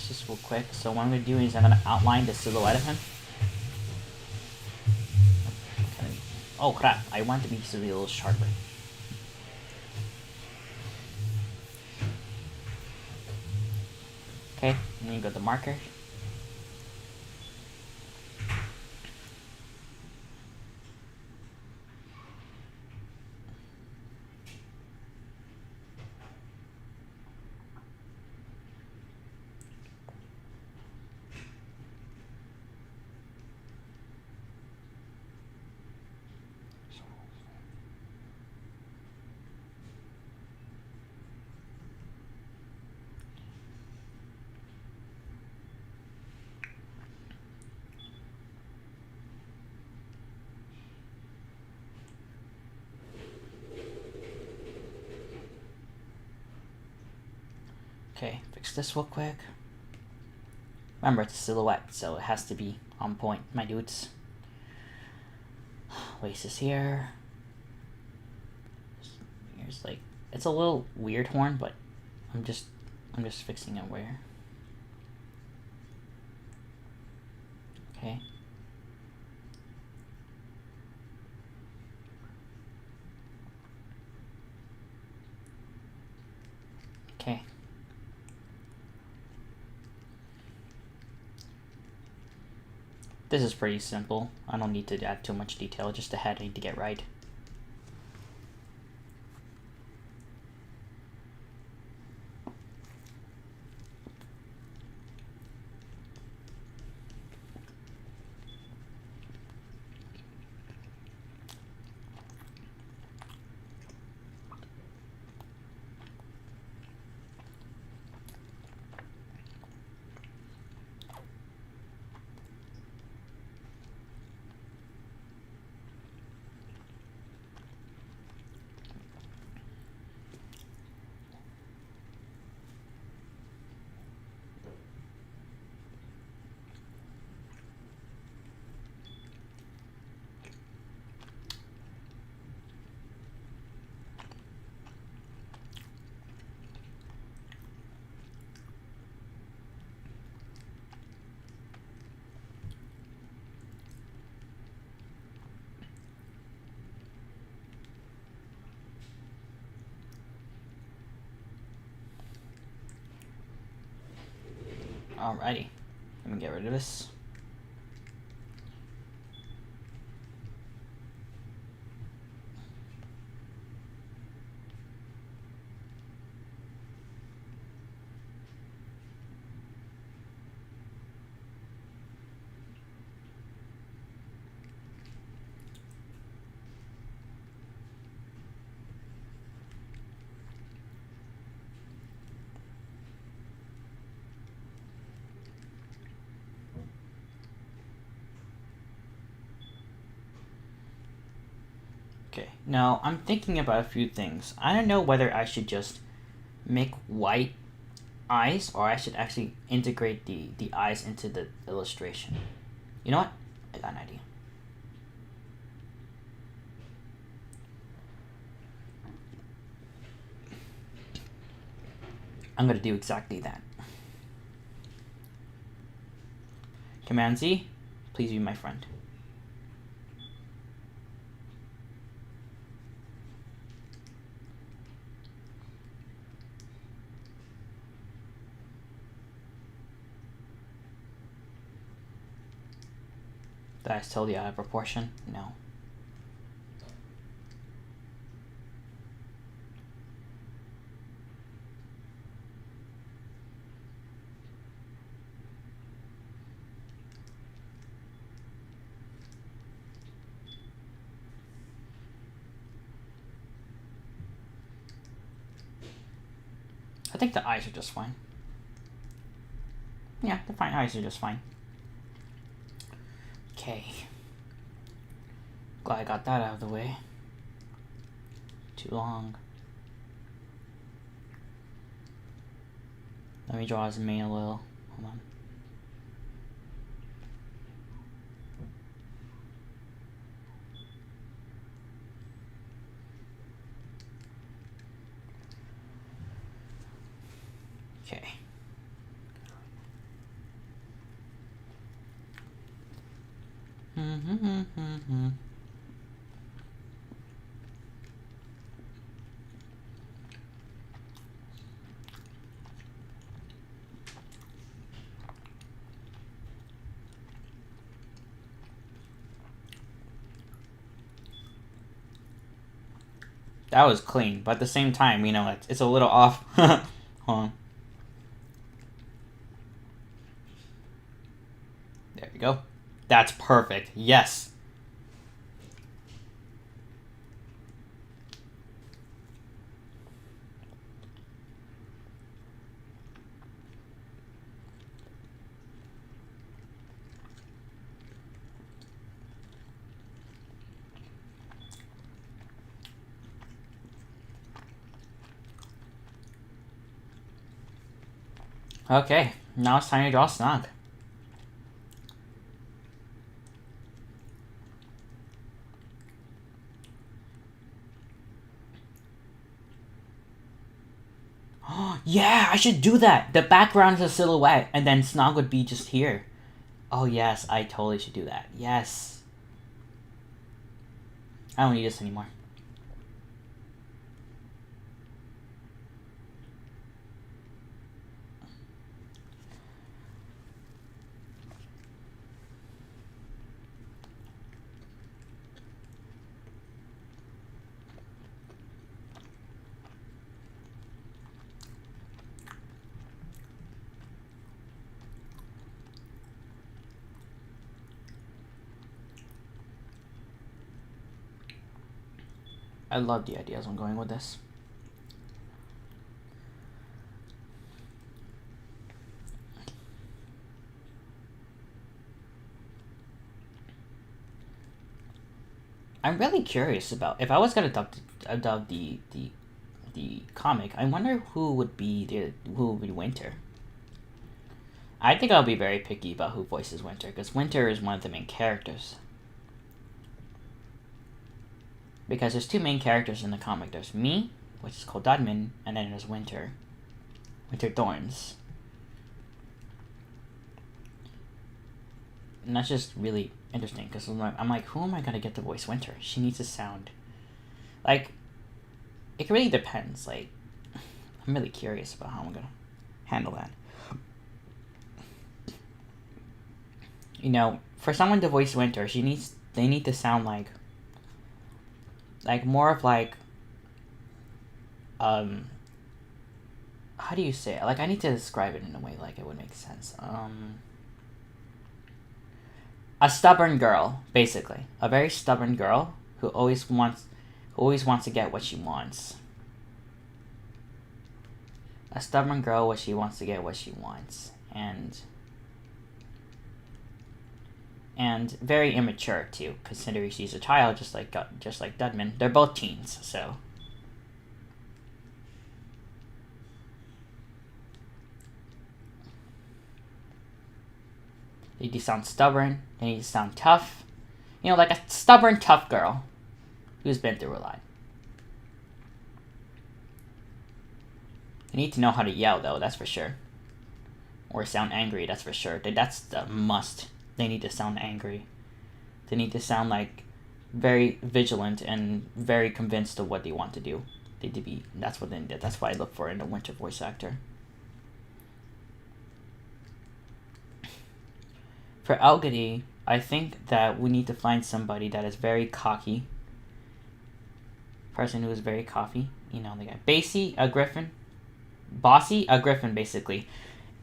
Just real quick. So what I'm going to do is I'm going to outline the silhouette of him. Okay. Oh crap, I want the piece to be a little sharper. Okay, and then you go to marker. Okay, fix this real quick. Remember, it's a silhouette, so it has to be on point, my dudes. Waist is here. Here's like, it's a little weird horn, but I'm just fixing it where. Okay. Okay. This is pretty simple. I don't need to add too much detail, just the head I need to get right. Alrighty. Let me get rid of this. Okay, now I'm thinking about a few things. I don't know whether I should just make white eyes or I should actually integrate the eyes into the illustration. You know what? I got an idea. I'm going to do exactly that. Command Z, please be my friend. Did I totally out of proportion? No. I think the eyes are just fine. Yeah, the fine eyes are just fine. Okay. Glad I got that out of the way. Too long. Let me draw his mane a little. Hold on. Okay. That was clean, but at the same time, you know, it's a little off. Hold on. There we go. That's perfect. Yes. Okay, now it's time to draw Snog. Yeah, I should do that. The background is a silhouette, and then Snog would be just here. Oh yes, I totally should do that. Yes. I don't need this anymore. I love the ideas I'm going with this. I'm really curious about if I was gonna adopt the comic. I wonder who would be Winter. I think I'll be very picky about who voices Winter because Winter is one of the main characters. Because there's two main characters in the comic. There's me, which is called Dudman, and then there's Winter. Winter Thorns. And that's just really interesting because I'm like, who am I gonna get to voice Winter? She needs to sound like. It really depends. Like, I'm really curious about how I'm gonna handle that. you know, for someone to voice Winter, they need to sound like more of like, how do you say it? Like, I need to describe it in a way like it would make sense. A stubborn girl, basically. A very stubborn girl who always wants to get what she wants. A stubborn girl she wants to get what she wants. And very immature too, considering she's a child, just like Dudman. They're both teens, so. They need to sound stubborn. They need to sound tough. You know, like a stubborn, tough girl who's been through a lot. They need to know how to yell, though, that's for sure. Or sound angry, that's for sure. That's the must. They need to sound angry. They need to sound like very vigilant and very convinced of what they want to do. They need to be. That's what I look for in a Winter voice actor. For Elgady, I think that we need to find somebody that is very cocky. Person who is very cocky. You know, the guy. Bassy, a Griffin. Bossy, a Griffin, basically.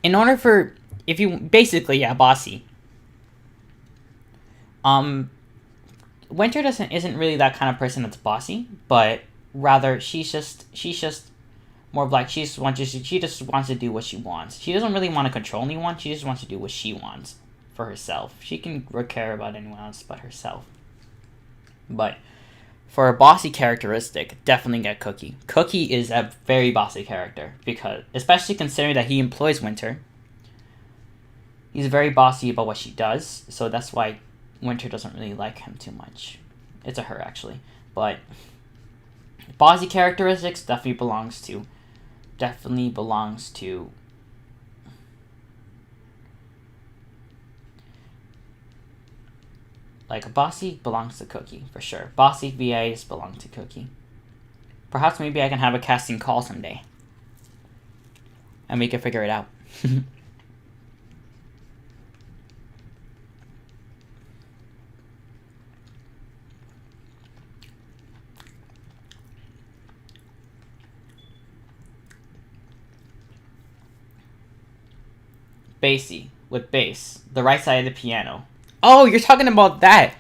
In order for, if you, basically, yeah, bossy. Winter isn't really that kind of person that's bossy, but rather she's just more of like she just wants to do what she wants. She doesn't really want to control anyone. She just wants to do what she wants for herself. She can care about anyone else but herself. But for a bossy characteristic, definitely get Cookie. Cookie is a very bossy character, because especially considering that he employs Winter. He's very bossy about what she does, so that's why Winter doesn't really like him too much. It's a her, actually. But bossy characteristics definitely belongs to like, bossy belongs to Cookie, for sure. Bossy VAs belong to Cookie. Perhaps maybe I can have a casting call someday. And we can figure it out. Bassy, with bass. The right side of the piano. Oh, you're talking about that.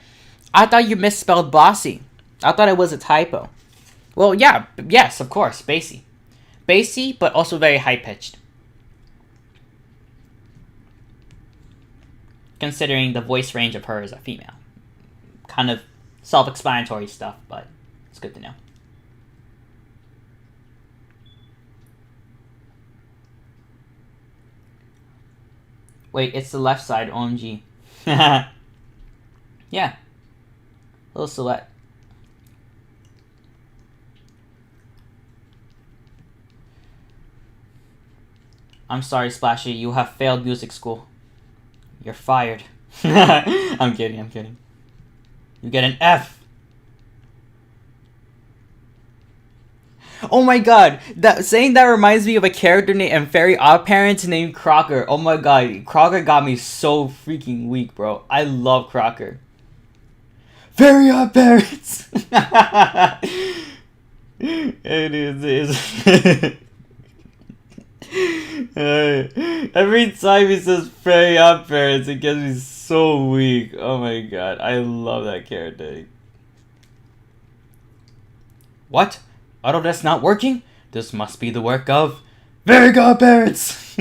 I thought you misspelled bossy. I thought it was a typo. Well, yeah, yes, of course, bassy. Bassy, but also very high-pitched. Considering the voice range of her as a female. Kind of self-explanatory stuff, but it's good to know. Wait, it's the left side, OMG. Yeah. Little silhouette. I'm sorry, Splashy. You have failed music school. You're fired. I'm kidding. You get an F. Oh my god, saying that reminds me of a character named Fairy Oddparents named Crocker. Oh my god, Crocker got me so freaking weak, bro. I love Crocker. Fairy Oddparents. It is. Every time he says Fairy Oddparents, it gets me so weak. Oh my god, I love that character. What? Autodesk not working? This must be the work of Very Godparents!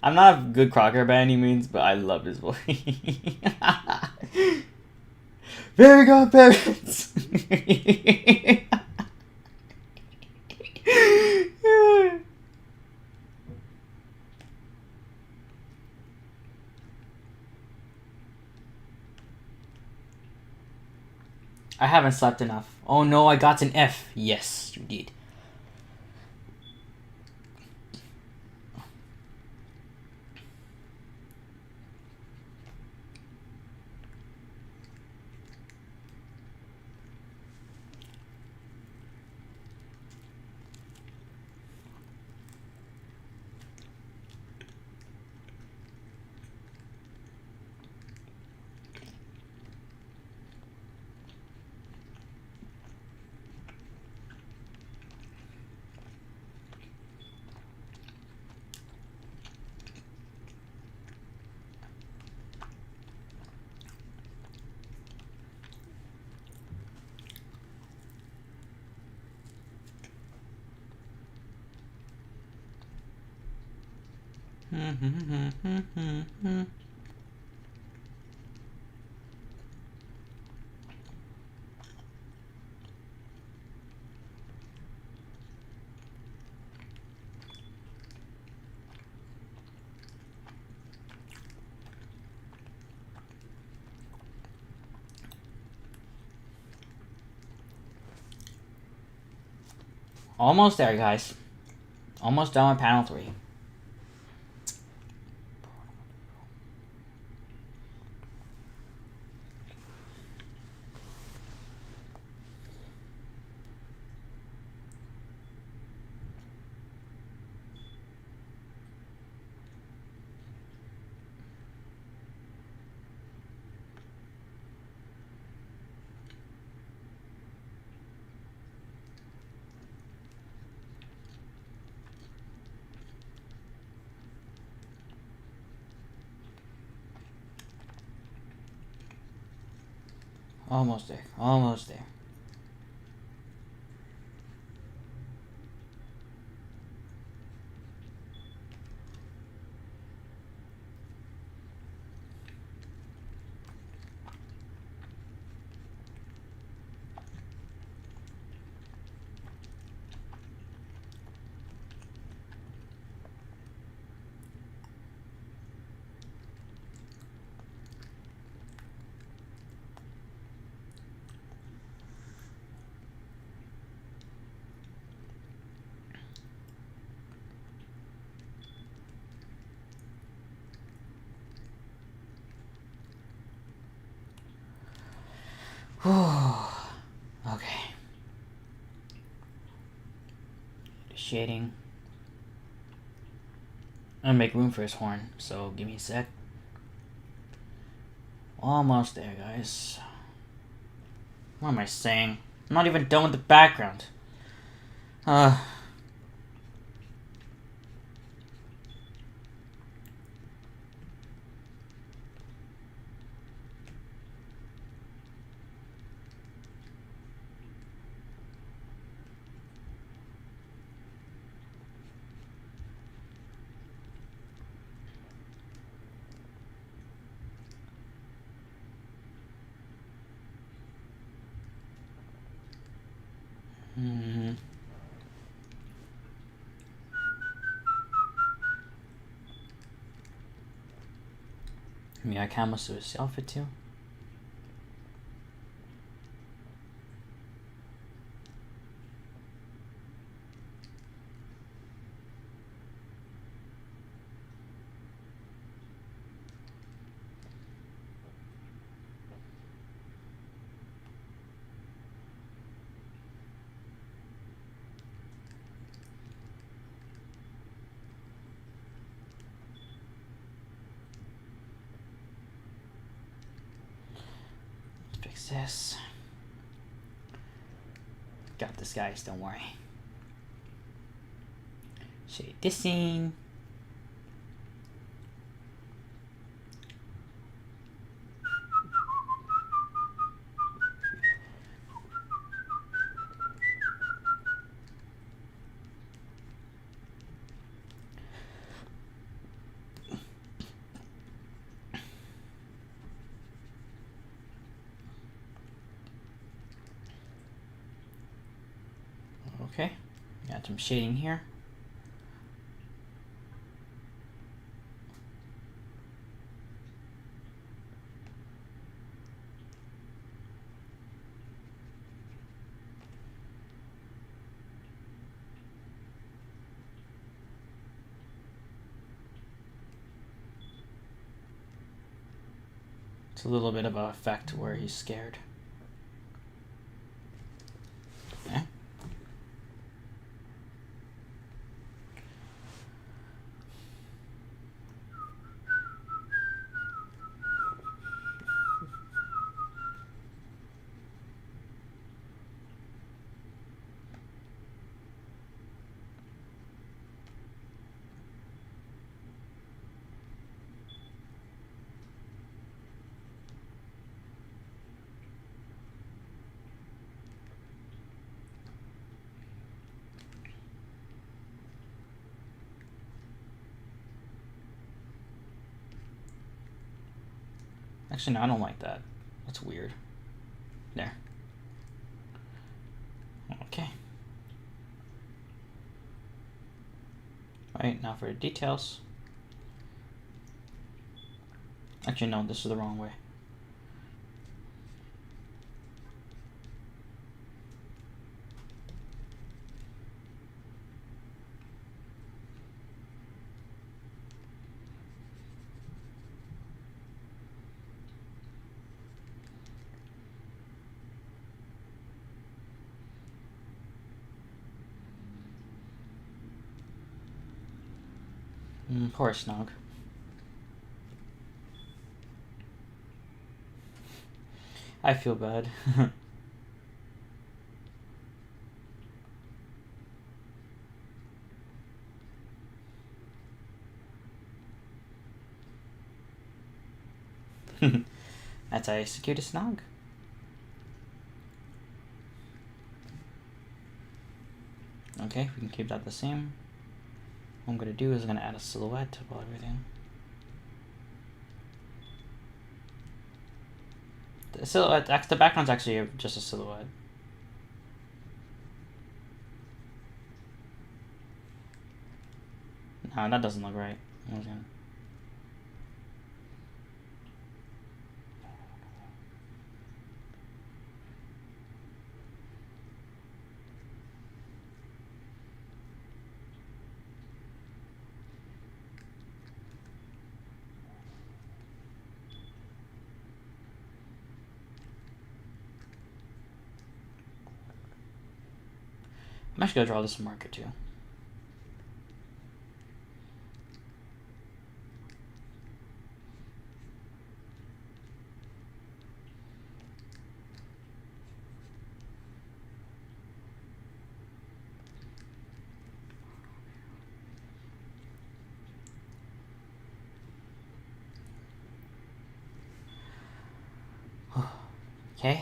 I'm not a good Crocker by any means, but I love his voice. Very Godparents! I haven't slept enough. Oh no, I got an F. Yes, you did. Almost there, guys. Almost done with panel 3. Almost there. Almost there. Okay. Shading. I'm gonna make room for his horn, so give me a sec. Almost there, guys. What am I saying? I'm not even done with the background. I mean, I can almost do a selfie too. Fix this. Got this, guys, don't worry. Shade this scene. Okay, got some shading here. It's a little bit of an effect where he's scared. Okay. Actually, no, I don't like that. That's weird. There. Okay. Right, now for the details. Actually, no, this is the wrong way. Poor Snog. I feel bad. That's how I execute a Snog. Okay, we can keep that the same. What I'm gonna do is I'm gonna add a silhouette to everything. The silhouette, the background's actually just a silhouette. No, that doesn't look right. I'm actually gonna draw this marker too. Okay.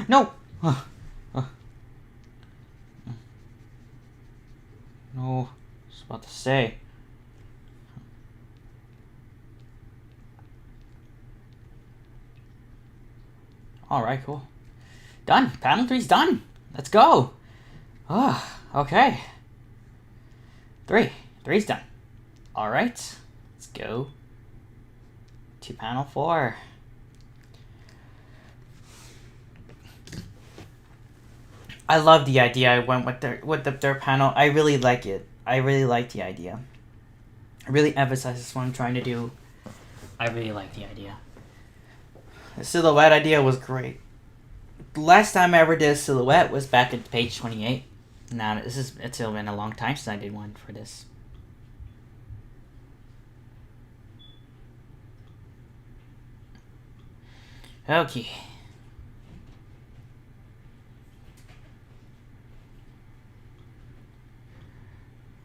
No! No, I was about to say. Alright, cool. Done! Panel 3's done! Let's go! Okay. 3's done. Alright, let's go to panel 4. I love the idea I went with the third panel. I really like it. I really like the idea. It really emphasizes what I'm trying to do. I really like the idea. The silhouette idea was great. The last time I ever did a silhouette was back at page 28. Now it's been a long time since I did one for this. Okay.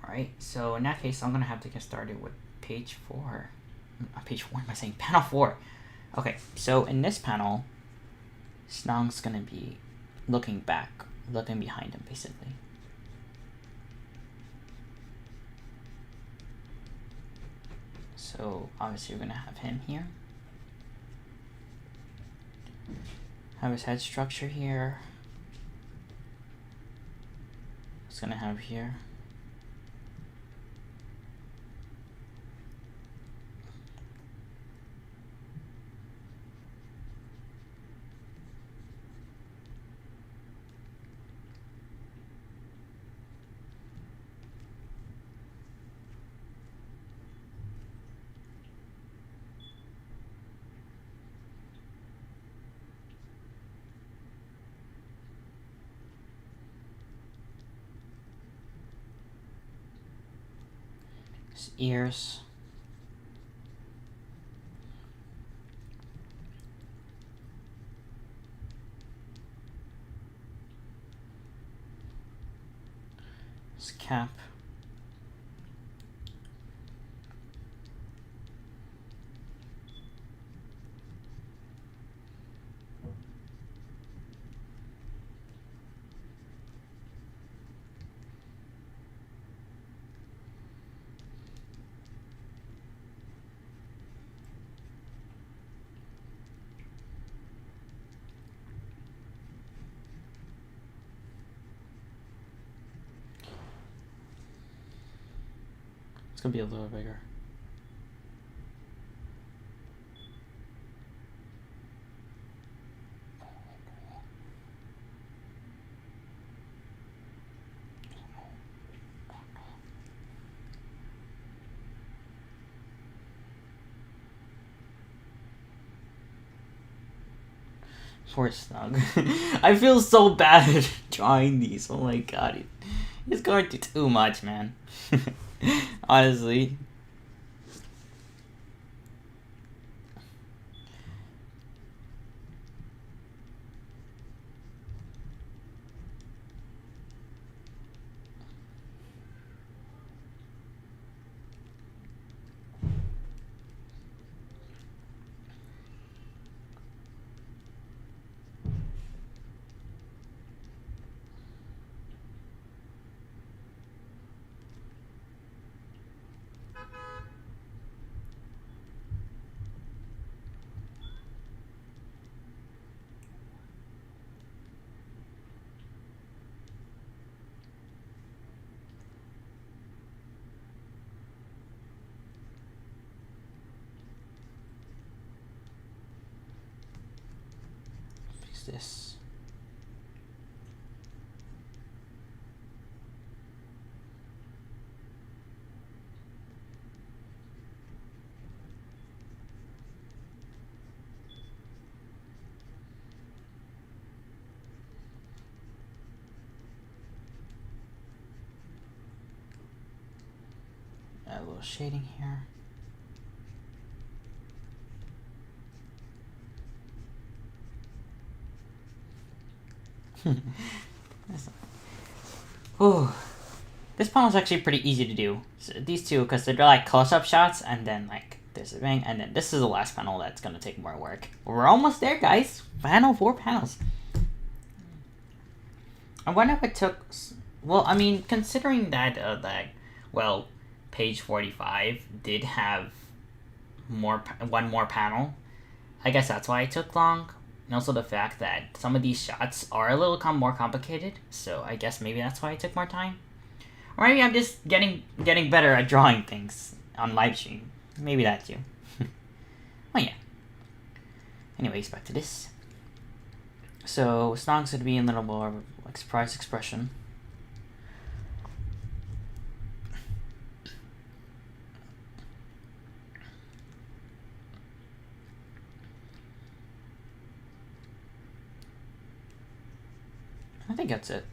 Alright, so in that case, I'm going to have to get started with page 4. Page 4, am I saying? Panel 4. Okay, so in this panel, Snong's going to be looking back, looking behind him, basically. So obviously we're going to have him here. Have his head structure here. It's going to have here. His ears. His cap. It's gonna be a little bigger. Poor Snug. I feel so bad at drawing these. Oh my god. He's going to too much, man. Honestly. Fix this. Add a little shading here. Oh, this panel is actually pretty easy to do. So these two, because they're like close-up shots, and then like there's a bang, and then this is the last panel that's gonna take more work. We're almost there, guys. 4 panels. I wonder if it took. Well, I mean, considering that well, page 45 did have one more panel. I guess that's why it took long. And also the fact that some of these shots are a little more complicated, so I guess maybe that's why it took more time. Or maybe I'm just getting better at drawing things on live stream. Maybe that too. Oh yeah. Anyways, back to this. So Snog's gonna be in a little more like surprise expression. I think that's it.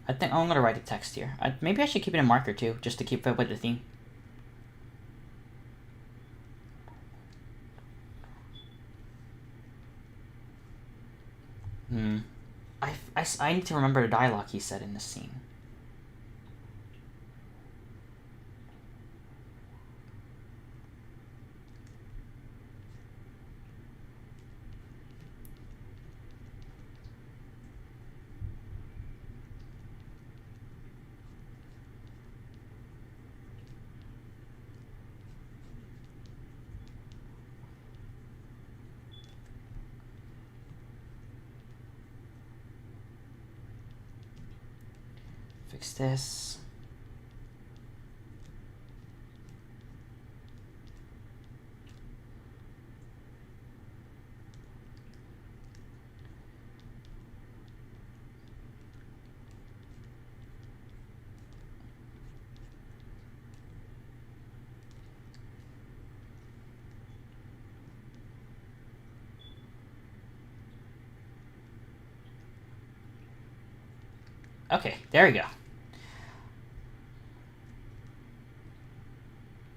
I think I'm gonna write the text here. Maybe I should keep it in marker too, just to keep up with the theme. I need to remember the dialogue he said in this scene. Fix this. Okay, there we go.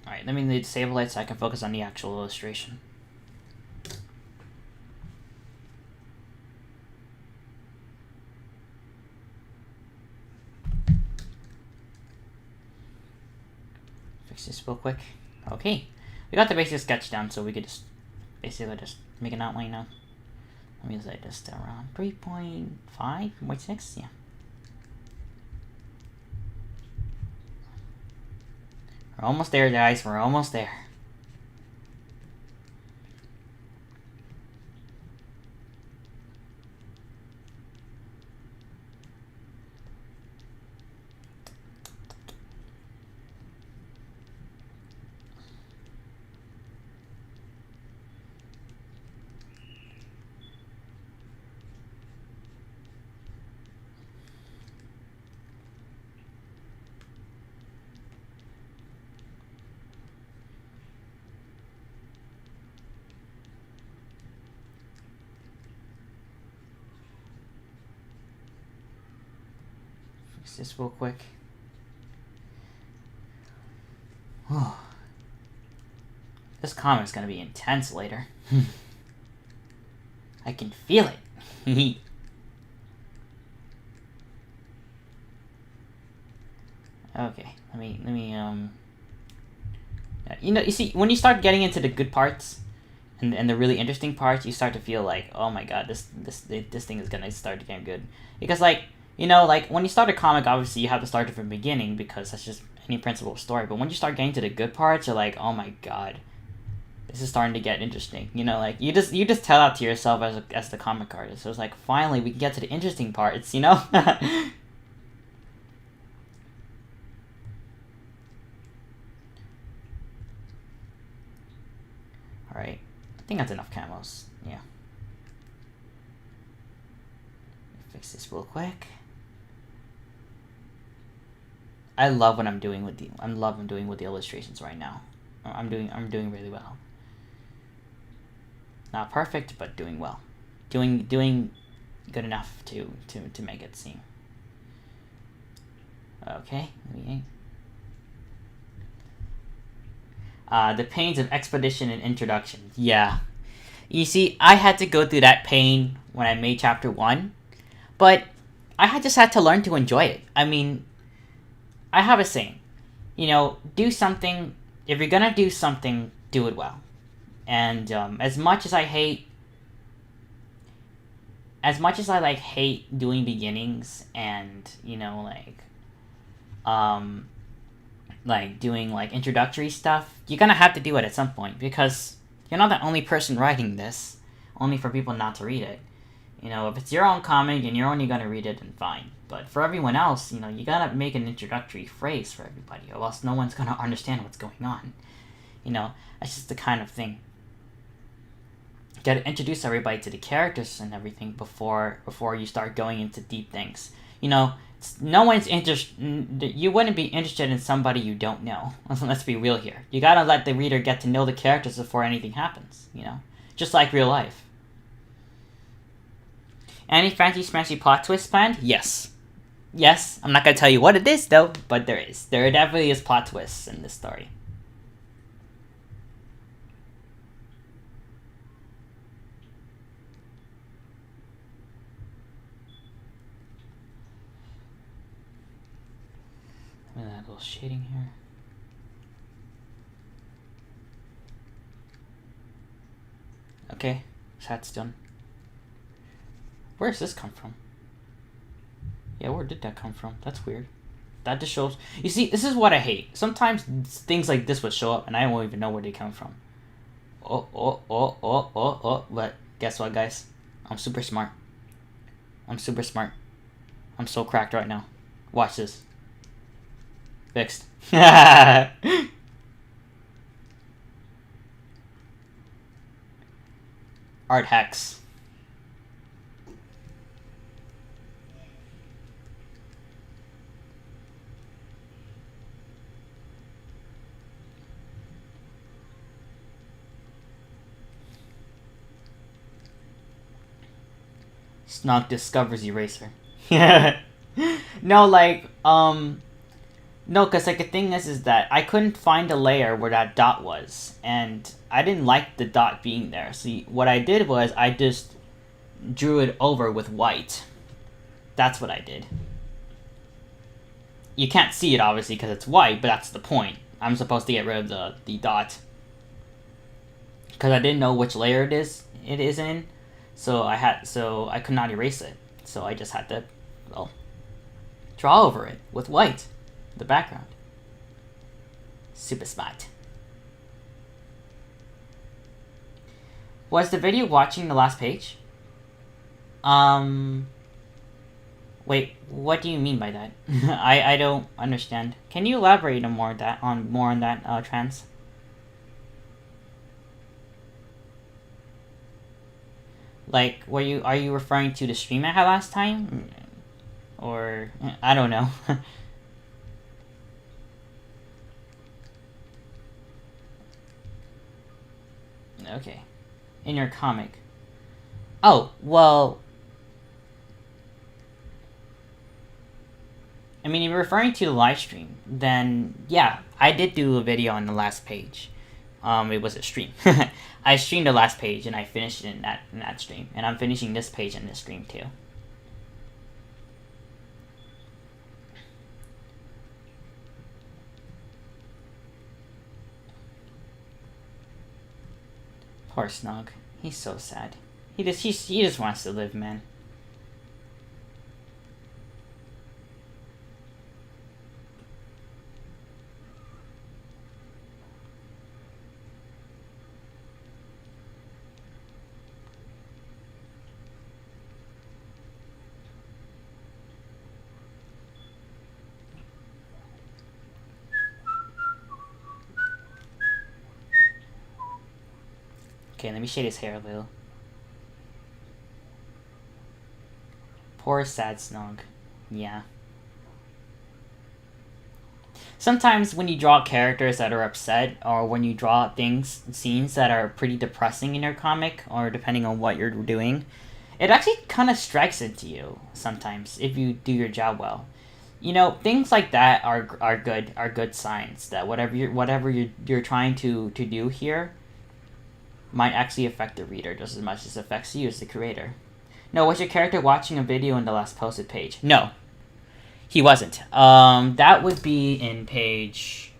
Alright, let me disable it so I can focus on the actual illustration. Fix this real quick. Okay. We got the basic sketch down, so we could just basically just make an outline now. Let me say just around 3.5, 3.6, yeah. We're almost there, guys. We're almost there. Fix this real quick. Oh. This comment's gonna be intense later. I can feel it. Okay, let me you see, when you start getting into the good parts and the really interesting parts, you start to feel like, oh my god, this thing is gonna start to get good. Because like, like when you start a comic, obviously you have to start it from the beginning because that's just any principle of story. But when you start getting to the good parts, you're like, oh my god, this is starting to get interesting. Like you just tell that to yourself as the comic artist. So it's like, finally we can get to the interesting parts, Alright, I think that's enough camos. Yeah. Fix this real quick. I love what I'm doing with the illustrations right now. I'm doing really well. Not perfect, but doing well. Doing good enough to make it seem. Okay. The pains of expedition and introduction. Yeah. You see, I had to go through that pain when I made chapter 1, but I just had to learn to enjoy it. I mean, I have a saying, do something. If you're gonna do something, do it well. And as much as I hate doing beginnings and like doing like introductory stuff, you're gonna have to do it at some point because you're not the only person writing this, only for people not to read it. If it's your own comic and you're only gonna read it, then fine. But for everyone else, you gotta make an introductory phrase for everybody, or else no one's gonna understand what's going on. That's just the kind of thing. You gotta introduce everybody to the characters and everything before you start going into deep things. No one's you wouldn't be interested in somebody you don't know. Let's be real here. You gotta let the reader get to know the characters before anything happens, Just like real life. Any fancy smashy plot twist planned? Yes. Yes, I'm not gonna tell you what it is though, but there is. There definitely is plot twists in this story. Look at that little shading here. Okay, that's done. Where's this come from? Yeah, where did that come from? That's weird. That just shows... You see, this is what I hate. Sometimes things like this would show up and I won't even know where they come from. But guess what, guys? I'm super smart. I'm super smart. I'm so cracked right now. Watch this. Fixed. Art hacks. Snog discovers eraser. No, like, No, because like the thing is that I couldn't find a layer where that dot was, and I didn't like the dot being there. See, what I did was I just drew it over with white. That's what I did. You can't see it obviously because it's white, but that's the point. I'm supposed to get rid of the dot because I didn't know which layer it is in, so I could not erase it. So I just had to, well, draw over it with white, the background. Super smart. Was the video watching the last page? Wait, what do you mean by that? I don't understand. Can you elaborate on more on that, Trans? Like, are you referring to the stream I had last time? Or, I don't know. Okay. In your comic. Oh, well... I mean, if you're referring to the live stream, then yeah, I did do a video on the last page. It was a stream. I streamed the last page and I finished it in that stream. And I'm finishing this page in this stream too. Poor Snog. He's so sad. He just wants to live, man. Okay, let me shade his hair a little. Poor sad Snog. Yeah. Sometimes when you draw characters that are upset, or when you draw scenes that are pretty depressing in your comic, or depending on what you're doing, it actually kind of strikes into you sometimes if you do your job well. You know, things like that are good signs that whatever you're trying to do here might actually affect the reader just as much as it affects you as the creator. No, was your character watching a video in the last posted page? No, he wasn't. That would be in page...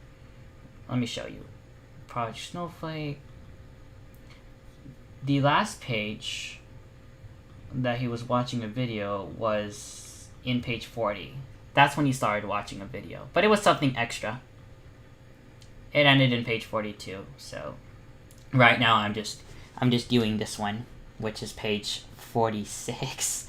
Let me show you. Project Snowflake. The last page that he was watching a video was in page 40. That's when he started watching a video. But it was something extra. It ended in page 42, so... Right now, I'm just doing this one, which is page 46.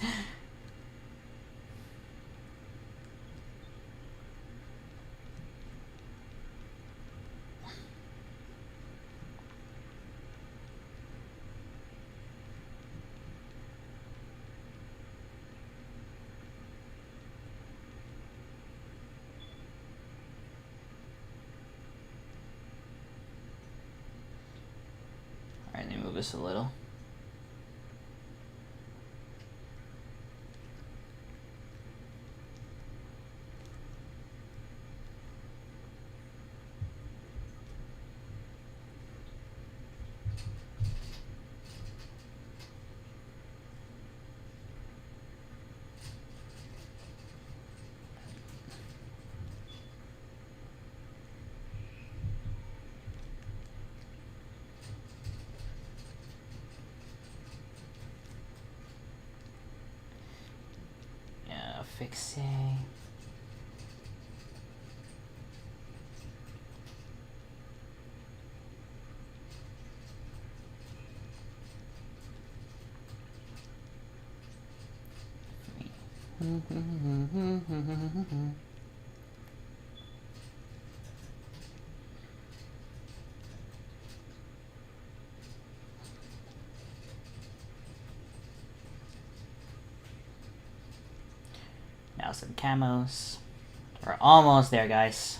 Alright, let me move this a little. Fixing. Now some camos. We're almost there, guys.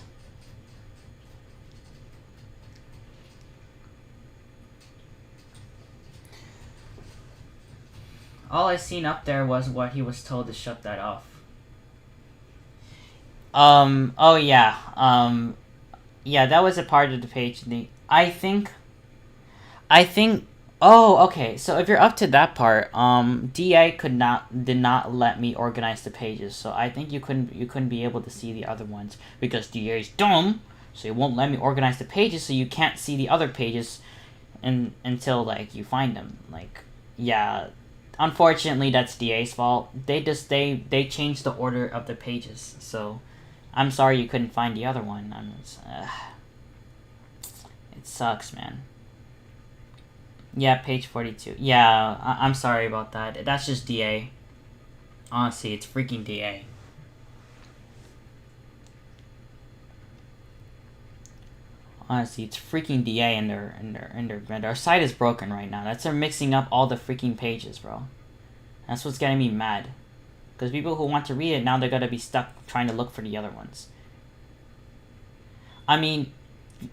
All I seen up there was what he was told to shut that off. Oh yeah. Yeah, that was a part of the page. I think. Oh, okay. So if you're up to that part, DA did not let me organize the pages. So I think you couldn't be able to see the other ones because DA's dumb. So it won't let me organize the pages, so you can't see the other pages, until like you find them. Like, yeah. Unfortunately, that's DA's fault. They changed the order of the pages. So I'm sorry you couldn't find the other one. It sucks, man. Yeah, page 42. Yeah, I'm sorry about that. That's just DA. Honestly, it's freaking DA. Honestly, it's freaking DA, and our site is broken right now. That's they're mixing up all the freaking pages, bro. That's what's getting me mad. Because people who want to read it now, they're gonna be stuck trying to look for the other ones. I mean,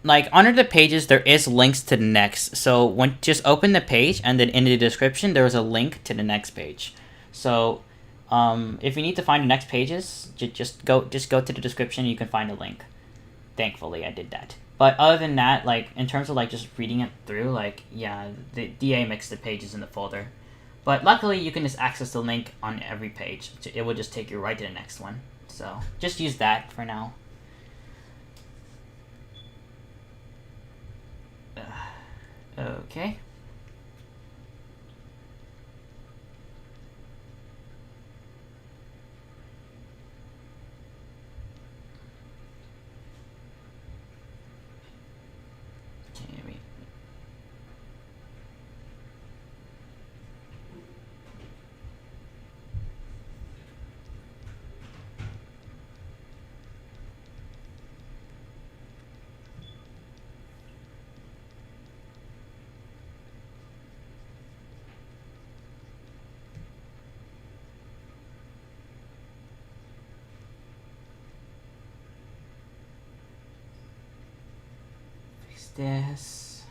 like under the pages there is links to the next, so when just open the page and then in the description there is a link to the next page. So if you need to find the next pages, just go to the description, you can find a link. Thankfully I did that, but other than that, like in terms of like just reading it through, like yeah, the DA mixed the pages in the folder, but luckily you can just access the link on every page. It will just take you right to the next one, so just use that for now. Okay. Okay, wait. Fix this.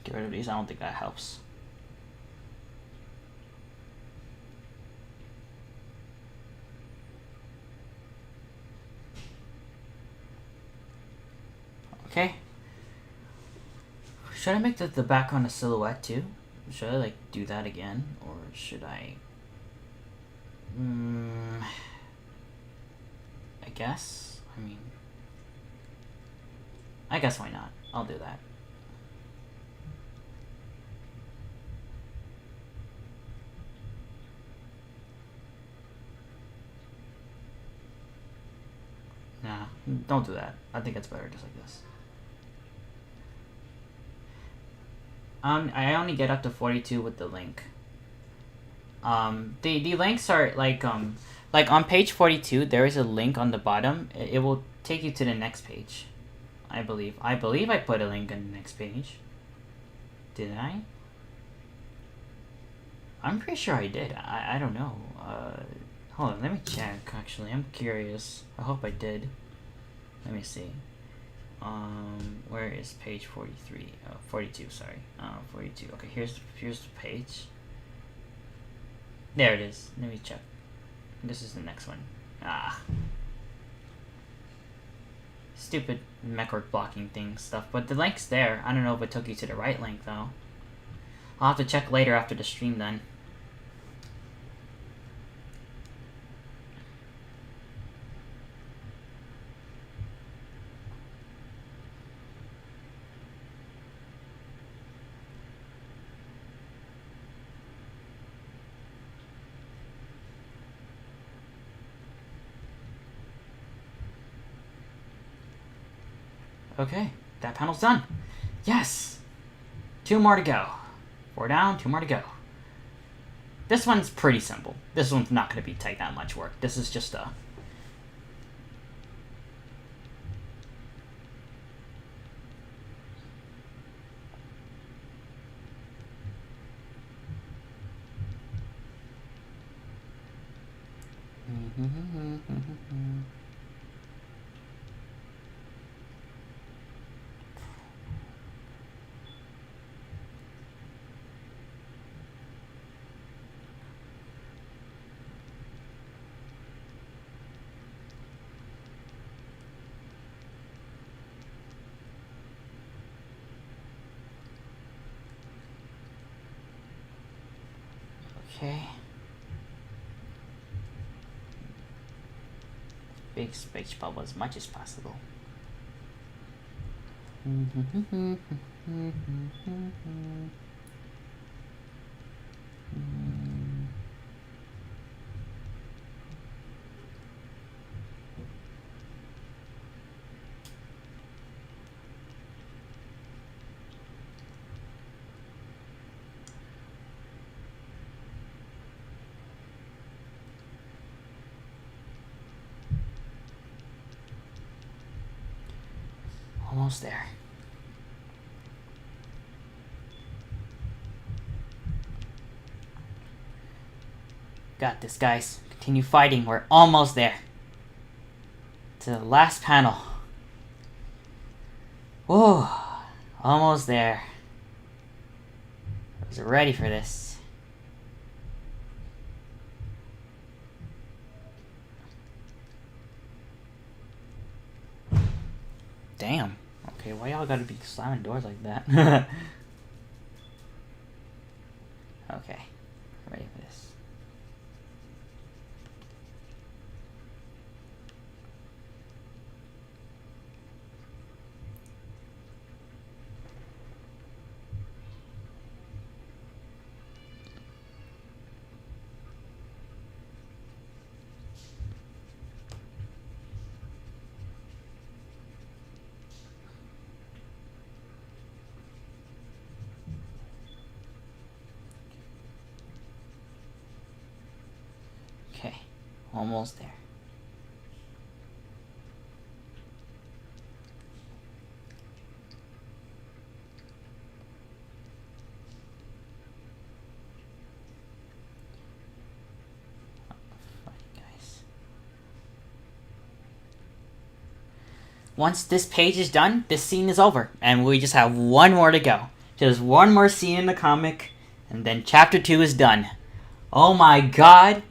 Get rid of these. I don't think that helps. Okay. Should I make the background a silhouette too? Should I like do that again, or should I? I guess. I guess why not? I'll do that. Nah, don't do that. I think it's better just like this. I only get up to 42 with the link. The links are like on page 42 there is a link on the bottom. It will take you to the next page. I believe I put a link on the next page. Did I? I'm pretty sure I did. I don't know. Hold on, let me check actually. I'm curious. I hope I did. Let me see. Where is page 43? 42, sorry. 42. Okay, here's the page. There it is. Let me check. This is the next one. Stupid MechWork blocking thing stuff. But the link's there. I don't know if it took you to the right link, though. I'll have to check later after the stream, then. Okay, that panel's done. Yes! 2 more to go. 4 down, 2 more to go. This one's pretty simple. This one's not going to take that much work. This is just a... Okay. Big speech bubble as much as possible. Almost there. Got this, guys. Continue fighting. We're almost there. To the last panel. Whoa. Almost there. I was ready for this. Damn. Okay, why y'all gotta be slamming doors like that? Okay. Ready for this. Okay, almost there. Guys. Once this page is done, this scene is over, and we just have one more to go. Just one more scene in the comic, and then chapter 2 is done. Oh my god!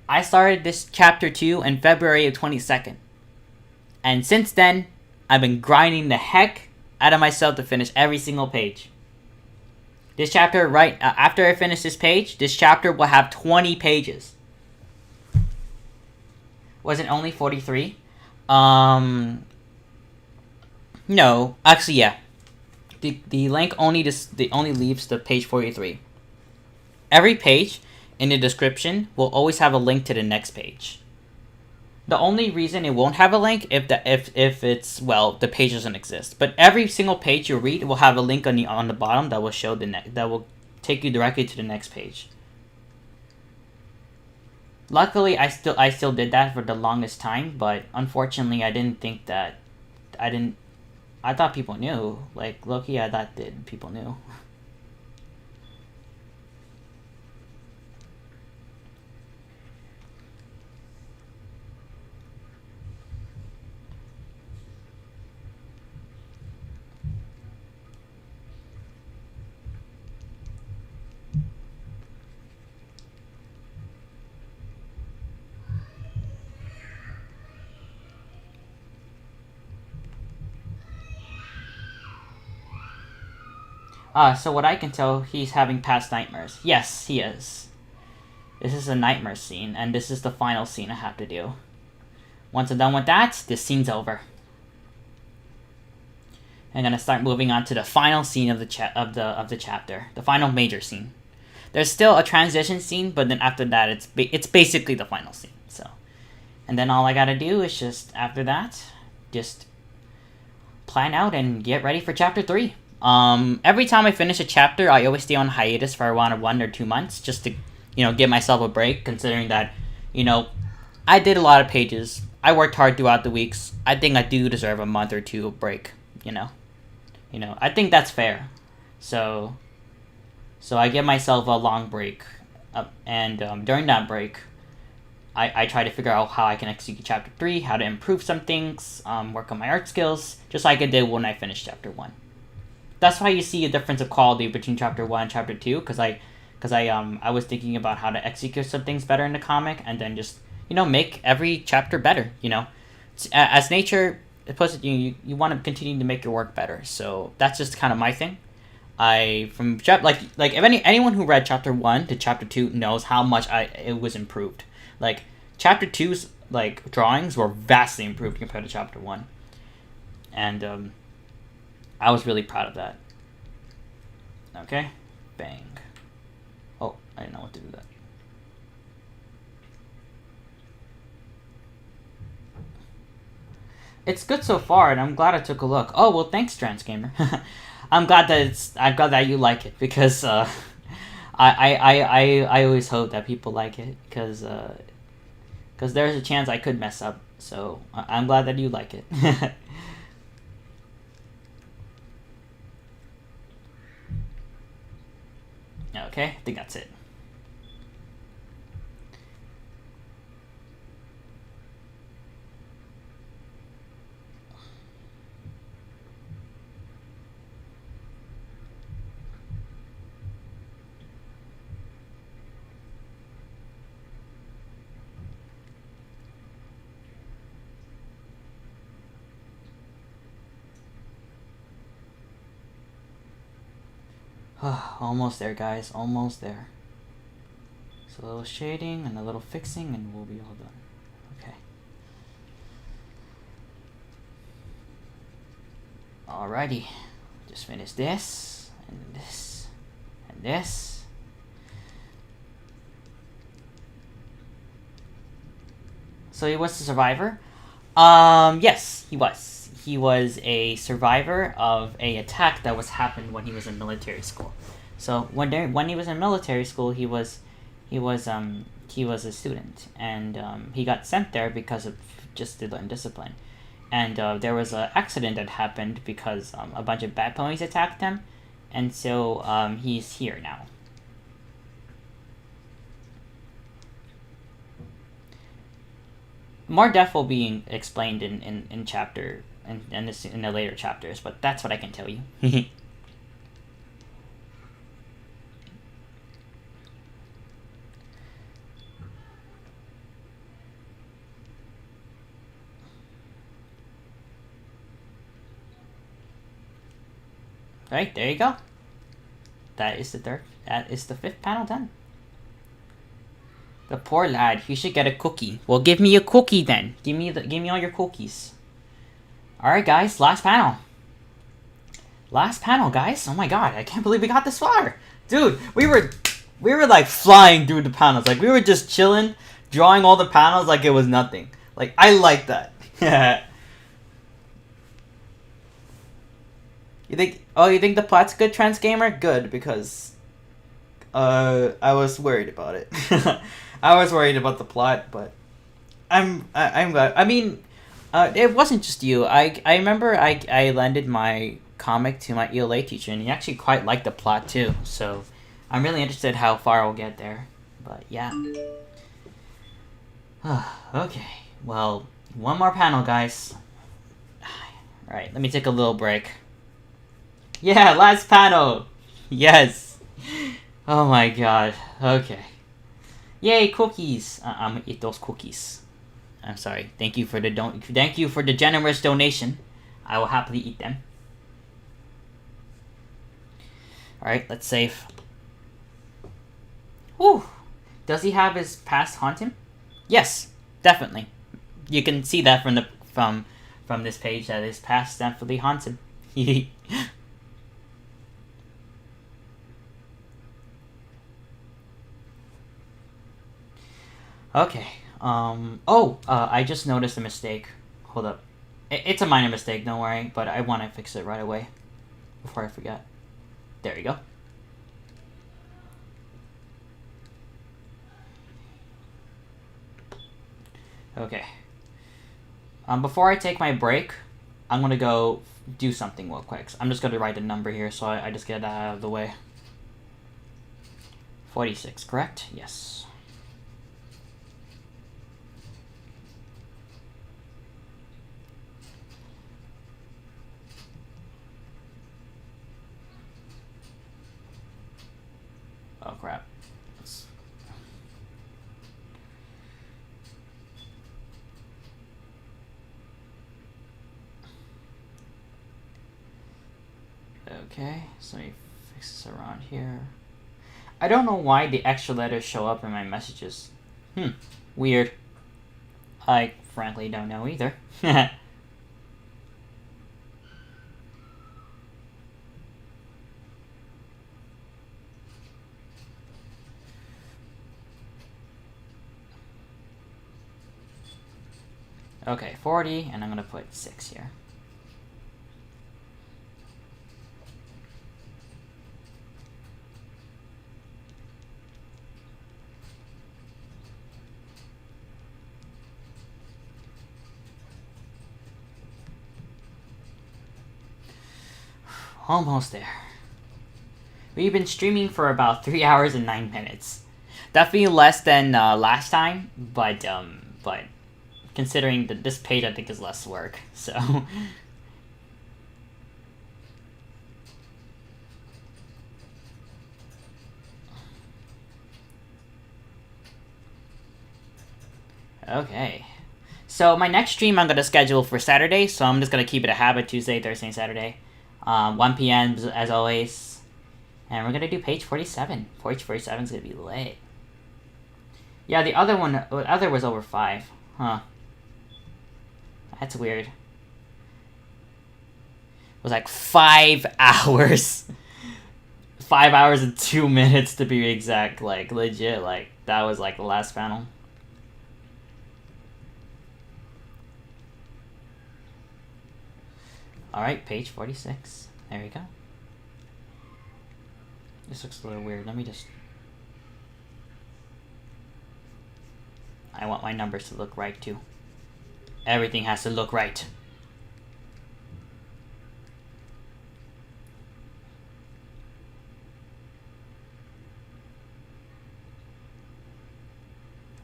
I started this chapter 2 in February of 22nd. And since then, I've been grinding the heck out of myself to finish every single page. This chapter, after I finish this page, this chapter will have 20 pages. Was it only 43? No. Actually, yeah. The link only leaves the page 43. Every page in the description will always have a link to the next page. The only reason it won't have a link if the page doesn't exist. But every single page you read will have a link on the bottom that will show that will take you directly to the next page. Luckily, I still did that for the longest time, but unfortunately, I didn't think that I thought people knew. Like, low-key, I thought that people knew. So what I can tell, he's having past nightmares. Yes, he is. This is a nightmare scene, and this is the final scene I have to do. Once I'm done with that, this scene's over. I'm gonna start moving on to the final scene of the chapter, the final major scene. There's still a transition scene, but then after that, it's basically the final scene. So, and then all I gotta do is just after that, just plan out and get ready for chapter 3. Every time I finish a chapter, I always stay on hiatus for around 1 or 2 months just to, give myself a break, considering that, I did a lot of pages. I worked hard throughout the weeks. I think I do deserve a month or 2 of break, I think that's fair. So I give myself a long break, and during that break, I try to figure out how I can execute chapter 3, how to improve some things, work on my art skills, just like I did when I finished chapter 1. That's why you see a difference of quality between chapter 1 and chapter 2, because I was thinking about how to execute some things better in the comic, and then just make every chapter better. As nature puts it, you want to continue to make your work better. So that's just kind of my thing. from like if anyone who read chapter 1 to chapter 2 knows how much it was improved. Like chapter 2's like drawings were vastly improved compared to chapter 1, and I was really proud of that. Okay, bang. Oh, I didn't know what to do that. It's good so far, and I'm glad I took a look. Oh well, thanks, Trans Gamer. I'm glad that you like it, because I always hope that people like it, because there's a chance I could mess up. So I'm glad that you like it. Okay, I think that's it. Almost there, guys. Almost there. So a little shading and a little fixing, and we'll be all done. Okay. Alrighty. Just finish this, and this, and this. So he was a survivor? Yes, he was. He was a survivor of a attack that happened when he was in military school. So when he was in military school, he was a student, and he got sent there because of just to learn discipline. And there was an accident that happened because a bunch of bad ponies attacked him, and so he's here now. More depth will be explained in chapter in the later chapters, but that's what I can tell you. Right, there you go. That is the fifth panel done. The poor lad, he should get a cookie. Well, give me a cookie then. Give me all your cookies. Alright guys, last panel. Last panel, guys. Oh my god, I can't believe we got this far. Dude, we were like flying through the panels. Like we were just chilling, drawing all the panels like it was nothing. Like I like that. You think the plot's good, Trans Gamer? Good, because I was worried about it. I was worried about the plot, but I'm glad. I mean, it wasn't just you. I remember I lended my comic to my ELA teacher, and he actually quite liked the plot too. So I'm really interested how far I'll get there. But yeah. Okay. Well, one more panel, guys. All right, let me take a little break. Yeah, last panel. Yes. Oh my god. Okay. Yay, cookies. I'm gonna eat those cookies. I'm sorry. Thank you for the generous donation. I will happily eat them. All right, let's save. Whew. Does he have his past haunt him? Yes, definitely. You can see that from this page that his past definitely haunts him. Okay. I just noticed a mistake. Hold up. It's a minor mistake, don't worry, but I want to fix it right away before I forget. There you go. Okay. Before I take my break, I'm gonna go do something real quick. I'm just gonna write a number here so I just get that out of the way. 46, correct? Yes. Oh crap. Okay, so let me fix this around here. I don't know why the extra letters show up in my messages. Weird. I frankly don't know either. Okay, 40, and I'm gonna put 6 here. Almost there. We've been streaming for about 3 hours and 9 minutes. Definitely less than last time, but considering that this page I think is less work, so. Okay. So my next stream I'm gonna schedule for Saturday, so I'm just gonna keep it a habit: Tuesday, Thursday, and Saturday. 1 p.m. as always. And we're gonna do page 47. Page 47 is gonna be lit. Yeah, the other was over 5. Huh. That's weird. It was like 5 hours. 5 hours and 2 minutes to be exact. Like, legit, like, that was like the last panel. Alright, page 46. There we go. This looks a little weird. Let me just... I want my numbers to look right, too. Everything has to look right.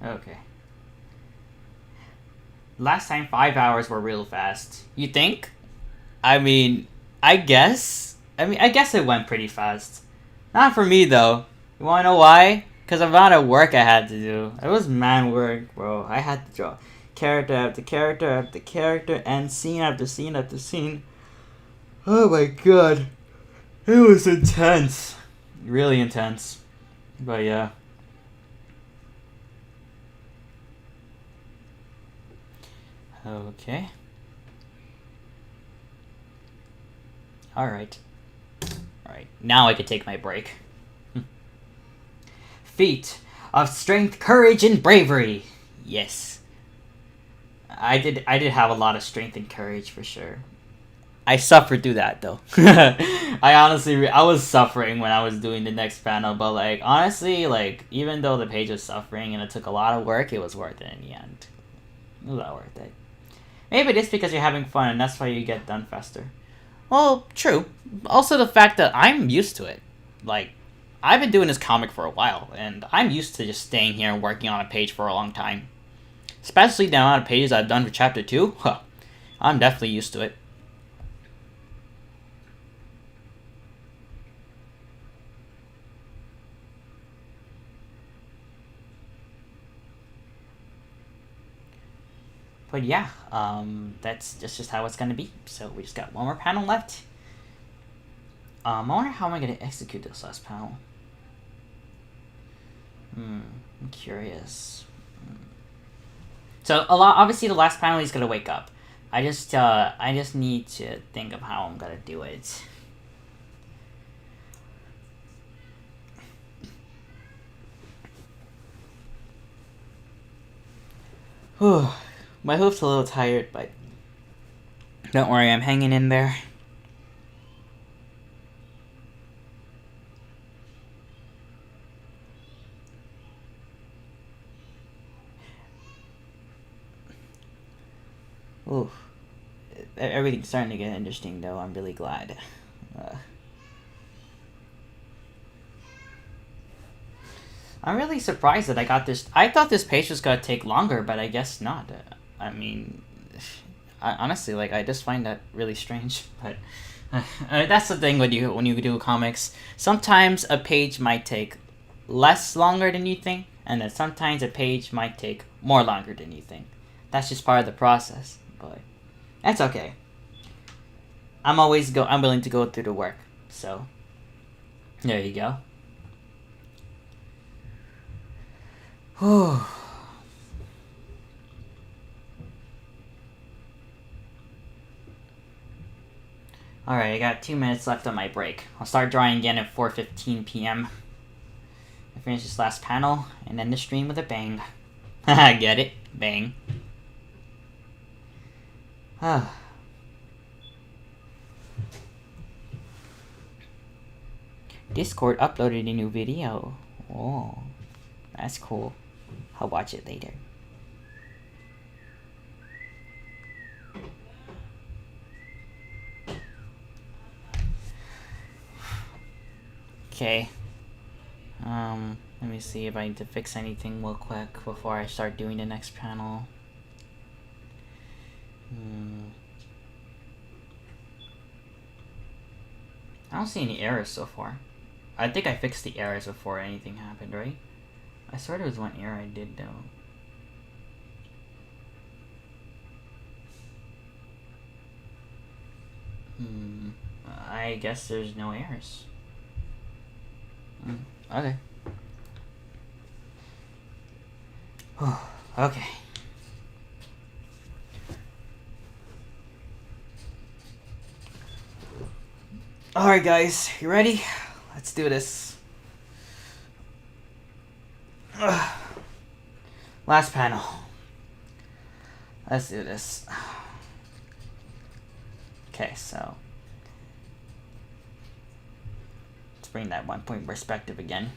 Okay. Last time 5 hours were real fast. You think? I mean, I guess it went pretty fast. Not for me, though. You wanna know why? Because of the amount of work I had to do. It was man work, bro. I had to draw character after character after character and scene after scene after scene. Oh my god. It was intense. Really intense. But yeah. Okay. Alright. Alright, now I can take my break. Feat of strength, courage, and bravery. Yes. I did have a lot of strength and courage for sure. I suffered through that though. I was suffering when I was doing the next panel, but like honestly, like even though the page was suffering and it took a lot of work, it was worth it in the end. It was all worth it. Maybe it's because you're having fun and that's why you get done faster. Well, true. Also the fact that I'm used to it. Like, I've been doing this comic for a while, and I'm used to just staying here and working on a page for a long time. Especially the amount of pages I've done for Chapter 2. Huh. I'm definitely used to it. But yeah, that's just how it's gonna be. So we just got one more panel left. I wonder how am I gonna execute this last panel. I'm curious. So obviously the last panel he's gonna wake up. I just need to think of how I'm gonna do it. Whew. My hoof's a little tired, but don't worry, I'm hanging in there. Ooh. Everything's starting to get interesting, though. I'm really glad. I'm really surprised that I got this. I thought this page was gonna take longer, but I guess not. I mean, honestly, like, I just find that really strange. But that's the thing when you do comics. Sometimes a page might take less longer than you think, and then sometimes a page might take more longer than you think. That's just part of the process. But that's okay. I'm willing to go through the work. So There you go. Whew. Alright, I got 2 minutes left on my break. I'll start drawing again at 4:15 p.m. I finish this last panel and end the stream with a bang. Haha, get it? Bang. Discord uploaded a new video. Oh, that's cool. I'll watch it later. Okay. Let me see if I need to fix anything real quick before I start doing the next panel. I don't see any errors so far. I think I fixed the errors before anything happened, right? I swear there was one error I did, though. I guess there's no errors. Okay. Okay. Alright guys, you ready? Let's do this. Last panel. Let's do this. Okay, so let's bring that 1 point perspective again.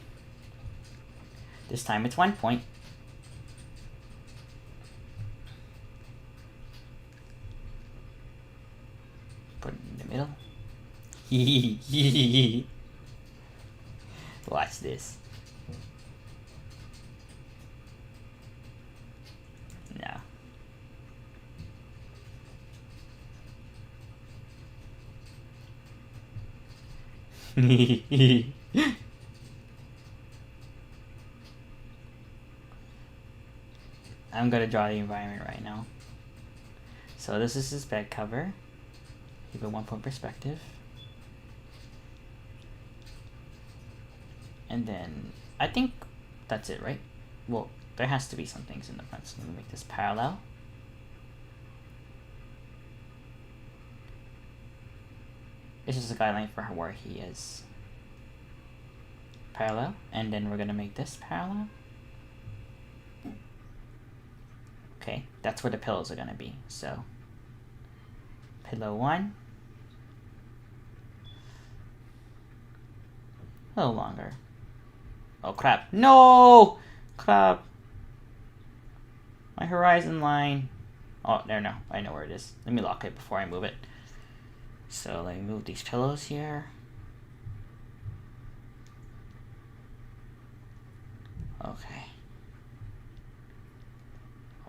This time it's 1 point. Put it in the middle. Watch this. No. I'm gonna draw the environment right now. So this is his bed cover. Keep it 1 point perspective. And then I think that's it, right? Well, there has to be some things in the front, so let me make this parallel. This is a guideline for where he is. Parallel, and then we're gonna make this parallel. Okay, that's where the pillows are gonna be. So, pillow 1. A little longer. Oh crap! No! Crap! My horizon line. Oh, there, no. I know where it is. Let me lock it before I move it. So let me move these pillows here. Okay.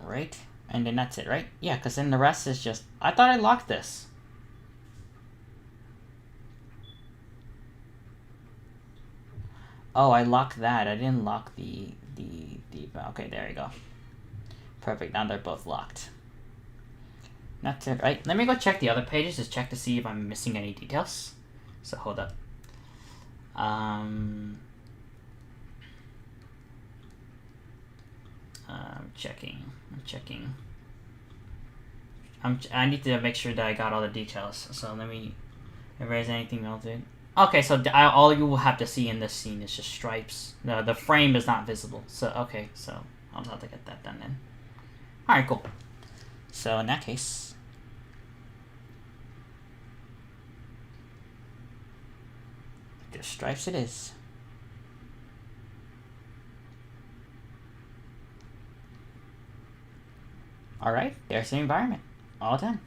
Alright. And then that's it, right? Yeah, because then the rest is just... I thought I locked this. Oh, I locked that. I didn't lock the... Okay, there you go. Perfect. Now they're both locked. That's it, right? Let me go check the other pages, just check to see if I'm missing any details. So hold up. I'm checking. I need to make sure that I got all the details. So let me erase anything melted. Okay, so all you will have to see in this scene is just stripes. The frame is not visible. So okay, so I'll have to get that done then. All right, cool. So in that case, just stripes it is. All right, there's the environment. All done.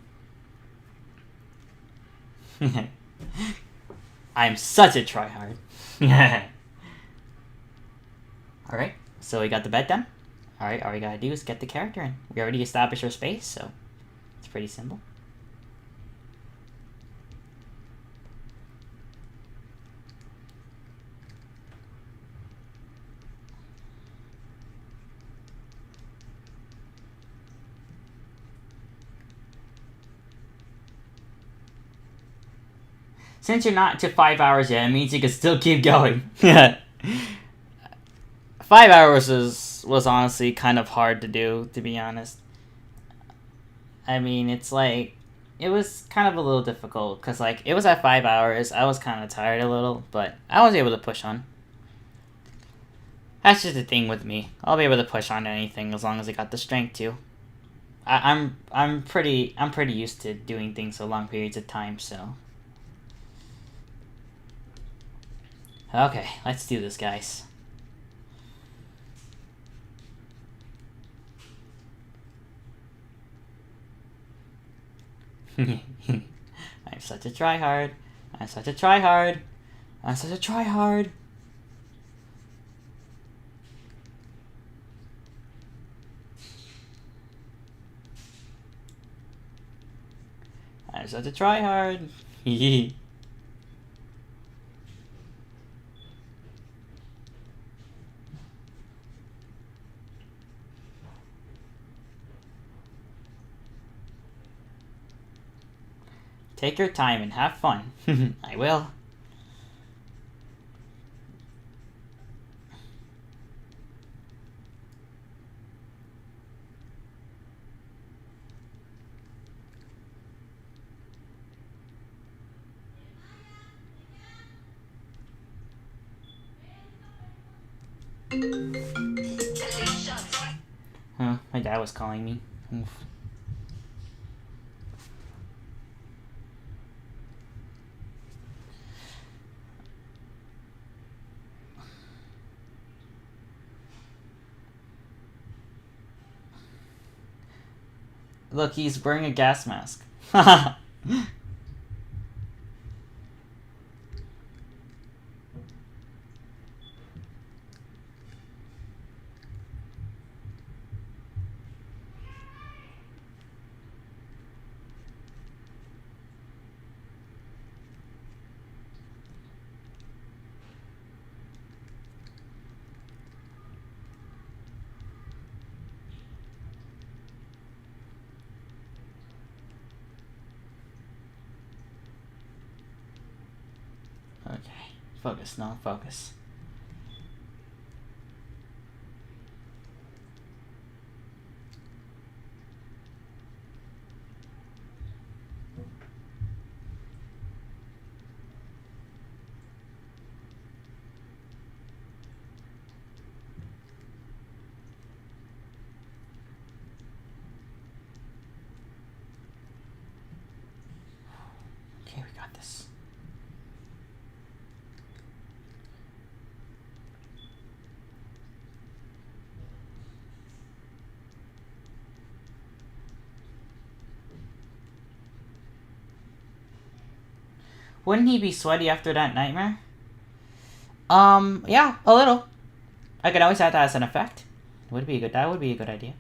I'm such a tryhard. Alright, so we got the bed done. Alright, all we gotta do is get the character in. We already established our space, so it's pretty simple. Since you're not to 5 hours yet, it means you can still keep going. 5 hours was honestly kind of hard to do, to be honest. I mean, it's like, it was kind of a little difficult, because like, it was at 5 hours, I was kind of tired a little, but I was able to push on. That's just the thing with me. I'll be able to push on anything as long as I got the strength to. I'm pretty used to doing things for long periods of time, so. Okay, let's do this, guys. I'm such a tryhard. I'm such a tryhard. I'm such a tryhard. I'm such a tryhard. Hehe. Take your time and have fun. I will. Huh, my dad was calling me. Oof. Look, he's wearing a gas mask. Okay, focus, no, focus. Okay, we got this. Wouldn't he be sweaty after that nightmare? Yeah, a little. I could always add that as an effect. Would be good. That would be a good idea.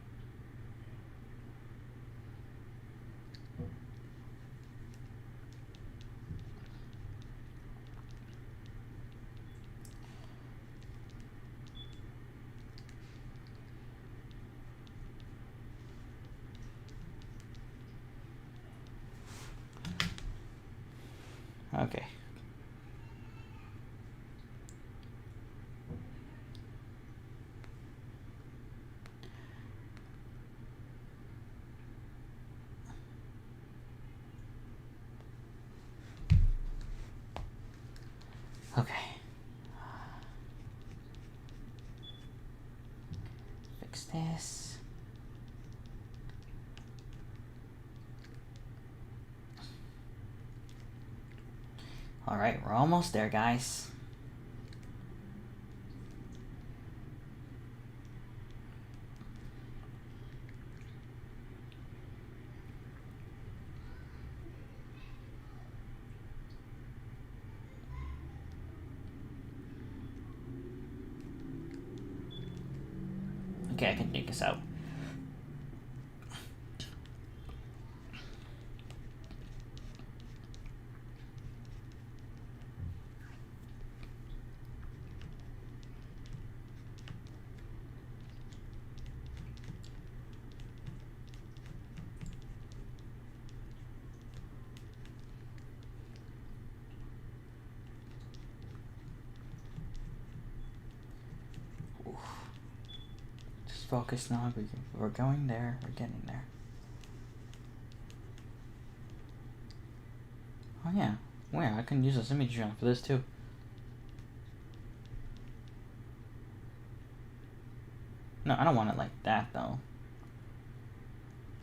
Okay. Okay. Fix this. Alright, we're almost there, guys. Okay, I can take this out. focus now. We're going there. We're getting there. Oh yeah. Where? I can use this imagery for this too. No, I don't want it like that though.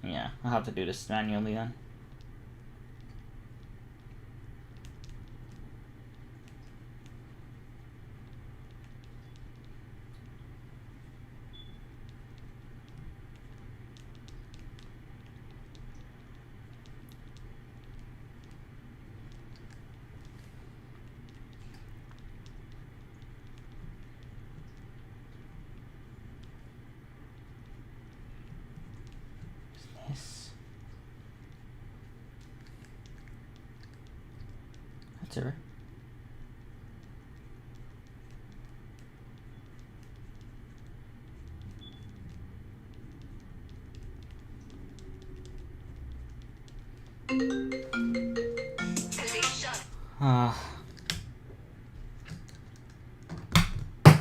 Yeah, I'll have to do this manually then. This. That's it, right?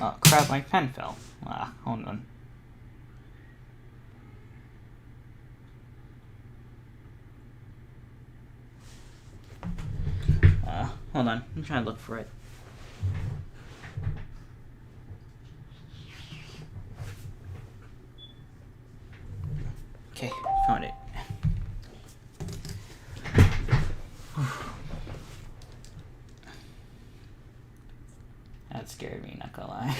Oh crap, my pen fell. Hold on. Hold on, I'm trying to look for it. Okay, found it. That scared me, not gonna lie.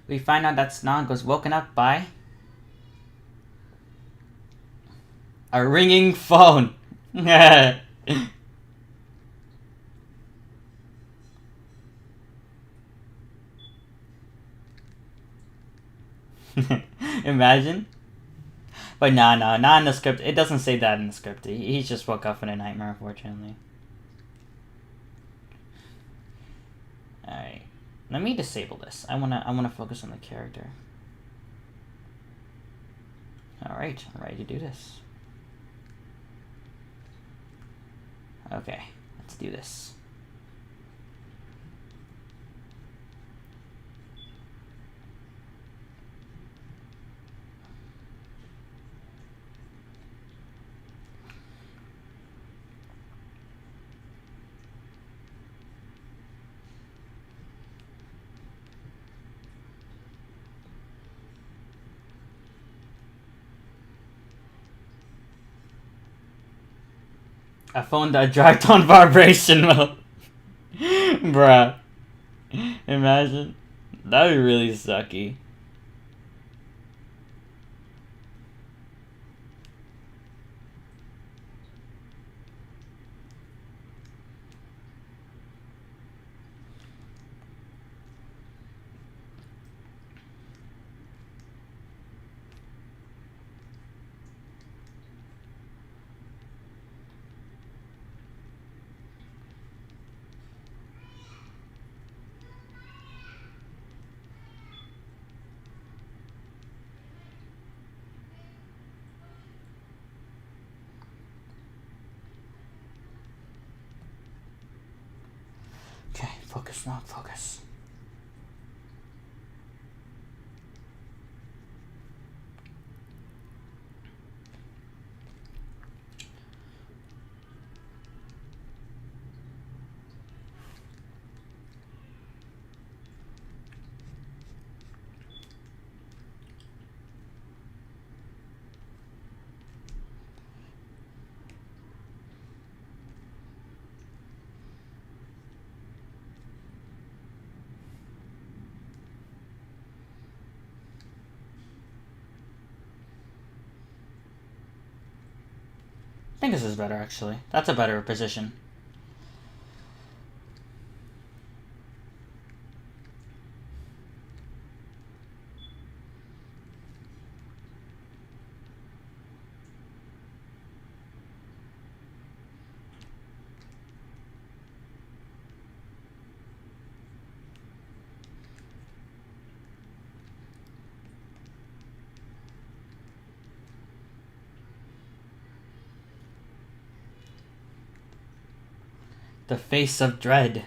We find out that Snog was woken up by a ringing phone. Imagine. But no, not in the script. It doesn't say that in the script. He just woke up in a nightmare, unfortunately. Alright. Let me disable this. I wanna focus on the character. Alright, I'm ready to do this. Okay, let's do this. A phone that dragged on vibration mode. Bruh. Imagine. That'd be really sucky. Okay, focus, not focus. I think this is better, actually. That's a better position. The face of dread.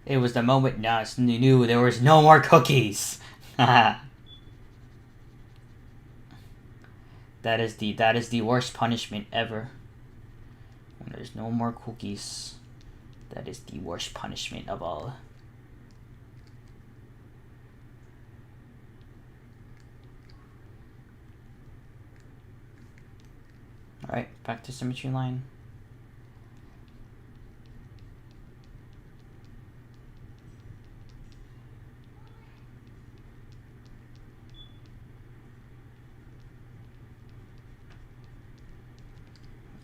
It was the moment Nas knew there was no more cookies. That is the worst punishment ever. When there's no more cookies, that is the worst punishment of all. Alright, back to symmetry line.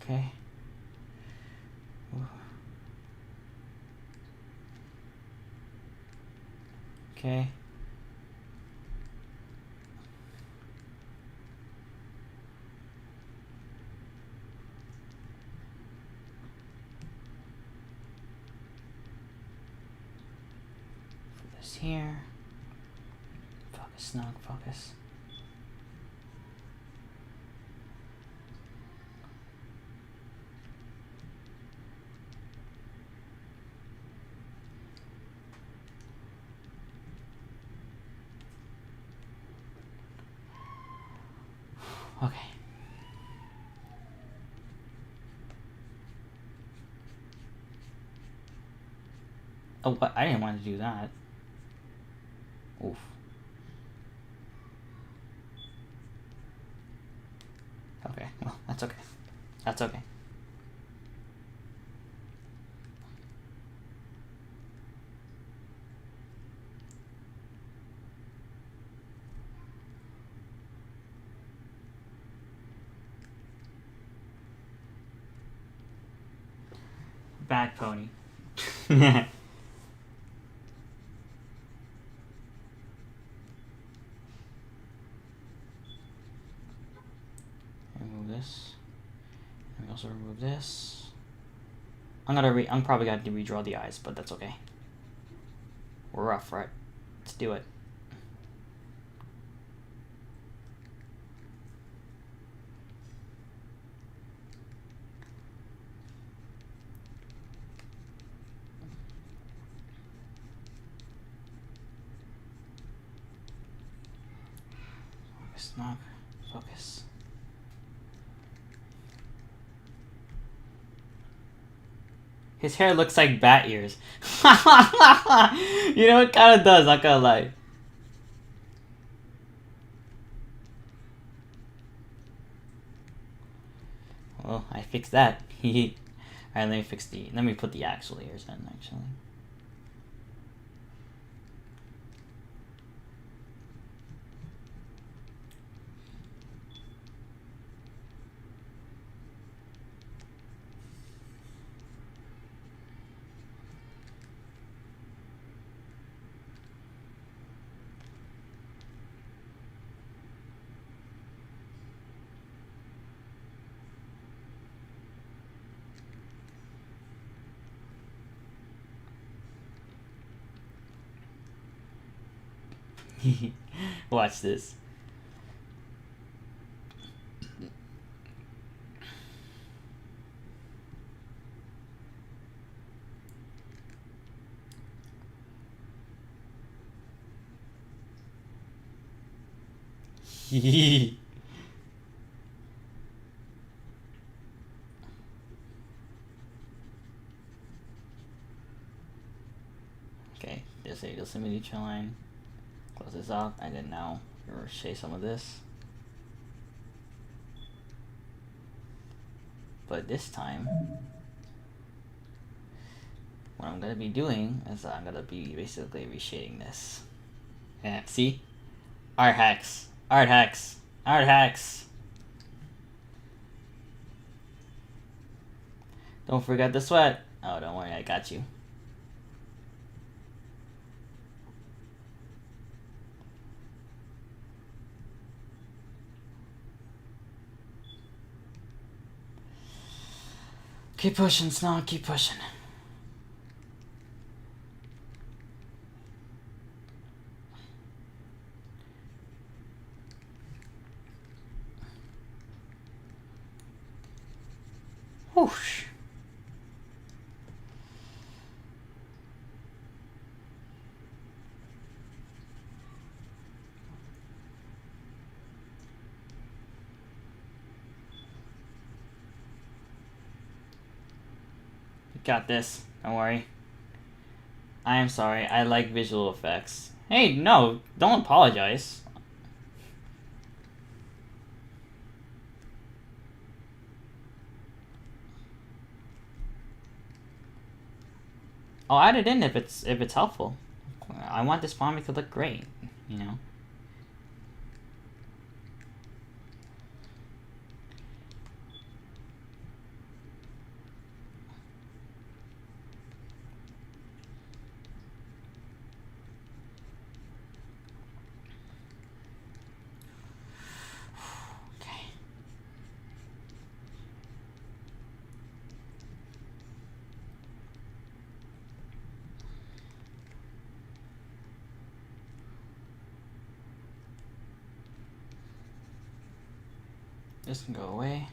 Okay. Okay. Put this here. Focus, snug, focus. Okay. Oh, but I didn't want to do that. Oof. Okay, well, that's okay. That's okay. Bad pony. Remove this. And we also remove this. I'm probably gonna redraw the eyes, but that's okay. We're rough, right? Let's do it. Focus, knob, focus. His hair looks like bat ears. You know, it kind of does, not gonna lie. Well, I fixed that. Alright, let me put the actual ears in, actually. Watch this. just say this limit each line. Close this up, and then now we'll shade some of this. But this time, what I'm gonna be doing is I'm gonna be basically reshading this. Yeah, see? Art hacks. Art hacks. Art hacks. Don't forget the sweat. Oh, don't worry, I got you. Keep pushing, Snow, keep pushing. Whoosh. Got this. Don't worry. I am sorry. I like visual effects. Hey, no, don't apologize. I'll add it in if it's helpful. I want this comic to look great, you know. This can go away.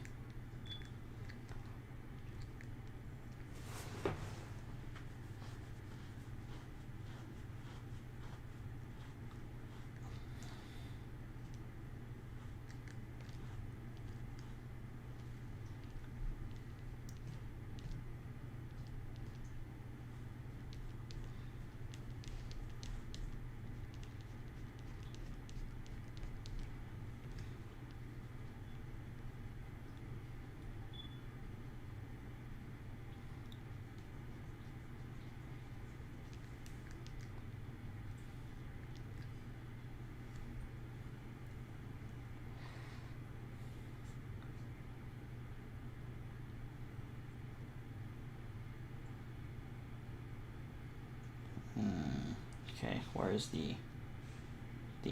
Okay, where's the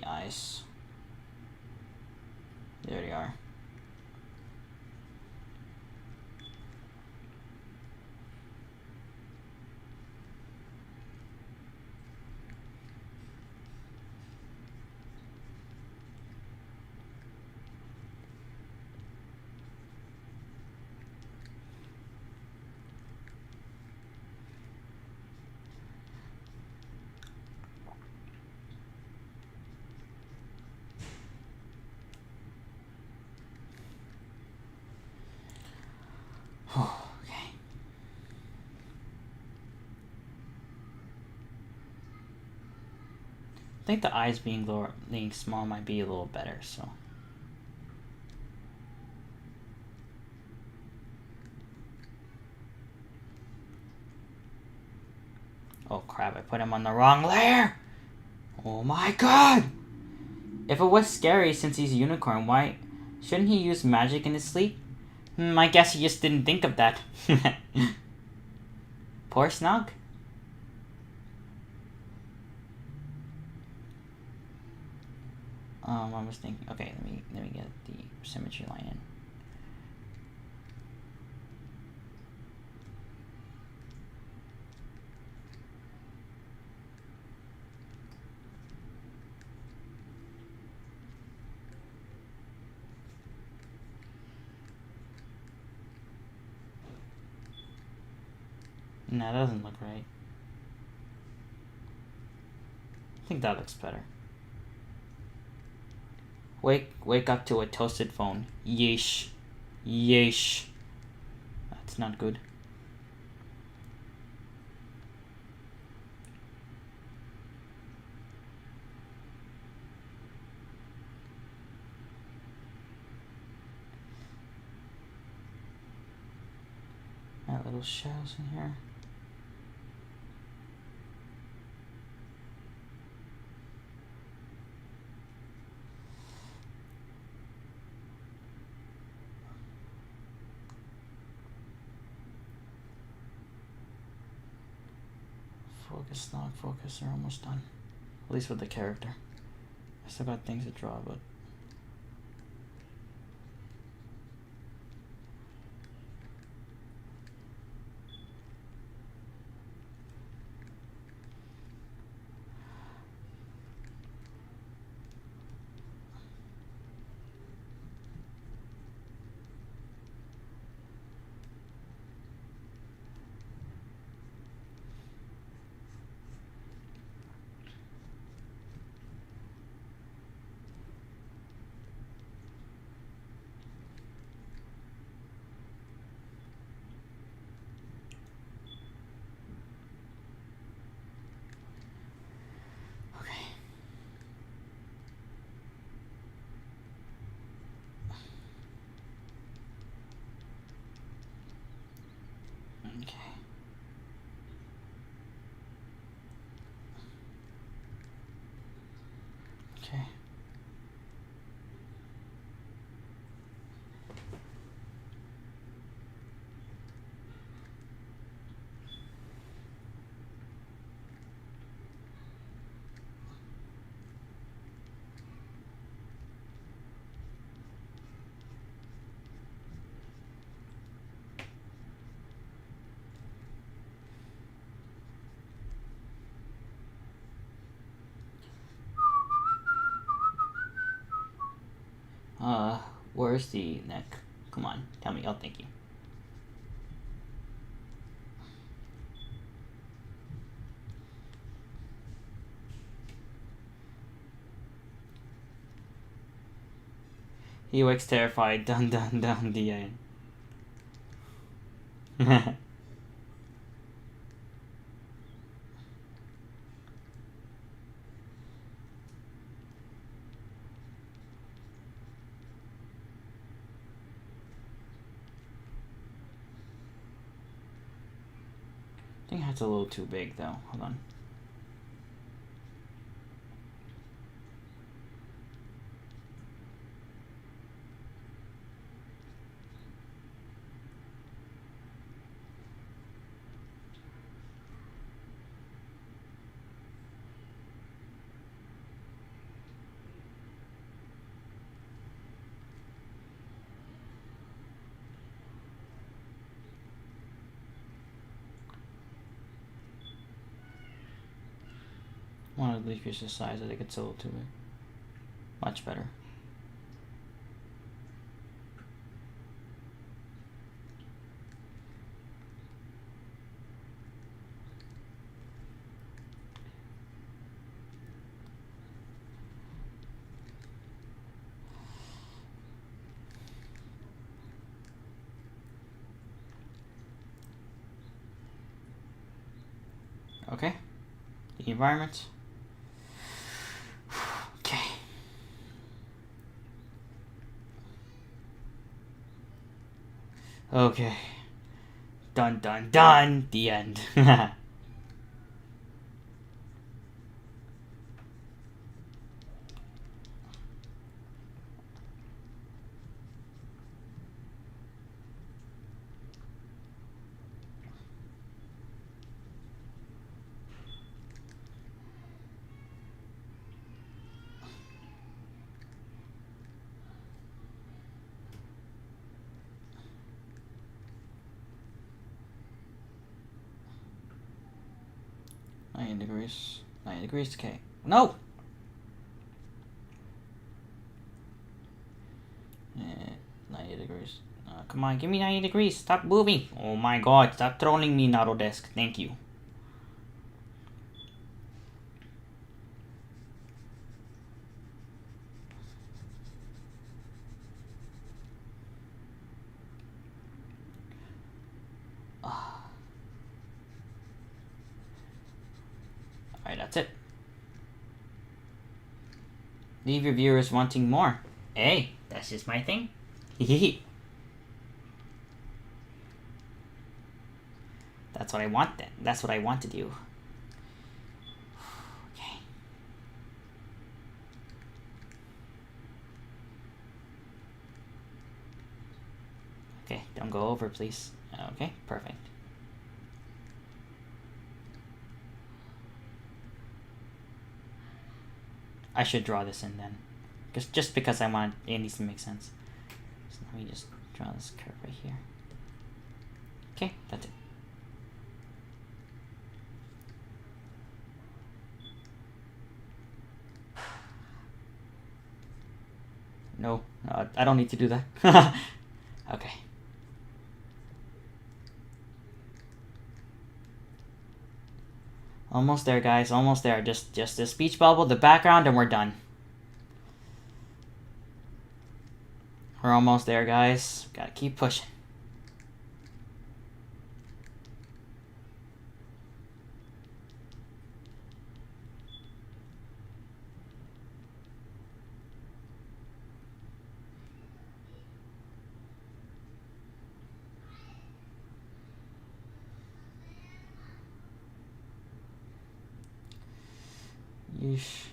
eyes? There they are. Okay. I think the eyes being small might be a little better, so. Oh crap, I put him on the wrong layer! Oh my god! If it was scary since he's a unicorn, why shouldn't he use magic in his sleep? I guess he just didn't think of that. Poor Snug. I was thinking. Okay, let me get the symmetry line in. No, that doesn't look right. I think that looks better. Wake up to a toasted phone. Yeesh. Yeesh. That's not good. Add little shadows in here. Focus, not focus, they're almost done. At least with the character. I still got things to draw, but... Okay. Where's the neck? Come on, tell me. Oh, thank you. He wakes terrified. Dun dun dun. The end. I think that's a little too big, though. Hold on. I want to decrease the size. I think it's a little too big. Much better. Okay. The environment. Okay. Okay. Dun dun dun. The end. Degrees. 90 degrees. Okay. No! 90 degrees. Come on, give me 90 degrees. Stop moving. Oh my god, stop trolling me, Autodesk. Thank you. Alright, that's it. Leave your viewers wanting more. Hey, that's just my thing. Hehehe. That's what I want then. That's what I want to do. Okay. Okay, don't go over, please. Okay, perfect. I should draw this in then. Just because I want it needs to make sense. So let me just draw this curve right here. Okay, that's it. No, I don't need to do that. Okay. Almost there, guys. Almost there. Just the speech bubble, the background, and we're done. We're almost there, guys. Gotta keep pushing. Yeesh.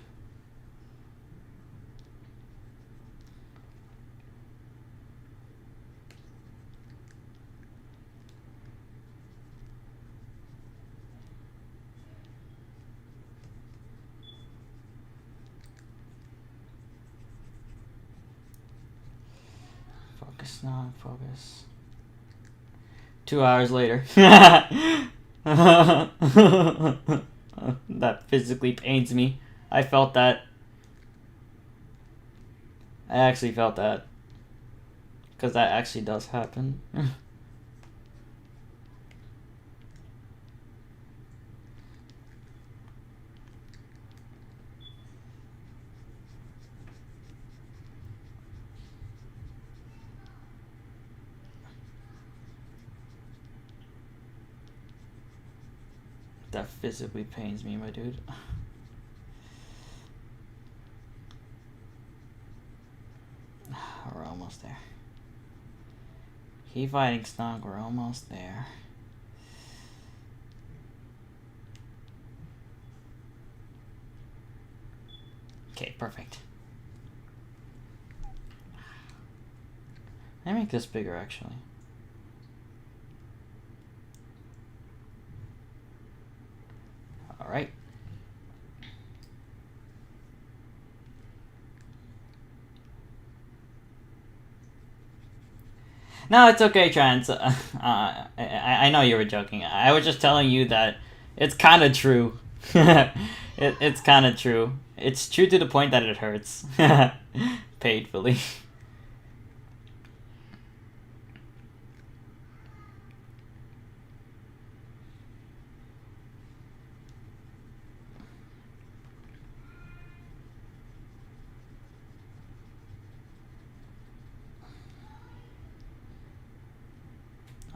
Focus now, focus. 2 hours later. That physically pains me. I felt that. I actually felt that. Because that actually does happen. That physically pains me, my dude. We're almost there. Keep fighting, Snog. We're almost there. Okay, perfect. Let me make this bigger, actually. Alright. No, it's okay, Trans. I know you were joking. I was just telling you that it's kind of true. It's kind of true. It's true to the point that it hurts. Painfully.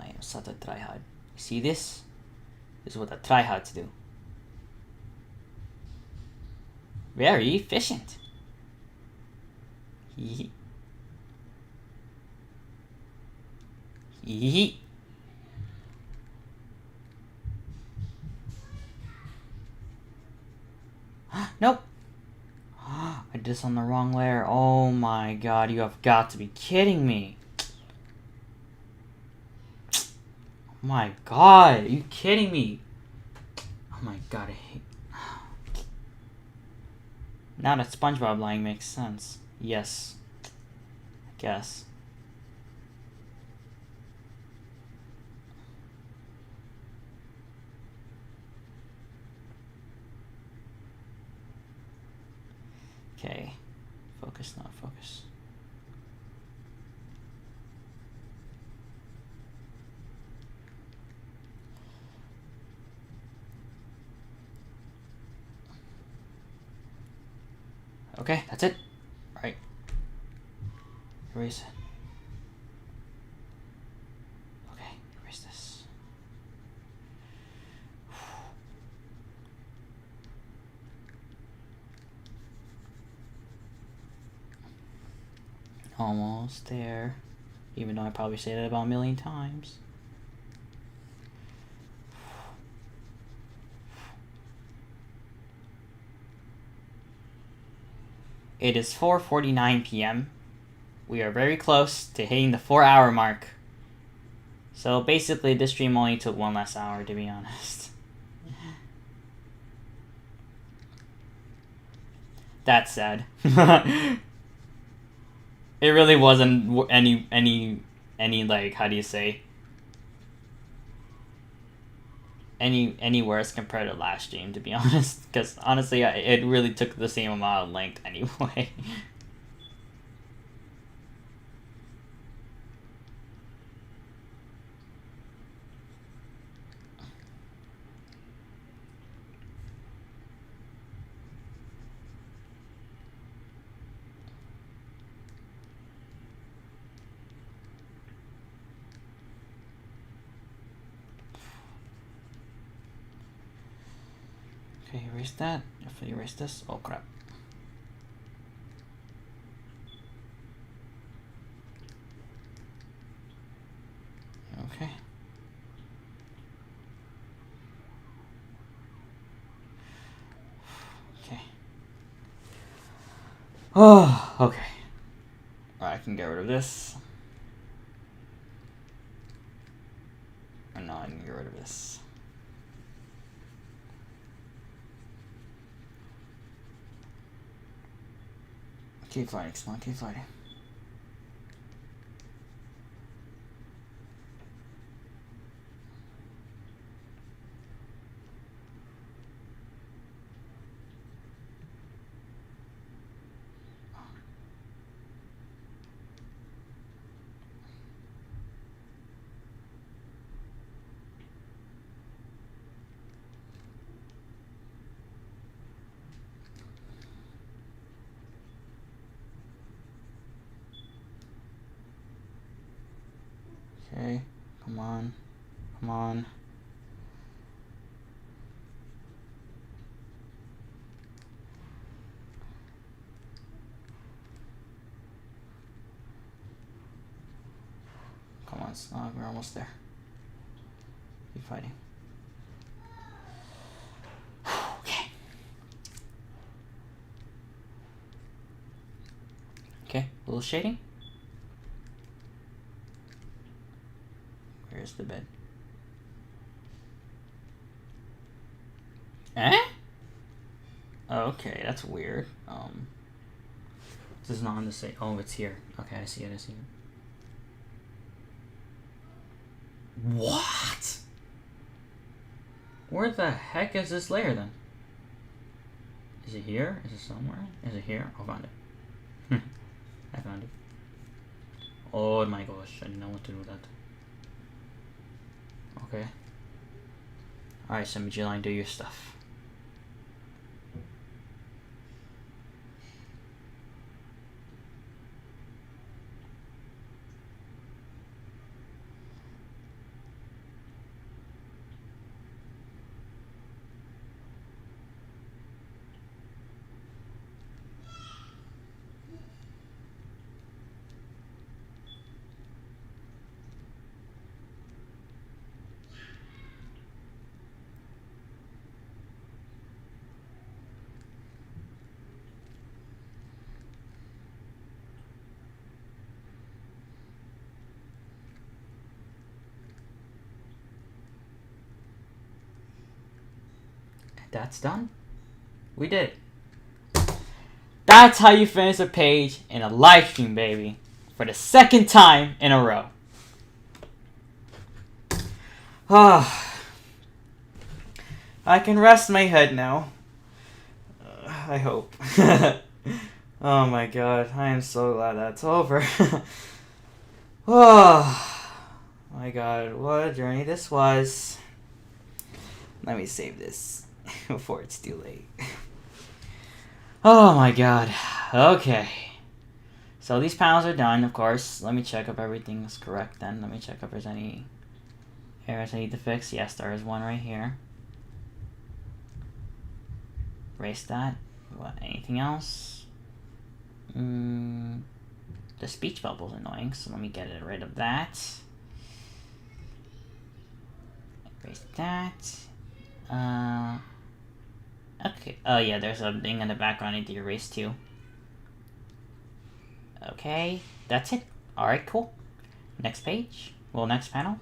I am such a tryhard. See this? This is what the tryhards do. Very efficient. Hee hee. Nope. I did this on the wrong layer. Oh my god, you have got to be kidding me. Oh my god, are you kidding me? Oh my god, I hate... Now that SpongeBob line makes sense. Yes. I guess. Okay. Focus, not focus. Okay, that's it. All right. Erase it. Okay, erase this. Almost there. Even though I probably said it about a million times. It is 4:49 p.m. We are very close to hitting the 4-hour mark. So basically, this stream only took 1 less hour, to be honest. That's sad. It really wasn't any like, how do you say, any worse compared to last stream, to be honest, because honestly it really took the same amount of length anyway. Okay, erase that. If I erase this, oh crap. Okay. Okay. Oh, okay. Alright, I can get rid of this. Or no, I can get rid of this. Keep fighting, come on, keep fighting. Okay, come on, come on. Come on, Snog, we're almost there. Keep fighting. Okay. Okay, a little shading. Where's the bed? Eh? Okay, that's weird. This is not on the same. Oh, it's here. Okay, I see it. I see it. What? Where the heck is this layer then? Is it here? Is it somewhere? Is it here? I found it. I found it. Oh my gosh, I didn't know what to do with that. Okay. Alright, Semi-G-Line, do your stuff. That's done. We did it. That's how you finish a page in a live stream, baby. For the second time in a row. Ah. I can rest my head now. I hope. Oh my god. I am so glad that's over. Oh my god. What a journey this was. Let me save this before it's too late. Oh my god. Okay. So these panels are done, of course. Let me check if everything is correct then. Let me check if there's any errors I need to fix. Yes, there is one right here. Erase that. What? Anything else? The speech bubble is annoying, so let me get rid of that. Erase that. Okay. Oh yeah, there's a thing in the background I need to erase too. Okay, that's it. Alright, cool. Next page. Well, next panel.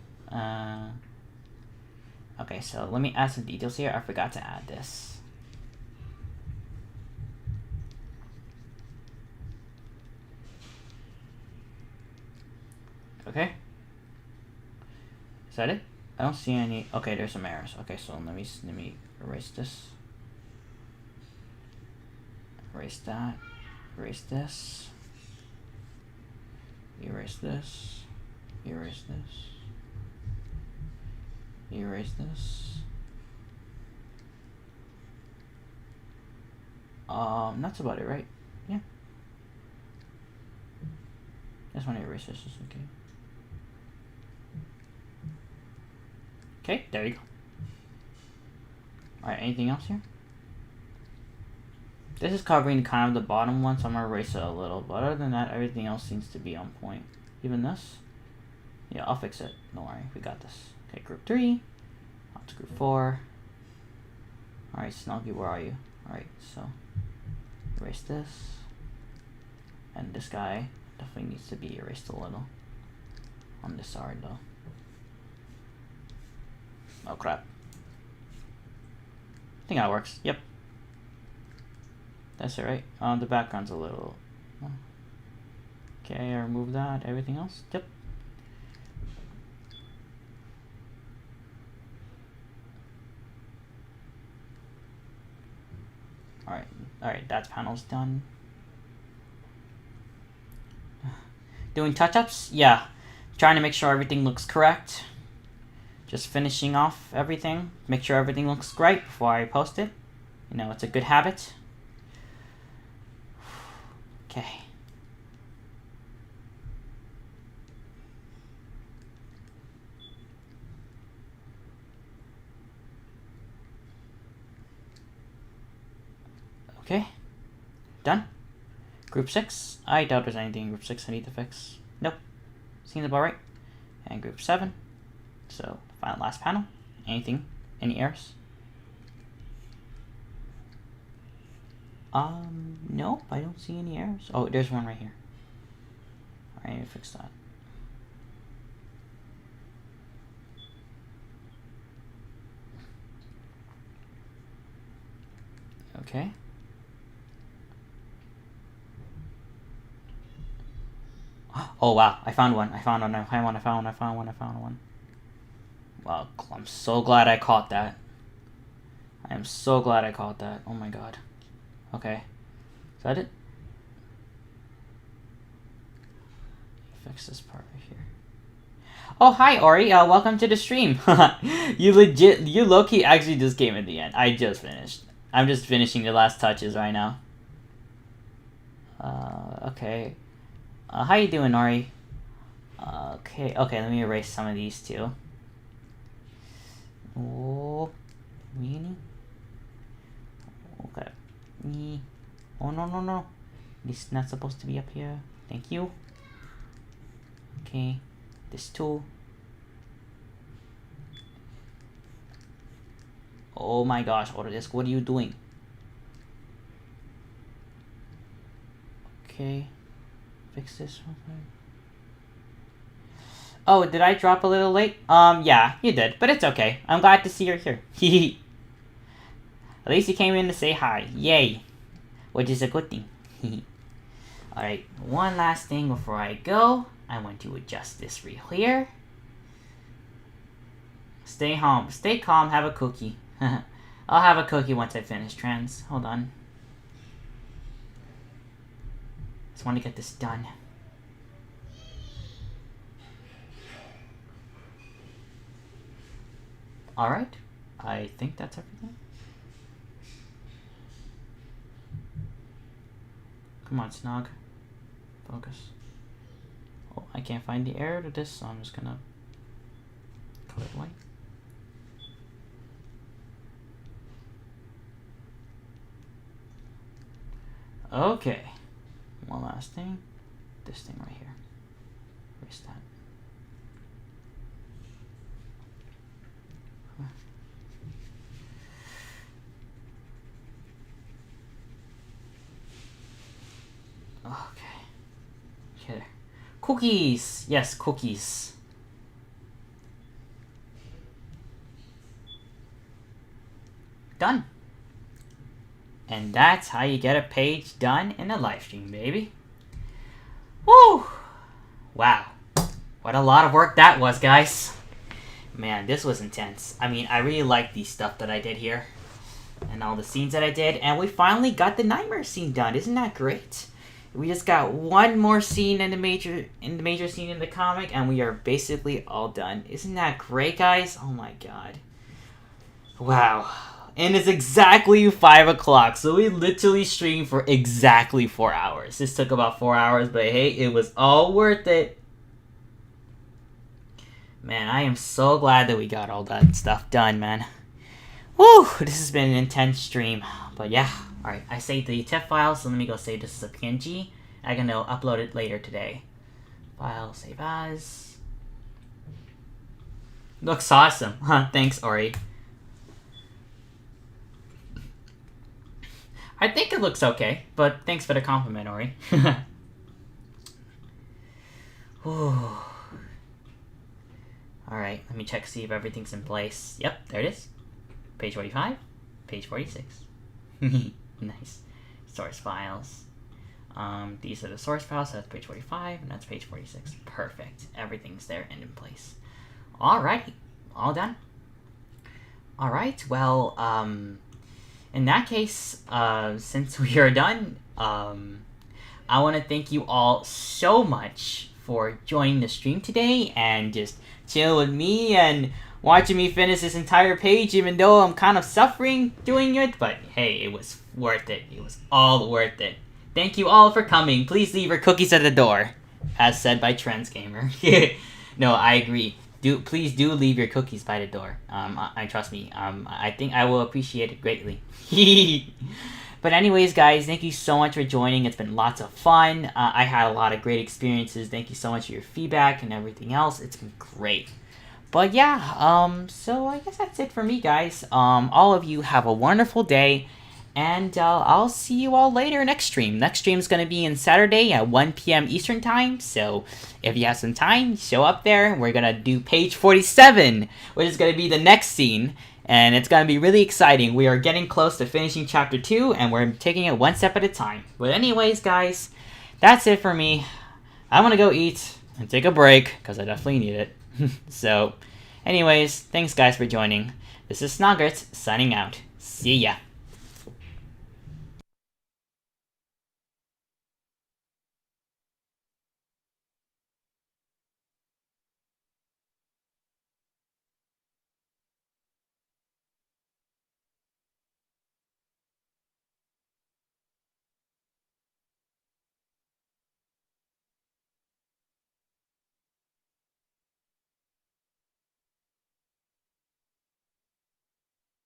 Okay, so let me add some details here. I forgot to add this. Okay. Is that it? I don't see any. Okay, there's some errors. Okay, so let me erase this. Erase that. Erase this. Erase this. Erase this. Erase this. That's about it, right? Yeah. Just want to erase this. Okay. Okay, there you go. Alright, anything else here? This is covering kind of the bottom one, so I'm gonna erase it a little. But other than that, everything else seems to be on point. Even this? Yeah, I'll fix it. Don't worry, we got this. Okay, group 3. On to group 4. Alright, Snuggy, where are you? Alright, so erase this. And this guy definitely needs to be erased a little. On this side, though. Oh, crap. I think that works. Yep. That's it, right? The background's a little... Okay, I remove that. Everything else? Yep. Alright, that panel's done. Doing touch-ups? Yeah. Trying to make sure everything looks correct. Just finishing off everything. Make sure everything looks great before I post it. You know, it's a good habit. Okay. Okay. Done. Group 6. I doubt there's anything in Group 6 I need to fix. Nope. Seems about right. And Group 7. So, final last panel. Anything? Any errors? Nope, I don't see any errors. Oh, there's one right here. Alright, I need to fix that. Okay. Oh wow, I found one. I found one. Wow, I'm so glad I caught that. I am so glad I caught that. Oh my god. Okay. Is that it? Fix this part right here. Oh, hi, Ori. Welcome to the stream. You low-key actually just came at the end. I just finished. I'm just finishing the last touches right now. Okay. How you doing, Ori? Okay, let me erase some of these too. Oh, really? Okay. Oh, no. This is not supposed to be up here. Thank you. Okay. This too. Oh my gosh, Autodesk, what are you doing? Okay. Fix this one. Oh, did I drop a little late? Yeah, you did, but it's okay. I'm glad to see you're here. At least you came in to say hi. Yay. Which is a good thing. Alright, one last thing before I go. I want to adjust this real here. Stay home. Stay calm. Have a cookie. I'll have a cookie once I finish trans. Hold on. Just want to get this done. Alright. I think that's everything. Come on, Snog. Focus. Oh, I can't find the error to this, so I'm just gonna color it white. Okay. One last thing. This thing right here. Erase that. Okay. here. Cookies! Yes, cookies. Done. And that's how you get a page done in a live stream, baby. Woo! Wow. What a lot of work that was, guys. Man, this was intense. I mean, I really like the stuff that I did here. And all the scenes that I did. And we finally got the nightmare scene done. Isn't that great? We just got one more scene in the major scene in the comic, and we are basically all done. Isn't that great, guys? Oh my god. Wow. And it's exactly 5 o'clock, so we literally streamed for exactly 4 hours. This took about 4 hours, but hey, it was all worth it. Man, I am so glad that we got all that stuff done, man. Woo! This has been an intense stream, but yeah. Alright, I saved the TIFF file, so let me go save this as a PNG. I'm gonna upload it later today. File, save as. Looks awesome. Huh, thanks, Ori. I think it looks okay, but thanks for the compliment, Ori. Alright, let me check, see if everything's in place. Yep, there it is. Page 45, page 46. Nice. Source files. These are the source files, so that's page 45, and that's page 46. Perfect. Everything's there and in place. Alrighty. All done. Alright, well, in that case, since we are done, I want to thank you all so much for joining the stream today and just chilling with me and watching me finish this entire page, even though I'm kind of suffering doing it, but hey, it was worth it. It was all worth it. Thank you all for coming. Please leave your cookies at the door, as said by Trans Gamer. No, I agree. Please do leave your cookies by the door. I trust me. I think I will appreciate it greatly. But anyways, guys, thank you so much for joining. It's been lots of fun. I had a lot of great experiences. Thank you so much for your feedback and everything else. It's been great. But yeah, so I guess that's it for me, guys. All of you have a wonderful day, and I'll see you all later next stream. Next stream is going to be on Saturday at 1 p.m. Eastern Time, so if you have some time, show up there. We're going to do page 47, which is going to be the next scene, and it's going to be really exciting. We are getting close to finishing Chapter 2, and we're taking it one step at a time. But anyways, guys, that's it for me. I'm going to go eat and take a break, because I definitely need it. So, anyways, thanks guys for joining. This is Snoggerts signing out. See ya.